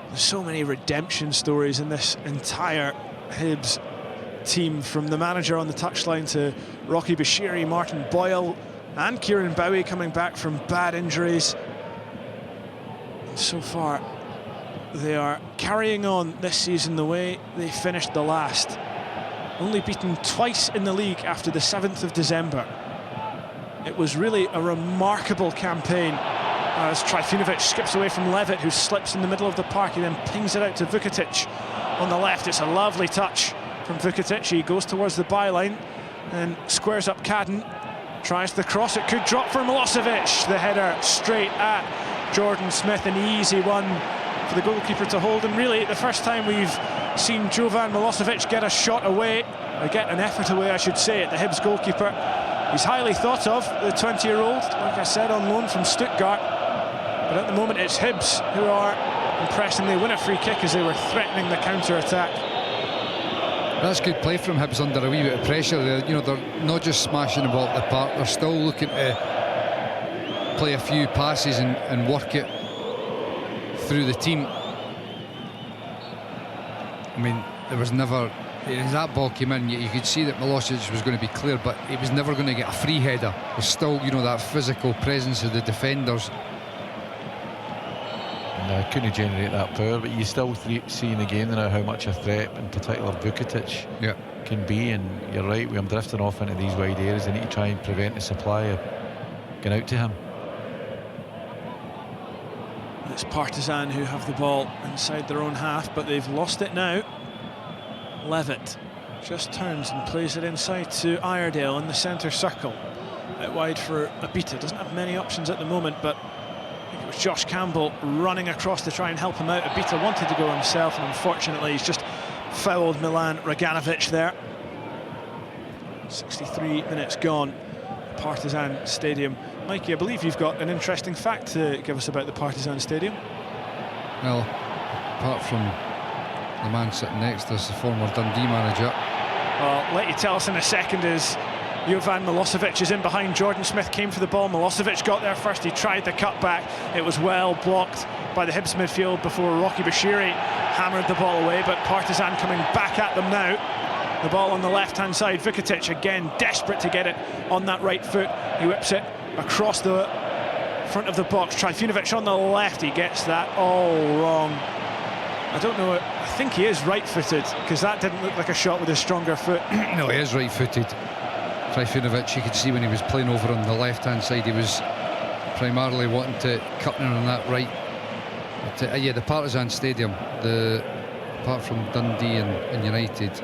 There's so many redemption stories in this entire Hibs team, from the manager on the touchline to Rocky Bashiri, Martin Boyle and Kieran Bowie coming back from bad injuries. And so far, they are carrying on this season the way they finished the last. Only beaten twice in the league after the 7th of December. It was really a remarkable campaign as Trifunovic skips away from Levitt, who slips in the middle of the park. He then pings it out to Vukotic, on the left. It's a lovely touch from Vukotic. He goes towards the byline and squares up Cadden. Tries the cross. It could drop for Milosevic. The header straight at Jordan Smith. An easy one for the goalkeeper to hold. And really, the first time we've seen Jovan Milosevic get a shot away, or get an effort away, I should say, at the Hibs goalkeeper. He's highly thought of, the 20-year-old, like I said, on loan from Stuttgart. But at the moment, it's Hibs who are impressing. They win a free kick as they were threatening the counter-attack. That's good play from Hibs under a wee bit of pressure. They're not just smashing the ball at the park, they're still looking to play a few passes and work it through the team. I mean, there was never... As that ball came in, you could see that Milosevic was going to be clear, but he was never going to get a free header. There's still, that physical presence of the defenders. No, couldn't generate that power, but you still see in the game now how much a threat, in particular Vukotic, can be. And you're right, with him drifting off into these wide areas, they need to try and prevent the supply of getting out to him. It's Partizan who have the ball inside their own half, but they've lost it now. Levitt just turns and plays it inside to Iredale in the centre circle. Out wide for Abita. Doesn't have many options at the moment, but I think it was Josh Campbell running across to try and help him out. Abita wanted to go himself, and unfortunately he's just fouled Milan Raganovic there. 63 minutes gone. Partizan Stadium. Mikey, I believe you've got an interesting fact to give us about the Partizan Stadium. Well, apart from the man sitting next to us, the former Dundee manager. I'll let you tell us in a second as Jovan Milosevic is in behind. Jordan Smith came for the ball. Milosevic got there first. He tried the cutback. It was well blocked by the Hibs midfield before Rocky Bashiri hammered the ball away, but Partizan coming back at them now. The ball on the left-hand side. Vukotic again desperate to get it on that right foot. He whips it across the front of the box. Trifunovic on the left. He gets that all wrong. I don't know, I think he is right-footed, because that didn't look like a shot with a stronger foot. No, he is right-footed. Trifunovic, you could see when he was playing over on the left-hand side, he was primarily wanting to cut in on that right. But, yeah, the Partizan Stadium, apart from Dundee and United,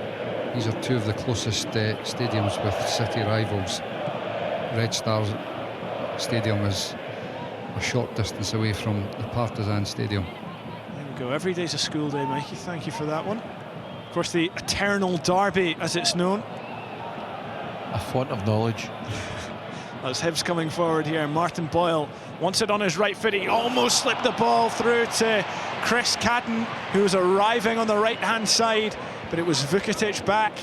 these are two of the closest stadiums with city rivals. Red Star Stadium is a short distance away from the Partizan Stadium. Every day's a school day, Mikey. Thank you for that one. Of course, the eternal derby, as it's known. A font of knowledge. That's Hibs coming forward here. Martin Boyle wants it on his right foot. He almost slipped the ball through to Chris Cadden, who was arriving on the right-hand side, but it was Vukotic back.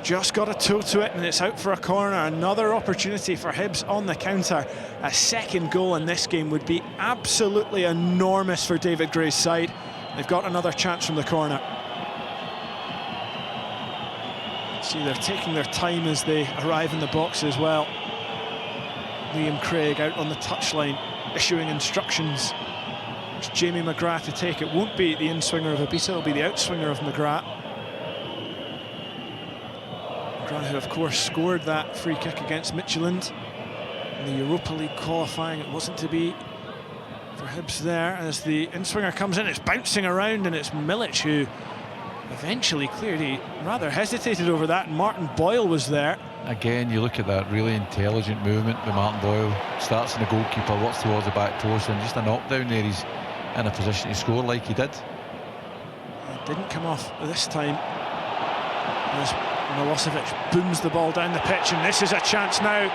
Just got a toe to it, and it's out for a corner. Another opportunity for Hibs on the counter. A second goal in this game would be absolutely enormous for David Gray's side. They've got another chance from the corner. See, they're taking their time as they arrive in the box as well. Liam Craig out on the touchline, issuing instructions. It's Jamie McGrath to take it. Won't be the in-swinger of Abita, it'll be the out-swinger of McGrath. Who of course scored that free kick against Midtjylland in the Europa League qualifying. It wasn't to be for Hibs there. As the in-swinger comes in, it's bouncing around, and it's Milic who eventually cleared. He rather hesitated over that, and Martin Boyle was there. Again, you look at that really intelligent movement with Martin Boyle. Starts in the goalkeeper, works towards the back post, and just a knockdown there. He's in a position to score like he did. It didn't come off this time. As Milosevic booms the ball down the pitch, and this is a chance now.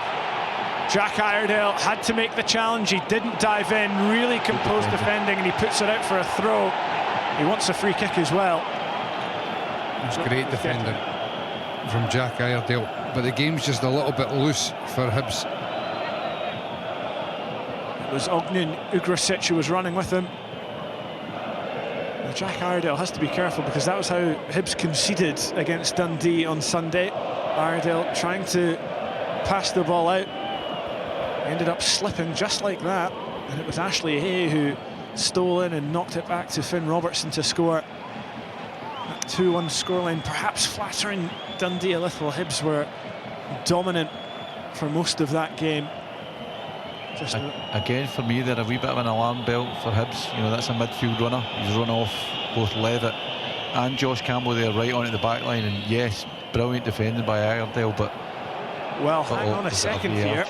Jack Iredale had to make the challenge. He didn't dive in, really composed defending, and he puts it out for a throw. He wants a free kick as well. It's great defending from Jack Iredale, but the game's just a little bit loose for Hibs. It was Ognin Ugrasic who was running with him. Jack Iredale has to be careful, because that was how Hibs conceded against Dundee on Sunday. Iredale trying to pass the ball out, ended up slipping just like that, and it was Ashley Hay who stole in and knocked it back to Finn Robertson to score. That 2-1 scoreline perhaps flattering Dundee a little. Hibs were dominant for most of that game. Again, for me, they're a wee bit of an alarm bell for Hibs. You know, that's a midfield runner. He's run off both Levitt and Josh Campbell there right onto the back line, and yes, brilliant defending by Iredale, but well, hang on a second here.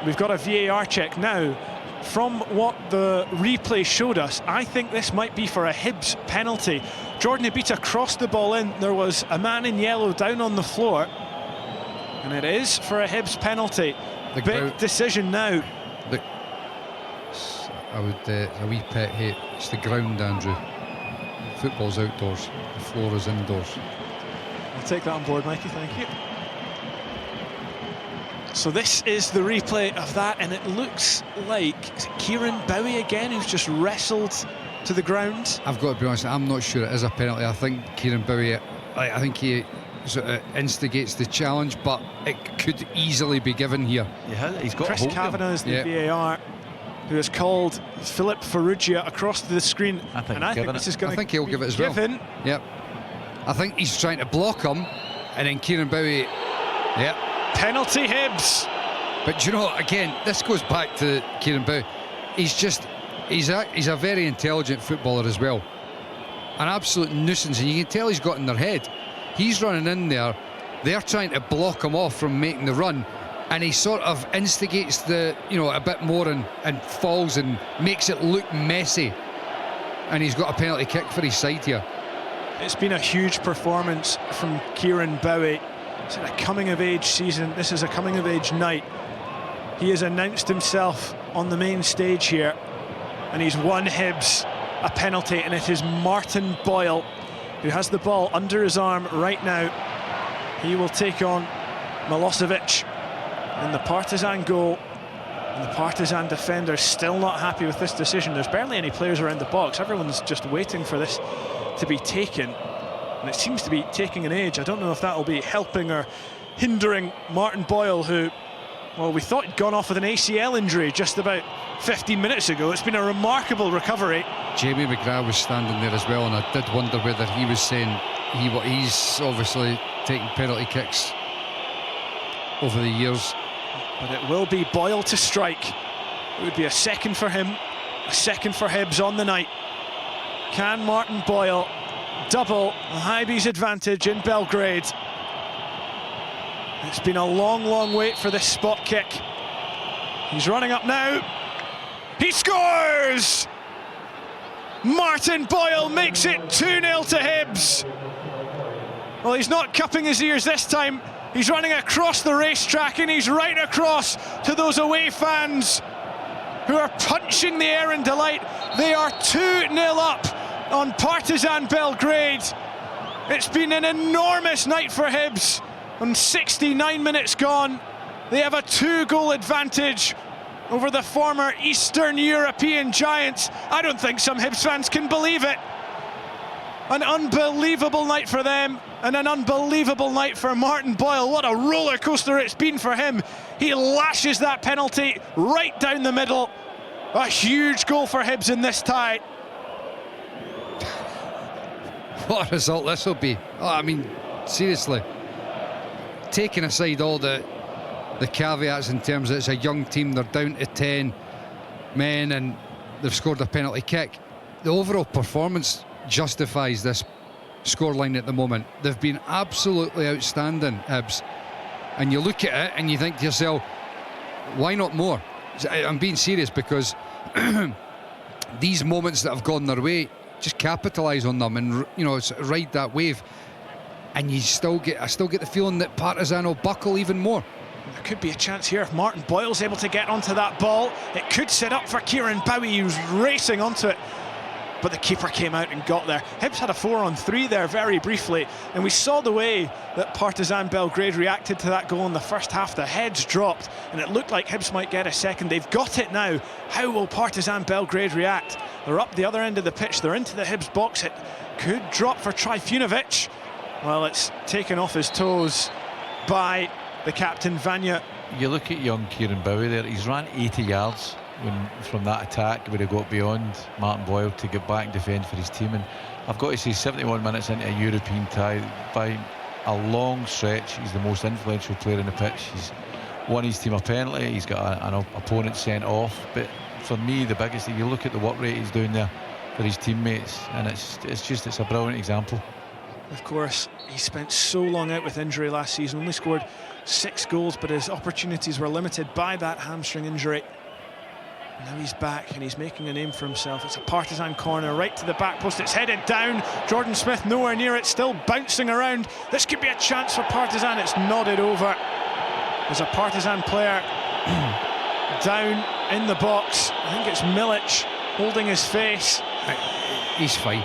We've got a VAR check now. From what the replay showed us, I think this might be for a Hibs penalty. Jordan Ibita crossed the ball in. There was a man in yellow down on the floor, and it is for a Hibs penalty. The big decision now. I would a wee pet hate. It's the ground, Andrew. Football's outdoors. The floor is indoors. I'll take that on board, Mikey. Thank you. So this is the replay of that, and it looks like, is it Kieran Bowie again who's just wrestled to the ground? I've got to be honest, I'm not sure it is a penalty. I think Kieran Bowie, I think he sort of instigates the challenge, but it could easily be given here. Yeah, he's got Chris Kavanagh is the VAR who has called Philip Farrugia across to the screen, and I think this is going to. I think he'll give it as given. Well. Yep. I think he's trying to block him, and then Kieran Bowie. Yep. Penalty Hibs. But you know, again, this goes back to Kieran Bowie. He's a very intelligent footballer as well. An absolute nuisance, and you can tell he's got in their head. He's running in there. They're trying to block him off from making the run, and he sort of instigates the, a bit more and falls and makes it look messy. And he's got a penalty kick for his side here. It's been a huge performance from Kieran Bowie. It's a coming-of-age season. This is a coming-of-age night. He has announced himself on the main stage here, and he's won Hibs a penalty, and it is Martin Boyle who has the ball under his arm right now. He will take on Milosevic in the Partizan goal, and the Partizan defender still not happy with this decision. There's barely any players around the box. Everyone's just waiting for this to be taken, and it seems to be taking an age. I don't know if that will be helping or hindering Martin Boyle, who, well, we thought he'd gone off with an ACL injury just about 15 minutes ago. It's been a remarkable recovery. Jamie McGrath was standing there as well, and I did wonder whether he was saying he's obviously taken penalty kicks over the years. But it will be Boyle to strike. It would be a second for him, a second for Hibs on the night. Can Martin Boyle double the Hibe's advantage in Belgrade? It's been a long, long wait for this spot kick. He's running up now. He scores! Martin Boyle makes it 2-0 to Hibs. Well, he's not cupping his ears this time. He's running across the racetrack, and he's right across to those away fans who are punching the air in delight. They are 2-0 up on Partizan Belgrade. It's been an enormous night for Hibs. And 69 minutes gone, they have a 2-goal advantage over the former Eastern European giants. I don't think some Hibs fans can believe it. An unbelievable night for them, and an unbelievable night for Martin Boyle. What a roller coaster it's been for him. He lashes that penalty right down the middle. A huge goal for Hibs in this tie. What a result this will be. Oh, I mean, seriously. Taking aside all the caveats in terms that it's a young team, they're down to 10 men and they've scored a penalty kick, the overall performance justifies this scoreline at the moment. They've been absolutely outstanding, Hibs. And you look at it and you think to yourself, why not more? I'm being serious, because these moments that have gone their way, just capitalise on them and, ride that wave. And I still get the feeling that Partizan will buckle even more. There could be a chance here if Martin Boyle's able to get onto that ball. It could set up for Kieran Bowie, who's racing onto it. But the keeper came out and got there. Hibs had a 4-on-3 there very briefly, and we saw the way that Partizan Belgrade reacted to that goal in the first half. The heads dropped, and it looked like Hibs might get a second. They've got it now. How will Partizan Belgrade react? They're up the other end of the pitch. They're into the Hibs box. It could drop for Trifunovic. Well, it's taken off his toes by the captain, Vanya. You look at young Kieran Bowie there. He's ran 80 yards from that attack would have got beyond Martin Boyle to get back and defend for his team. And I've got to say, 71 minutes into a European tie, by a long stretch, he's the most influential player in the pitch. He's won his team a penalty. He's got an opponent sent off. But for me, the biggest thing, you look at the work rate he's doing there for his teammates, and it's a brilliant example. Of course, he spent so long out with injury last season, only scored 6 goals, but his opportunities were limited by that hamstring injury. Now he's back and he's making a name for himself. It's a Partizan corner right to the back post. It's headed down. Jordan Smith nowhere near it, still bouncing around. This could be a chance for Partizan. It's nodded over. There's a Partizan player down in the box. I think it's Milic holding his face. He's fine.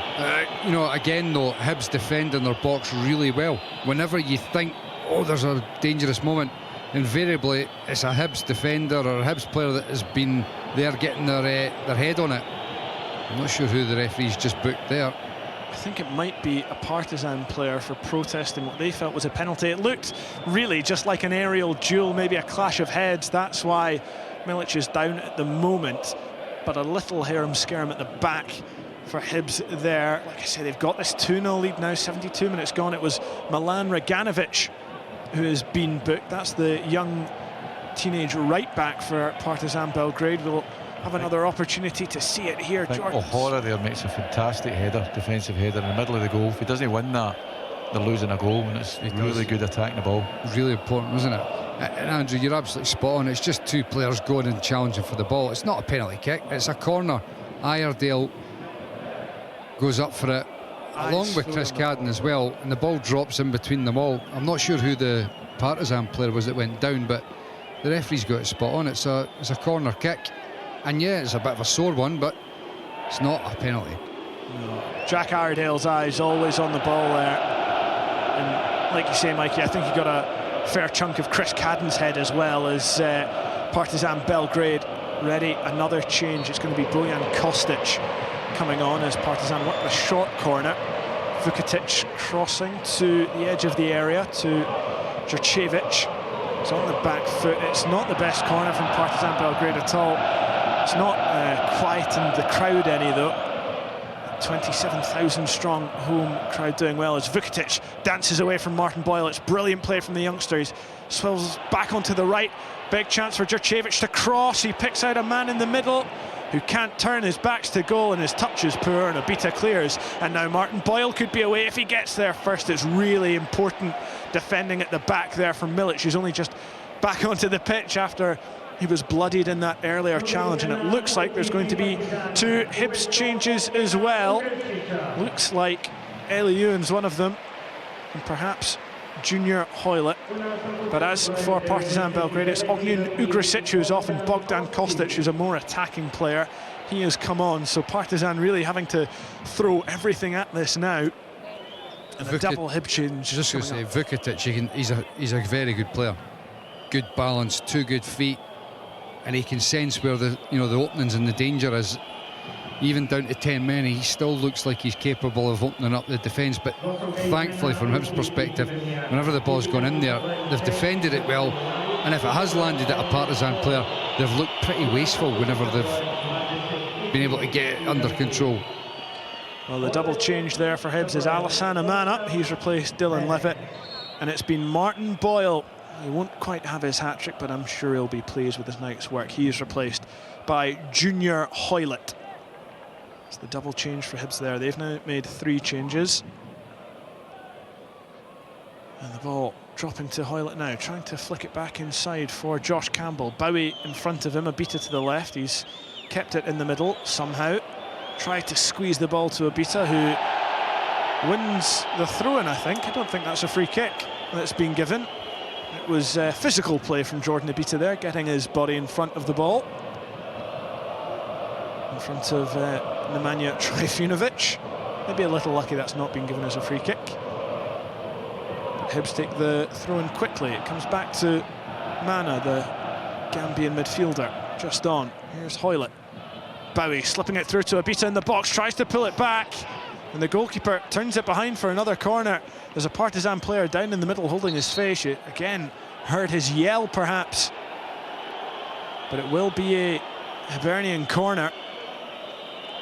You know, again though, Hibs defending their box really well. Whenever you think, oh, there's a dangerous moment, invariably it's a Hibs defender or a Hibs player that has been there getting their head on it. I'm not sure who the referee's just booked there. I think it might be a Partizan player for protesting what they felt was a penalty. It looked really just like an aerial duel, maybe a clash of heads. That's why Milic is down at the moment. But a little harum-scarum at the back for Hibs there. Like I say, they've got this 2-0 lead now, 72 minutes gone. It was Milan Reganovic who has been booked. That's the young teenage right-back for Partizan Belgrade. We'll have another opportunity to see it here. Jordan O'Hara there makes a fantastic header, defensive header in the middle of the goal. If he doesn't win that, they're losing a goal, and it's really good attacking the ball. Really important, isn't it? And Andrew, you're absolutely spot on. It's just 2 players going and challenging for the ball. It's not a penalty kick, it's a corner. Iredale goes up for it, along with Chris Cadden as well, and the ball drops in between them all. I'm not sure who the Partizan player was that went down, but the referee's got it spot on. It's a corner kick, and yeah, it's a bit of a sore one, but it's not a penalty. No. Jack Iredale's eyes always on the ball there, and like you say, Mikey, I think he got a fair chunk of Chris Cadden's head as well as Partizan Belgrade ready. Another change. It's going to be Bojan Kostic coming on as Partizan work the short corner. Vukatic crossing to the edge of the area to Jurcevic. It's on the back foot. It's not the best corner from Partizan Belgrade at all. It's not quietened the crowd any though. 27,000 strong home crowd doing well as Vukatic dances away from Martin Boyle. It's brilliant play from the youngsters. Swells back onto the right. Big chance for Jurcevic to cross. He picks out a man in the middle who can't turn. His back's to goal and his touch is poor, and Abita clears. And now Martin Boyle could be away if he gets there first. It's really important defending at the back there from Milic, who's only just back onto the pitch after he was bloodied in that earlier challenge. And it looks like there's going to be 2 Hibs changes as well. Looks like Eliuen's one of them, and perhaps Junior Hoylett. But as for Partizan Belgrade, it's Ognjen Ugrisic who's off, and Bogdan Kostic, who's a more attacking player. He has come on, so Partizan really having to throw everything at this now. And a double Hib change. Just going to say, Vukatic, he's a very good player. Good balance, 2 good feet, and he can sense where the openings and the danger is. Even down to 10 men, he still looks like he's capable of opening up the defence. But thankfully, from Hibs' perspective, whenever the ball's gone in there, they've defended it well. And if it has landed at a Partizan player, they've looked pretty wasteful whenever they've been able to get it under control. Well, the double change there for Hibs is Alassane Amana. He's replaced Dylan Levitt. And it's been Martin Boyle. He won't quite have his hat-trick, but I'm sure he'll be pleased with his night's work. He is replaced by Junior Hoylett. It's the double change for Hibs there. They've now made 3 changes. And the ball dropping to Hoylett now, trying to flick it back inside for Josh Campbell. Bowie in front of him, Abita to the left. He's kept it in the middle somehow. Tried to squeeze the ball to Abita, who wins the throw-in, I think. I don't think that's a free kick that's been given. It was physical play from Jordan Abita there, getting his body in front of the ball. In front of Nemanja Trifunovic. Maybe a little lucky that's not been given as a free kick. But Hibs take the throw-in quickly. It comes back to Mana, the Gambian midfielder, just on. Here's Hoylett. Bowie slipping it through to Abita in the box, tries to pull it back, and the goalkeeper turns it behind for another corner. There's a Partizan player down in the middle holding his face. You again heard his yell perhaps, but it will be a Hibernian corner.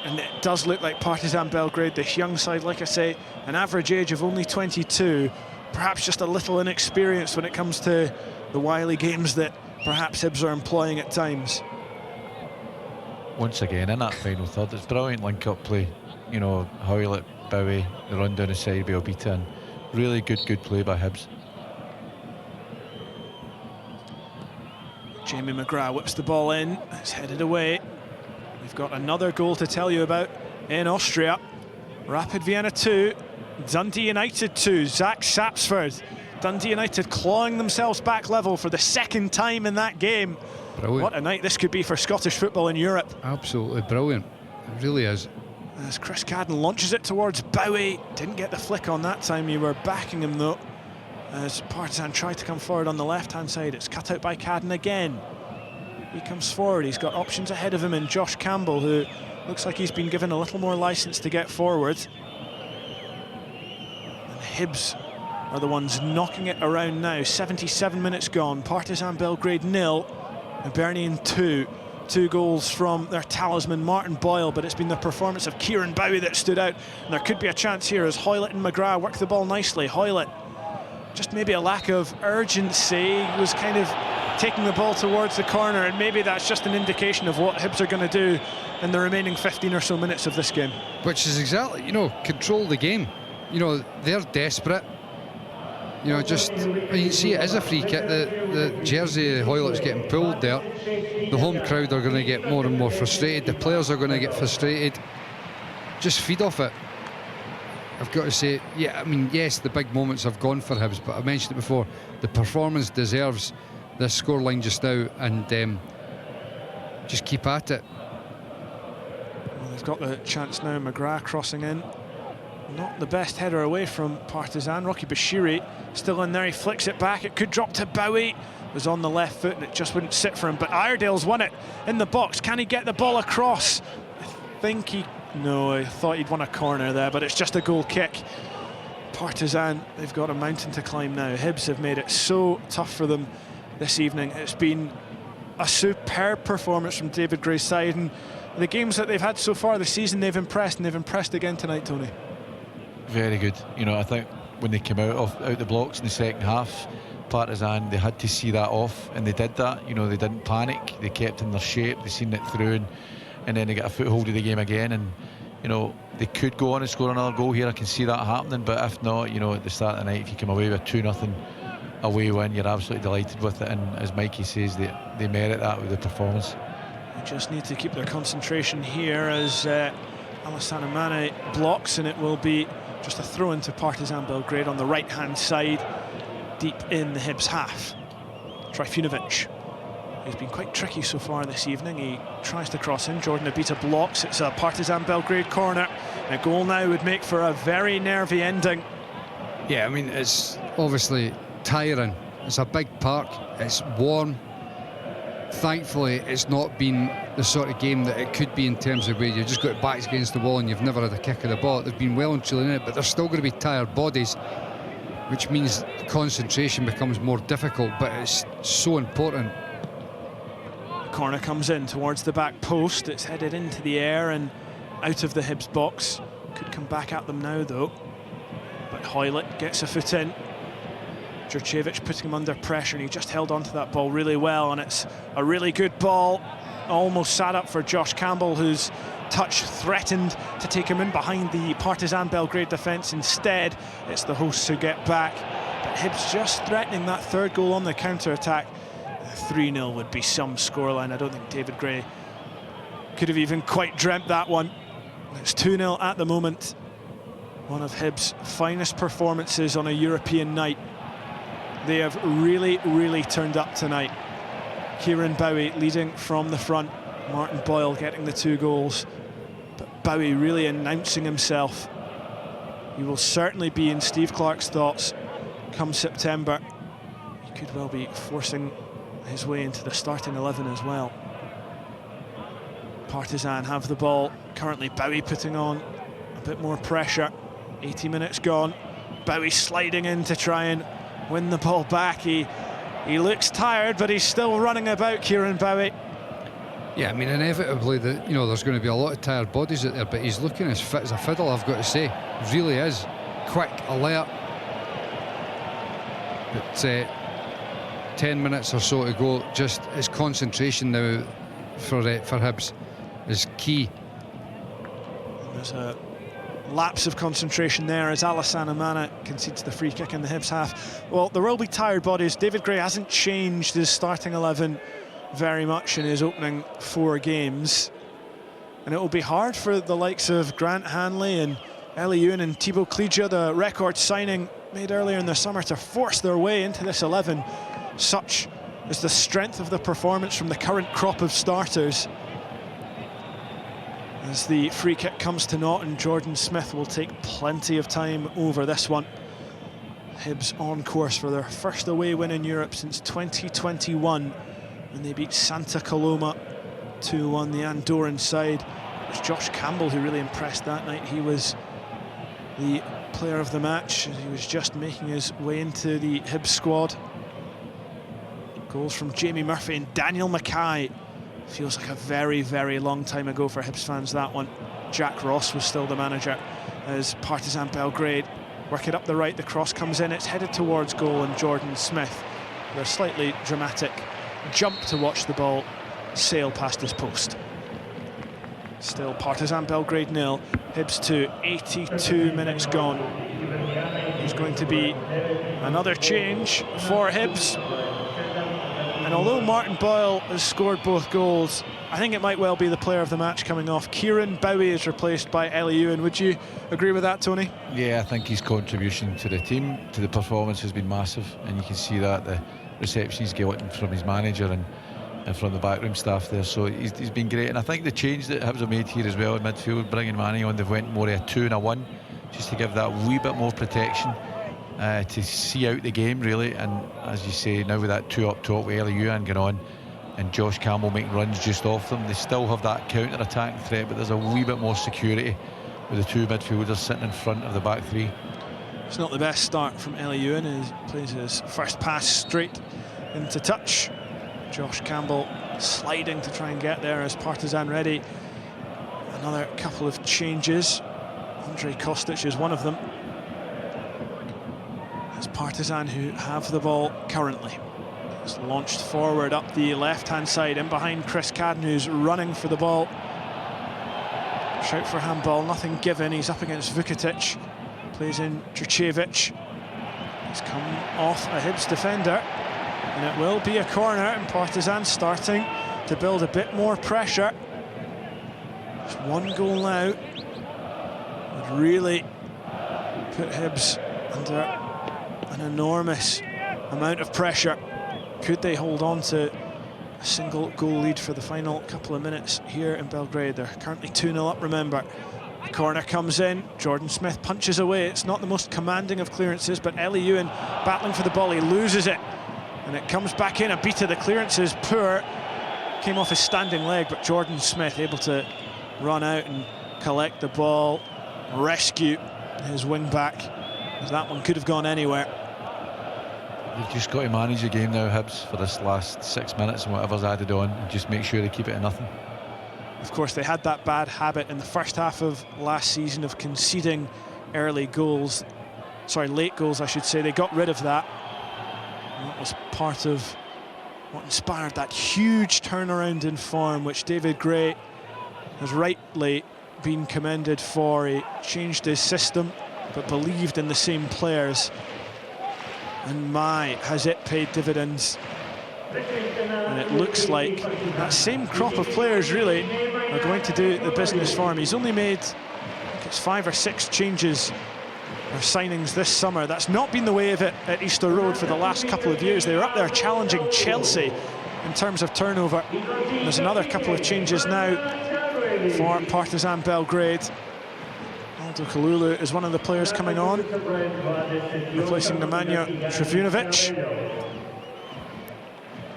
And it does look like Partizan Belgrade, this young side, like I say, an average age of only 22, perhaps just a little inexperienced when it comes to the wily games that perhaps Hibs are employing at times. Once again, in that final third, it's brilliant link-up play. You know, Hoylett Bowie, the run down the side by Obita, and really good play by Hibs. Jamie McGrath whips the ball in, it's headed away. We've got another goal to tell you about in Austria. Rapid Vienna 2, Dundee United 2, Zach Sapsford. Dundee United clawing themselves back level for the second time in that game. Brilliant. What a night this could be for Scottish football in Europe. Absolutely brilliant, it really is. As Chris Cadden launches it towards Bowie, didn't get the flick on that time. You were backing him though, as Partizan tried to come forward on the left-hand side. It's cut out by Cadden again. He comes forward, he's got options ahead of him in Josh Campbell, who looks like he's been given a little more licence to get forward. And Hibs are the ones knocking it around now. 77 minutes gone, Partizan Belgrade 0, Hibernian 2. 2 goals from their talisman Martin Boyle, but it's been the performance of Kieran Bowie that stood out, and there could be a chance here as Hoylett and McGrath work the ball nicely. Hoylett, just maybe a lack of urgency, he was kind of taking the ball towards the corner, and maybe that's just an indication of what Hibs are going to do in the remaining 15 or so minutes of this game. Which is exactly, you know, control the game. You know, they're desperate. You know, just, you see it as a free kick. The jersey Hoylett's getting pulled there. The home crowd are going to get more and more frustrated. The players are going to get frustrated. Just feed off it. I've got to say, yeah, I mean, yes, the big moments have gone for Hibs, but I mentioned it before, the performance deserves this scoreline just now, and just keep at it. Well, they've got the chance now. McGrath crossing in. Not the best header away from Partizan. Rocky Bashiri still in there, he flicks it back. It could drop to Bowie. It was on the left foot and it just wouldn't sit for him. But Iredale's won it in the box. Can he get the ball across? I think he... No, I thought he'd won a corner there, but it's just a goal kick. Partizan, they've got a mountain to climb now. Hibs have made it so tough for them this evening. It's been a superb performance from David Gray's side, and the games that they've had so far this season, they've impressed, and they've impressed again tonight, Tony. Very good. You know, I think when they came out the blocks in the second half, Partizan, they had to see that off, and they did that. You know, they didn't panic, they kept in their shape, they seen it through, and then they got a foothold of the game again. And you know, they could go on and score another goal here. I can see that happening, but if not, you know, at the start of the night, if you come away with 2-0 away win, you're absolutely delighted with it. And as Mikey says, they merit that with the performance. They just need to keep their concentration here as Alassane Mane blocks, and it will be just a throw into Partizan Belgrade on the right-hand side, deep in the Hibs half. Trifunovic, he's been quite tricky so far this evening. He tries to cross in, Jordan Obita blocks. It's a Partizan Belgrade corner. A goal now would make for a very nervy ending. Yeah, I mean, it's obviously tiring. It's a big park, it's warm. Thankfully, it's not been the sort of game that it could be in terms of where you've just got backs against the wall and you've never had a kick of the ball. They've been well and truly in it, but there's still going to be tired bodies, which means concentration becomes more difficult, but it's so important. The corner comes in towards the back post. It's headed into the air and out of the Hibs box. Could come back at them now, though. But Hoylett gets a foot in. Jurcevic putting him under pressure, and he just held on to that ball really well, and it's a really good ball. Almost sat up for Josh Campbell, whose touch threatened to take him in behind the Partizan Belgrade defence. Instead, it's the hosts who get back. But Hibs just threatening that third goal on the counter-attack. 3-0 would be some scoreline. I don't think David Gray could have even quite dreamt that one. It's 2-0 at the moment. One of Hibs' finest performances on a European night. They have really, really turned up tonight. Kieran Bowie leading from the front. Martin Boyle getting the 2 goals. But Bowie really announcing himself. He will certainly be in Steve Clarke's thoughts come September. He could well be forcing his way into the starting 11 as well. Partizan have the ball. Currently Bowie putting on a bit more pressure. 80 minutes gone. Bowie sliding in to try and win the ball back. He looks tired, but he's still running about, Kieran Bowie. Yeah, I mean, inevitably, there's going to be a lot of tired bodies out there, but he's looking as fit as a fiddle, I've got to say. He really is. Quick, alert. But 10 minutes or so to go, just his concentration now for Hibs is key. There's a lapse of concentration there as Alassane Amana concedes the free kick in the Hibs half. Well, there will be tired bodies. David Gray hasn't changed his starting 11 very much in his opening 4 games. And it will be hard for the likes of Grant Hanley and Ellie Ewan and Thibaut Clegia, the record signing made earlier in the summer, to force their way into this 11. Such is the strength of the performance from the current crop of starters. As the free kick comes to naught, and Jordan Smith will take plenty of time over this one. Hibs on course for their first away win in Europe since 2021, when they beat Santa Coloma 2-1, the Andorran side. It was Josh Campbell who really impressed that night. He was the player of the match. He was just making his way into the Hibs squad. Goals from Jamie Murphy and Daniel Mackay. Feels like a very, very long time ago for Hibs fans, that one. Jack Ross was still the manager as Partizan Belgrade work it up the right. The cross comes in, it's headed towards goal, and Jordan Smith, with a slightly dramatic jump to watch the ball sail past his post. Still Partizan Belgrade 0, Hibs 2, 82 minutes gone. There's going to be another change for Hibs. And although Martin Boyle has scored both goals, I think it might well be the player of the match coming off. Kieran Bowie is replaced by Ellie Ewan. Would you agree with that, Tony? Yeah, I think his contribution to the team, to the performance, has been massive, and you can see that the reception he's getting from his manager and from the backroom staff there. So he's been great, and I think the change that Hibs have made here as well in midfield, bringing Manny on, they've went more of a 2 and a 1, just to give that wee bit more protection. To see out the game, really. And as you say, now with that 2 up top with Ellie Ewan going on and Josh Campbell making runs just off them, they still have that counter-attacking threat, but there's a wee bit more security with the 2 midfielders sitting in front of the back 3. It's not the best start from Ellie Ewan, who plays his first pass straight into touch. Josh Campbell sliding to try and get there as Partizan ready. Another couple of changes. Andre Kostic is one of them. It's Partizan who have the ball currently. It's launched forward up the left-hand side, in behind Chris Cadden, who's running for the ball. Shout for handball, nothing given. He's up against Vukotic. Plays in Jurcevic. He's come off a Hibs defender, and it will be a corner, and Partizan starting to build a bit more pressure. Just 1 goal now would really put Hibs under an enormous amount of pressure. Could they hold on to a single goal lead for the final couple of minutes here in Belgrade? They're currently 2-0 up, remember. The corner comes in, Jordan Smith punches away. It's not the most commanding of clearances, but Ellie Ewan battling for the ball, he loses it, and it comes back in. Abita, the clearance is poor, came off his standing leg, but Jordan Smith able to run out and collect the ball, rescue his wing back, as that one could have gone anywhere. You've just got to manage the game now, Hibs, for this last 6 minutes and whatever's added on, and just make sure they keep it at nothing. Of course, they had that bad habit in the first half of last season of conceding late goals, I should say. They got rid of that. And that was part of what inspired that huge turnaround in form, which David Gray has rightly been commended for. He changed his system, but believed in the same players. And my, has it paid dividends. And it looks like that same crop of players really are going to do the business for him. He's only made, I think it's 5 or 6 changes or signings this summer. That's not been the way of it at Easter Road for the last couple of years. They were up there challenging Chelsea in terms of turnover. And there's another couple of changes now for Partizan Belgrade. Aldo Kalulu is one of the players coming on, replacing Nemanja Trivunovic.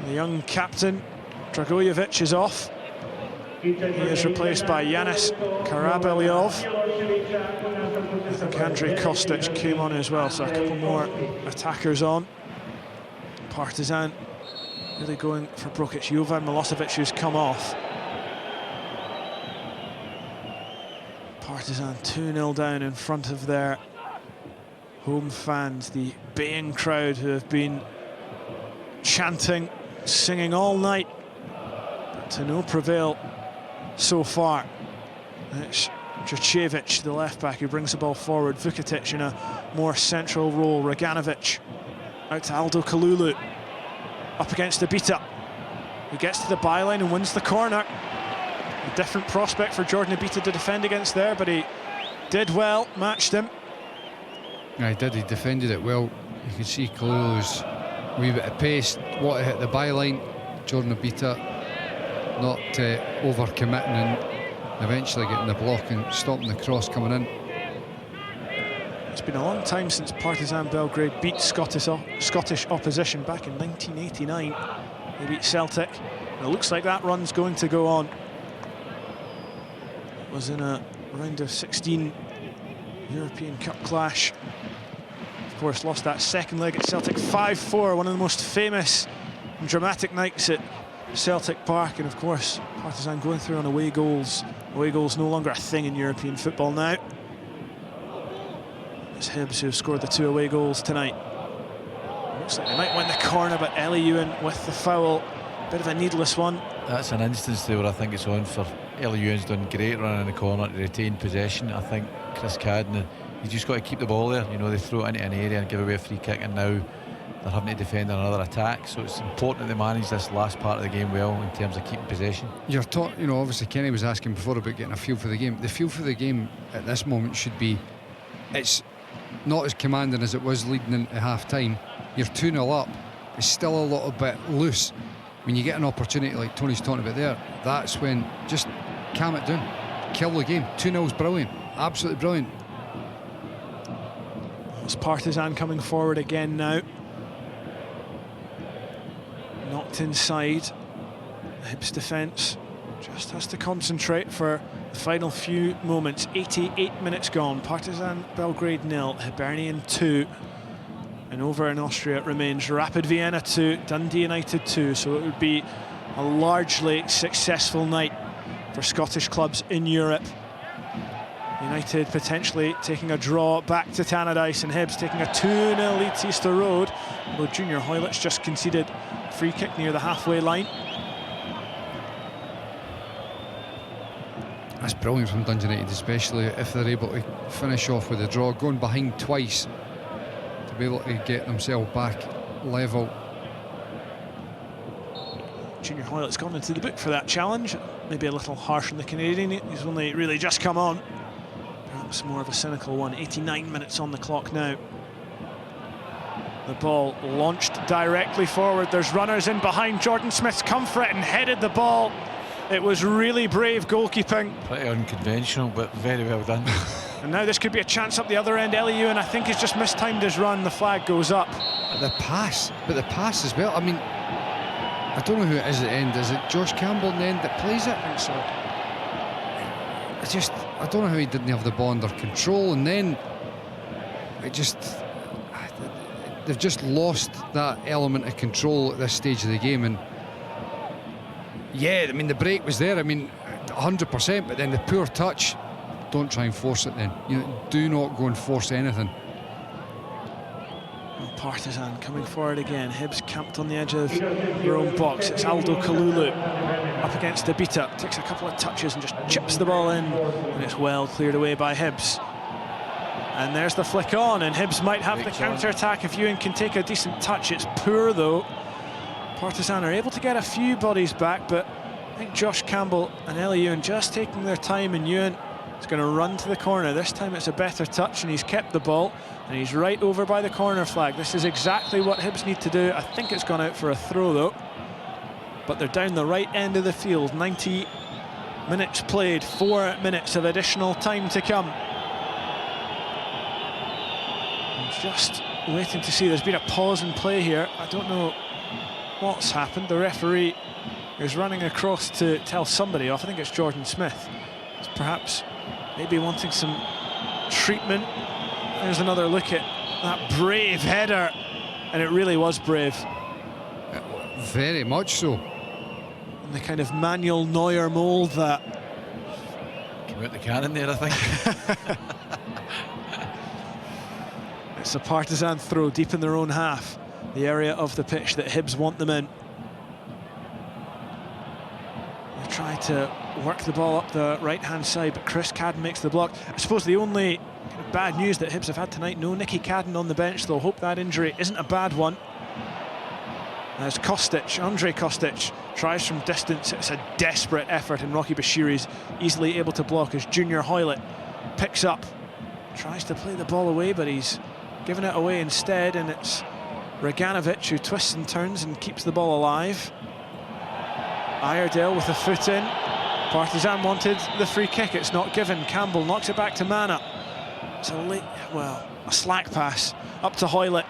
The young captain, Dragojevic, is off. He is replaced by Yanis Karabelyov. I think Andrej Kostic came on as well, so a couple more attackers on. Partizan really going for Brokic. Jovan Milosevic, who's come off. Partizan 2-0 down in front of their home fans, the baying crowd who have been chanting, singing all night, but to no prevail so far. It's Jurcevic, the left-back, who brings the ball forward. Vukatic in a more central role. Raganovic out to Aldo Kalulu. Up against Abita, who gets to the byline and wins the corner. A different prospect for Jordan Abita to defend against there, but he did well, matched him. Yeah, he did, he defended it well. You can see Kalulu's wee bit of pace, what to hit the byline. Jordan Abita not over-committing and eventually getting the block and stopping the cross coming in. It's been a long time since Partizan Belgrade beat Scottish opposition back in 1989. They beat Celtic, and it looks like that run's going to go on. It was in a round of 16 European Cup clash. Of course, lost that second leg at Celtic 5-4, one of the most famous and dramatic nights at Celtic Park. And of course, Partizan going through on away goals. Away goals no longer a thing in European football now. It's Hibs who scored the 2 away goals tonight. Looks like they might win the corner, but Ellie Ewan with the foul. Bit of a needless one. That's an instance there where I think it's on for Ellie Ewan's done great running in the corner to retain possession. I think Chris Cadden, he's just got to keep the ball there. You know, they throw it into an area and give away a free kick, and now they're having to defend another attack. So it's important that they manage this last part of the game well in terms of keeping possession. You're taught, you know, obviously Kenny was asking before about getting a feel for the game. The feel for the game at this moment should be, it's not as commanding as it was leading into half-time. You're 2-0 up. It's still a little bit loose. When you get an opportunity like Tony's talking about there, that's when just calm it down, kill the game. 2-0's brilliant, absolutely brilliant. It's Partizan coming forward again now. Knocked inside. Hibs defence just has to concentrate for the final few moments. 88 minutes gone. Partizan Belgrade 0, Hibernian 2. And over in Austria it remains Rapid Vienna 2, Dundee United 2. So it would be a largely successful night for Scottish clubs in Europe. United potentially taking a draw back to Tannadice, and Hibs taking a 2-0 lead to Easter Road. Although Junior Hoylett's just conceded a free kick near the halfway line. That's brilliant from Dundee United, especially if they're able to finish off with a draw, going behind twice to be able to get themselves back level. Junior Hoylett's gone into the book for that challenge. Maybe a little harsh on the Canadian. He's only really just come on. Perhaps more of a cynical one. 89 minutes on the clock now. The ball launched directly forward. There's runners in behind. Jordan Smith's come for it and headed the ball. It was really brave goalkeeping. Pretty unconventional, but very well done. And now this could be a chance up the other end. Ellie Ewan, I think, has just mistimed his run. The flag goes up. But the pass as well. I mean, I don't know who it is at the end. Is it Josh Campbell in the end that plays it? I think so. I don't know how he didn't have the ball under control, and then they've just lost that element of control at this stage of the game. And yeah, I mean, the break was there, I mean, 100%, but then the poor touch. Don't try and force it then. You know, do not go and force anything. Well, Partizan coming forward again. Hibs camped on the edge of their own box. It's Aldo Kalulu up against Abita. Takes a couple of touches and just chips the ball in, and it's well cleared away by Hibs. And there's the flick on, and Hibs might have the counter-attack if Ewan can take a decent touch. It's poor though. Partizan are able to get a few bodies back, but I think Josh Campbell and Ellie Ewan just taking their time, and Ewan is going to run to the corner. This time it's a better touch, and he's kept the ball, and he's right over by the corner flag. This is exactly what Hibs need to do. I think it's gone out for a throw though, but they're down the right end of the field. 90 minutes played, 4 minutes of additional time to come. I'm just waiting to see. There's been a pause in play here. I don't know what's happened. The referee is running across to tell somebody off. I think it's Jordan Smith. It's perhaps maybe wanting some treatment. There's another look at that brave header, and it really was brave. Very much so. And the kind of Manuel Neuer mould that. Came out the cannon there, I think. It's a Partizan throw deep in their own half, the area of the pitch that Hibs want them in. They try Tried to work the ball up the right-hand side, but Chris Cadden makes the block. I suppose the only kind of bad news that Hibs have had tonight, no Nicky Cadden on the bench, though. Hope that injury isn't a bad one. As Andre Kostic tries from distance. It's a desperate effort, and Rocky Bashiri's easily able to block as Junior Hoylett picks up. Tries to play the ball away, but he's given it away instead, and it's Reganovic who twists and turns and keeps the ball alive. Iredale with a foot in. Partizan wanted the free kick, it's not given. Campbell knocks it back to Mana. It's a slack pass up to Hoylett.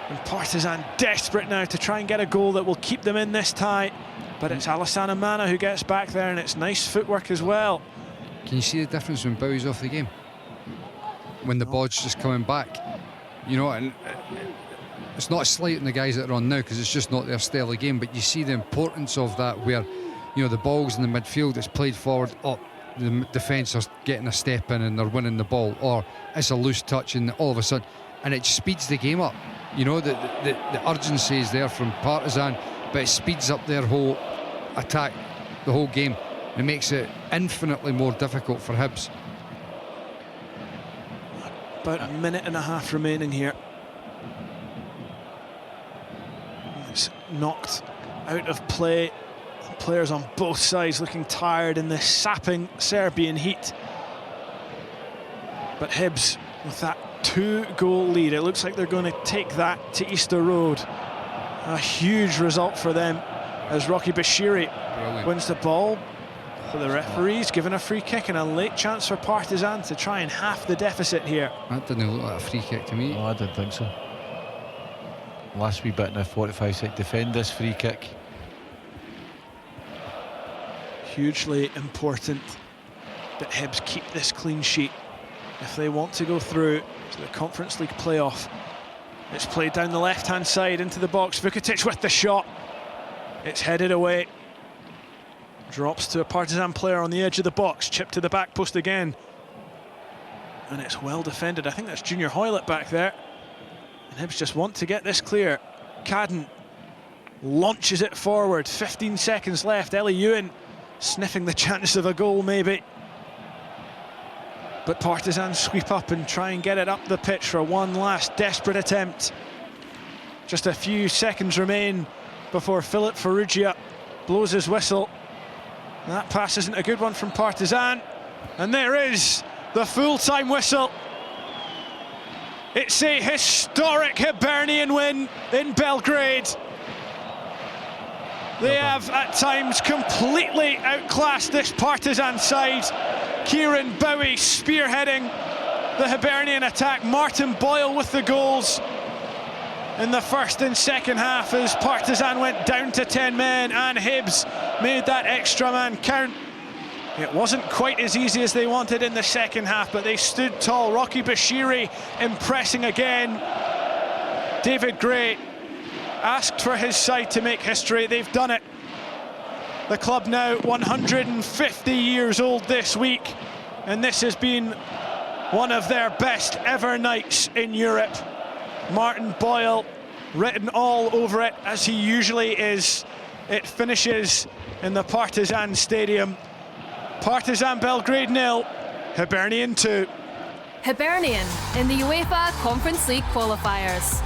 And Partizan desperate now to try and get a goal that will keep them in this tie. But it's Alassane Mana who gets back there, and it's nice footwork as well. Can you see the difference when Bowie's off the game? When the ball's just coming back, you know, and it's not a slight on the guys that are on now because it's just not their style of game, but you see the importance of that where, you know, the ball's in the midfield, it's played forward, up, the defence are getting a step in and they're winning the ball, or it's a loose touch and all of a sudden, and it speeds the game up. You know, the urgency is there from Partizan, but it speeds up their whole attack, the whole game. It makes it infinitely more difficult for Hibs. About a minute and a half remaining here. It's knocked out of play. Players on both sides looking tired in this sapping Serbian heat. But Hibs with that 2-goal lead, it looks like they're going to take that to Easter Road. A huge result for them as Rocky Bashiri wins the ball for the referees, given a free kick and a late chance for Partizan to try and half the deficit here. That didn't look like a free kick to me. No, I didn't think so. Last wee bit in a 45 second defend this free kick. Hugely important that Hibs keep this clean sheet if they want to go through to the Conference League playoff. It's played down the left-hand side into the box. Vukotic with the shot. It's headed away. Drops to a Partizan player on the edge of the box. Chip to the back post again. And it's well defended. I think that's Junior Hoylett back there. And Hibs just want to get this clear. Cadden launches it forward. 15 seconds left. Ellie Ewan sniffing the chance of a goal maybe. But Partizan sweep up and try and get it up the pitch for one last desperate attempt. Just a few seconds remain before Philip Farrugia blows his whistle. That pass isn't a good one from Partizan. And there is the full-time whistle. It's a historic Hibernian win in Belgrade. They have at times completely outclassed this Partizan side. Kieran Bowie spearheading the Hibernian attack. Martin Boyle with the goals in the first and second half as Partizan went down to 10 men and Hibs made that extra man count. It wasn't quite as easy as they wanted in the second half, but they stood tall. Rocky Bashiri impressing again. David Gray asked for his side to make history. They've done it. The club now 150 years old this week, and this has been one of their best ever nights in Europe. Martin Boyle written all over it, as he usually is. It finishes in the Partizan Stadium. Partizan Belgrade 0, Hibernian 2. Hibernian in the UEFA Conference League qualifiers.